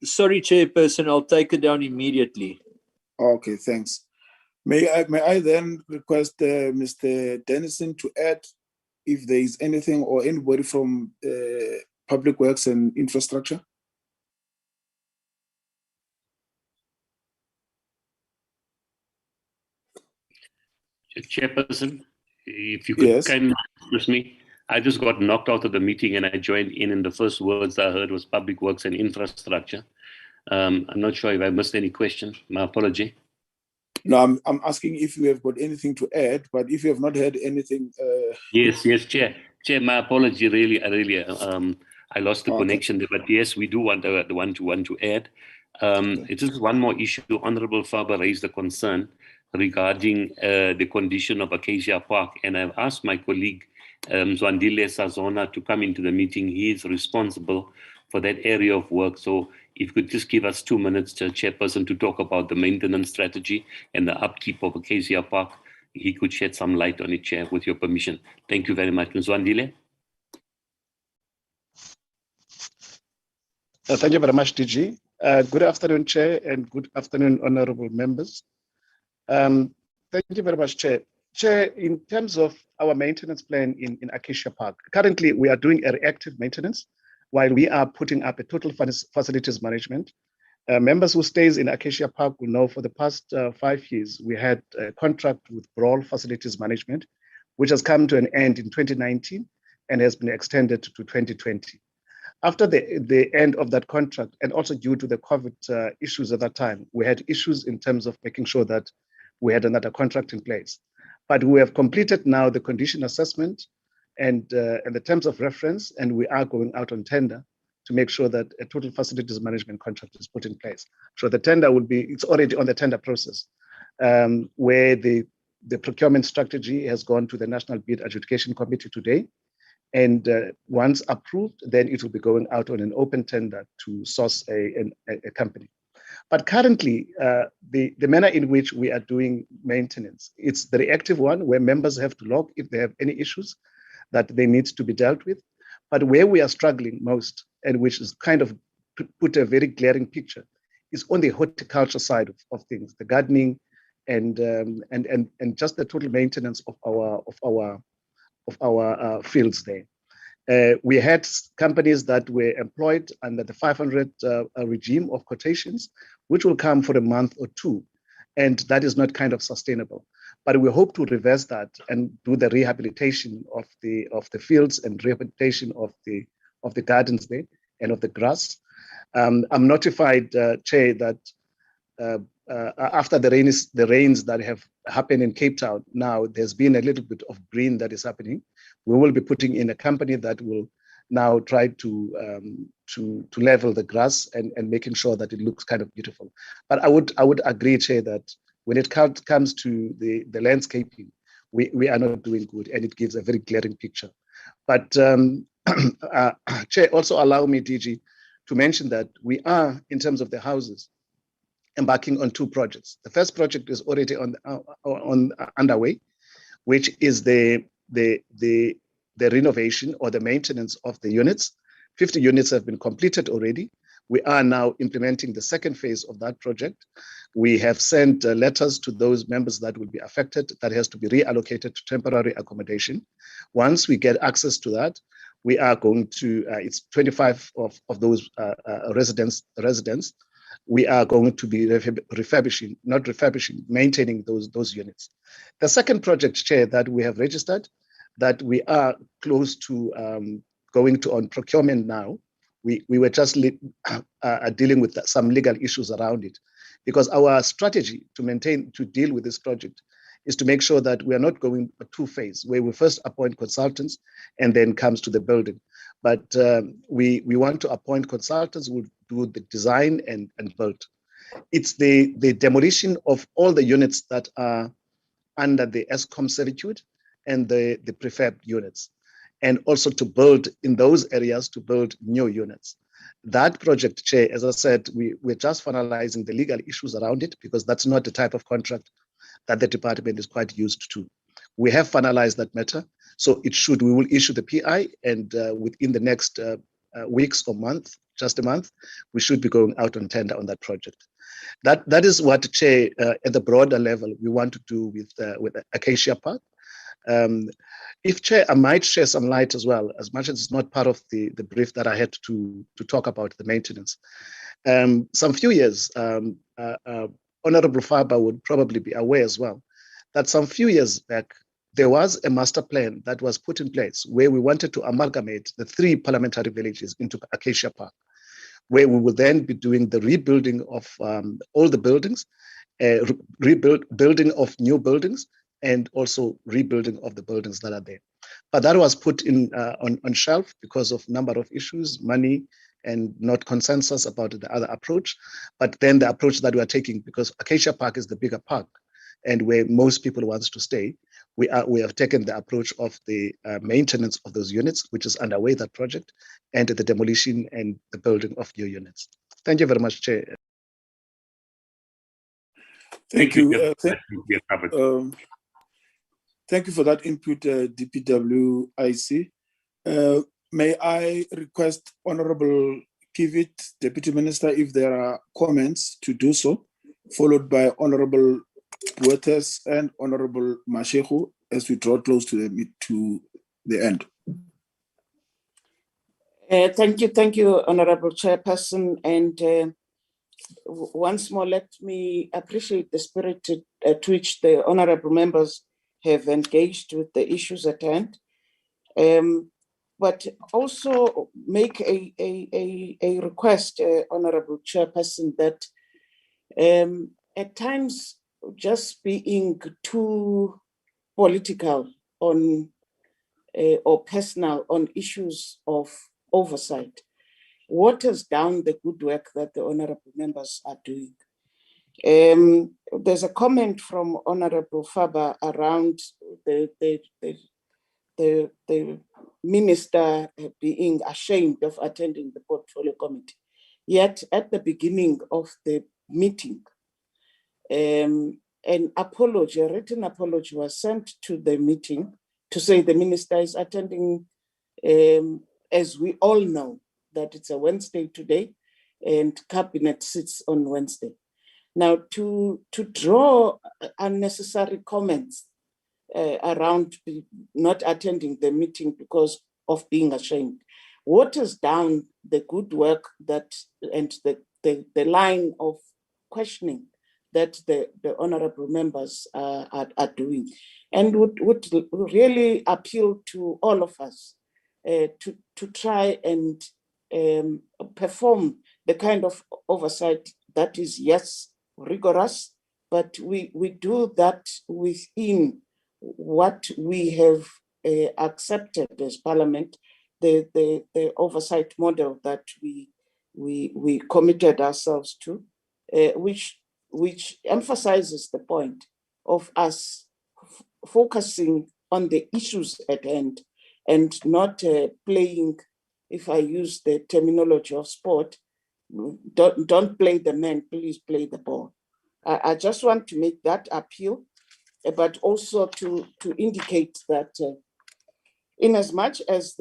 Sorry, Chairperson, I'll take it down immediately. Okay, thanks. May I then request Mr. Dennison to add if there is anything, or anybody from Public Works and Infrastructure? Chairperson, if you could kindly excuse me, I just got knocked out of the meeting and I joined in, and the first words I heard was Public Works and Infrastructure. I'm not sure if I missed any questions. My apology. No, I'm asking if you have got anything to add, but if you have not heard anything. Yes, Chair. Chair, my apology. I lost the connection there, but yes, we do want to add. It is one more issue. Honorable Faber raised the concern regarding the condition of Acacia Park, and I've asked my colleague Zwandile Sazona to come into the meeting. He is responsible for that area of work. So if you could just give us 2 minutes, Chairperson, to talk about the maintenance strategy and the upkeep of Acacia Park, he could shed some light on it, Chair, with your permission. Thank you very much. Ms. Zwandile. Thank you very much, DG. Good afternoon, Chair, and good afternoon, honorable members. Thank you very much, Chair. Chair, in terms of our maintenance plan in Acacia Park, currently we are doing a reactive maintenance while we are putting up a total facilities management. Members who stays in Acacia Park will know for the past 5 years, we had a contract with Brawl Facilities Management, which has come to an end in 2019 and has been extended to 2020. After the end of that contract, and also due to the COVID issues at that time, we had issues in terms of making sure that we had another contract in place. But we have completed now the condition assessment and the terms of reference, and we are going out on tender to make sure that a total facilities management contract is put in place. So the tender will be, it's already on the tender process, where the procurement strategy has gone to the National Bid Adjudication Committee today. And once approved, then it will be going out on an open tender to source a company. But currently, the manner in which we are doing maintenance, it's the reactive one where members have to log if they have any issues that they need to be dealt with. But where we are struggling most, and which is kind of put a very glaring picture, is on the horticulture side of things, the gardening and just the total maintenance of our fields there. We had companies that were employed under the 500 regime of quotations, which will come for a month or two, and that is not kind of sustainable. But we hope to reverse that and do the rehabilitation of the fields and rehabilitation of the gardens there and of the grass. I'm notified, Chair, that after the rains that have happened in Cape Town, now there's been a little bit of green that is happening. We will be putting in a company that will now try to level the grass and making sure that it looks kind of beautiful. But I would agree, Chair, that when it comes to the landscaping, we are not doing good, and it gives a very glaring picture. But Chair, also allow me, DG, to mention that we are, in terms of the houses, embarking on 2 projects. The first project is already underway, which is the renovation or the maintenance of the units. 50 units have been completed already. We are now implementing the second phase of that project. We have sent letters to those members that will be affected, that has to be reallocated to temporary accommodation. Once we get access to that, we are going to, it's 25 of those residents, we are going to be maintaining those units. The second project, Chair, that we have registered, that we are close to going to on procurement now. We were just dealing with some legal issues around it, because our strategy to deal with this project is to make sure that we are not going a 2-phase, where we first appoint consultants and then comes to the building. But we want to appoint consultants who will do the design and build. It's the demolition of all the units that are under the ESCOM servitude and the prefab units, and also to build in those areas, to build new units. That project, Chair, as I said, we're just finalizing the legal issues around it, because that's not the type of contract that the department is quite used to. We have finalized that matter, so we will issue the PI, and within the next weeks or month, just a month, we should be going out on tender on that project. That is what, Chair, at the broader level, we want to do with Acacia Park. If Chair, I might share some light as well, as much as it's not part of the brief that I had to talk about the maintenance. Some few years, Honorable Faber would probably be aware as well, that some few years back, there was a master plan that was put in place where we wanted to amalgamate the 3 parliamentary villages into Acacia Park, where we will then be doing the rebuilding of all the buildings, building of new buildings, and also rebuilding of the buildings that are there. But that was put on shelf because of number of issues, money, and not consensus about the other approach. But then the approach that we are taking, because Acacia Park is the bigger park and where most people want to stay, we have taken the approach of the maintenance of those units, which is underway, that project, and the demolition and the building of new units. Thank you very much, Chair. Thank you. Thank you for that input, DPWIC. May I request Honorable Kivit, Deputy Minister, if there are comments to do so, followed by Honorable Buertes and Honorable Mashehu as we draw close to the end. Thank you, Honorable Chairperson. And once more, let me appreciate the spirit to which the honorable members have engaged with the issues at hand. But also make a request, Honorable Chairperson, that at times just being too political on or personal on issues of oversight waters down the good work that the honorable members are doing. There's a comment from Honorable Faber around the minister being ashamed of attending the portfolio committee. Yet at the beginning of the meeting, an apology, a written apology was sent to the meeting to say the minister is attending, as we all know, that it's a Wednesday today and cabinet sits on Wednesday. Now to draw unnecessary comments around not attending the meeting because of being ashamed waters down the good work that and the line of questioning that the honorable members are doing, and would really appeal to all of us to try and perform the kind of oversight that is, yes, rigorous, but we do that within what we have accepted as Parliament, the oversight model that we committed ourselves to, which emphasizes the point of us focusing on the issues at hand and not playing, if I use the terminology of sport, don't play the man, please play the ball. I just want to make that appeal, but also to indicate that in as much as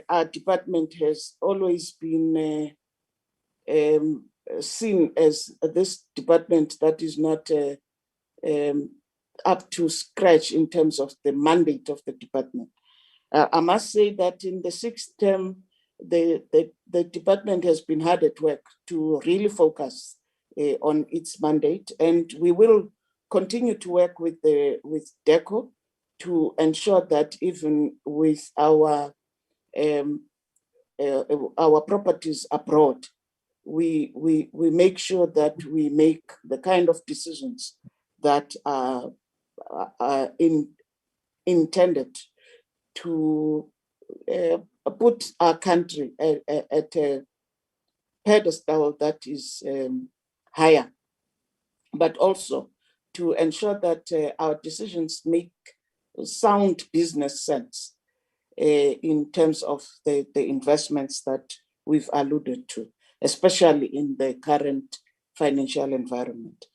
our department has always been seen as this department that is not up to scratch in terms of the mandate of the department. I must say that in the 6th term, the department has been hard at work to really focus on its mandate, and we will continue to work with DIRCO to ensure that even with our properties abroad, we make sure that we make the kind of decisions that are intended to put our country at a pedestal that is higher, but also to ensure that our decisions make sound business sense in terms of the investments that we've alluded to, especially in the current financial environment.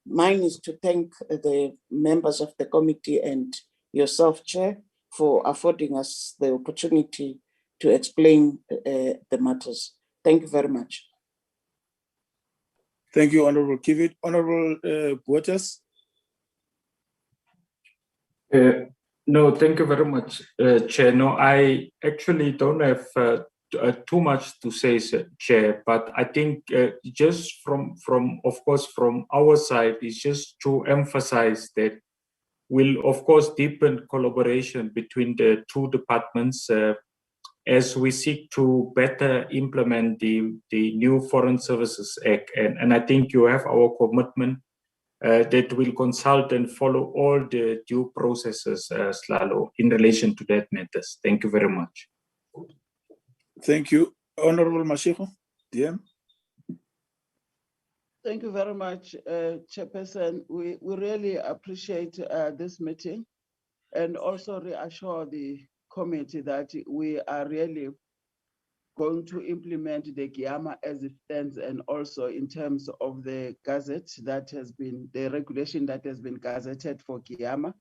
Mine is to thank the members of the committee and yourself, Chair, for affording us the opportunity to explain the matters. Thank you very much. Thank you, Honorable Kivit. Honorable Buertes. No, thank you very much, Chair. No, I actually don't have too much to say, Chair, but I think just from of course, from our side, is just to emphasize that we'll, of course, deepen collaboration between the two departments as we seek to better implement the new Foreign Services Act. And I think you have our commitment that will consult and follow all the due processes, Slalo, in relation to that matters. Thank you very much. Thank you. Honorable Mashehu, DM. Thank you very much, Chairperson. We really appreciate this meeting and also reassure the committee that we are really going to implement the GIAMA as it stands, and also in terms of the gazette that has been, the regulation that has been gazetted for GIAMA.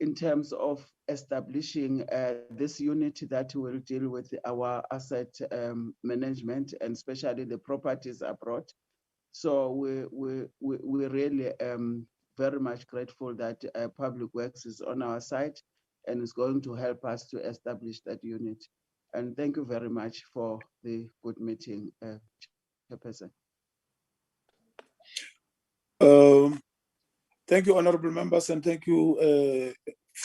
in terms of establishing this unit that will deal with our asset management and especially the properties abroad. So we really very much grateful that Public Works is on our side and is going to help us to establish that unit. And thank you very much for the good meeting, Chairperson. Thank you, honorable members, and thank you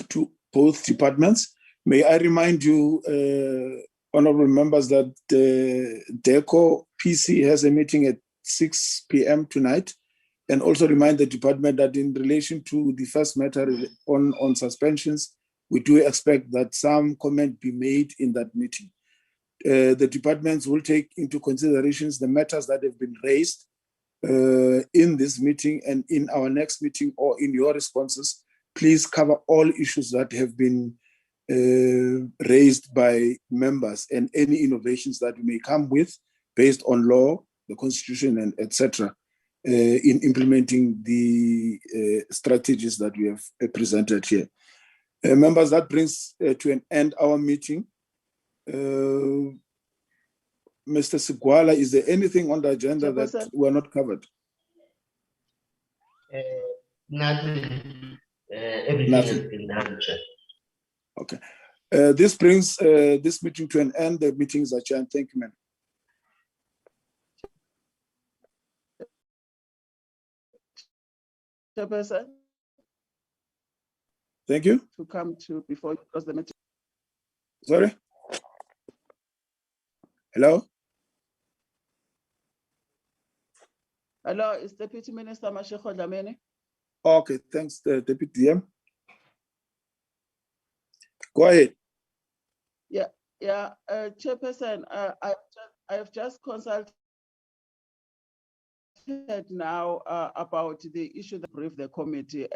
to both departments. May I remind you, honorable members, that DIRCO PC has a meeting at 6 p.m. tonight, and also remind the department that in relation to the first matter on suspensions, we do expect that some comment be made in that meeting. The departments will take into considerations the matters that have been raised in this meeting, and in our next meeting or in your responses, please cover all issues that have been raised by members and any innovations that we may come with based on law, the constitution, and etc. In implementing the strategies that we have presented here. Members, that brings to an end our meeting. Mr. Sigwala, is there anything on the agenda that were not covered? Nothing. Everything has been done, Chair. Okay. This brings this meeting to an end. The meeting is adjourned. Thank you, ma'am. Chairperson. Thank you. To come to before you close the meeting. Sorry. Hello. Hello, is Deputy Minister Mashego Dlamini? Okay, thanks, Deputy DM. Go ahead. Yeah, Chairperson, I have just consulted now about the issue that briefed the committee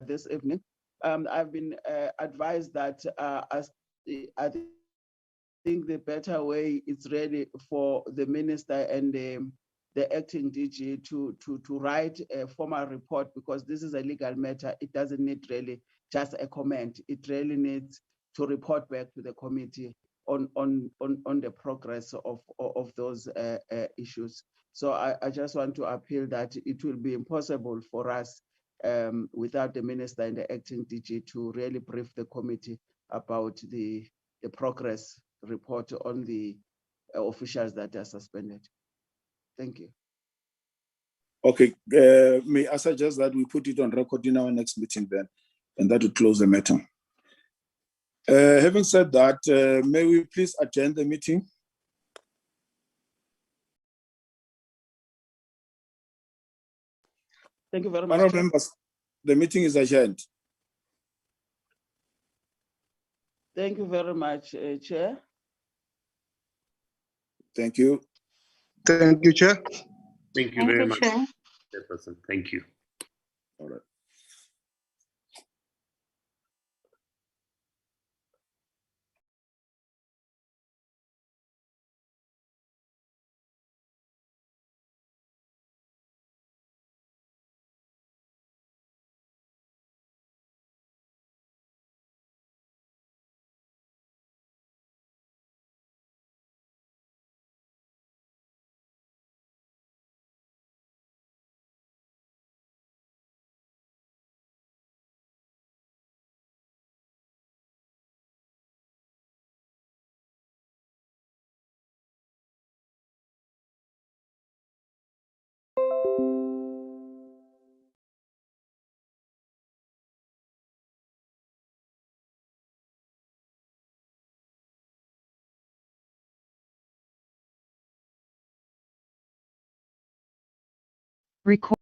this evening. I've been advised that I think the better way is really for the minister and the acting DG to write a formal report, because this is a legal matter. It doesn't need really just a comment. It really needs to report back to the committee on the progress of those issues. So I just want to appeal that it will be impossible for us without the minister and the acting DG to really brief the committee about the progress report on the officials that are suspended. Thank you. Okay, may I suggest that we put it on record in our next meeting then, and that will close the matter. Having said that, may we please adjourn the meeting? Thank you very much. Honourable members, the meeting is adjourned. Thank you very much, Chair. Thank you. Thank you, Chair. Thank you very much, Chairperson. Thank you. All right. Record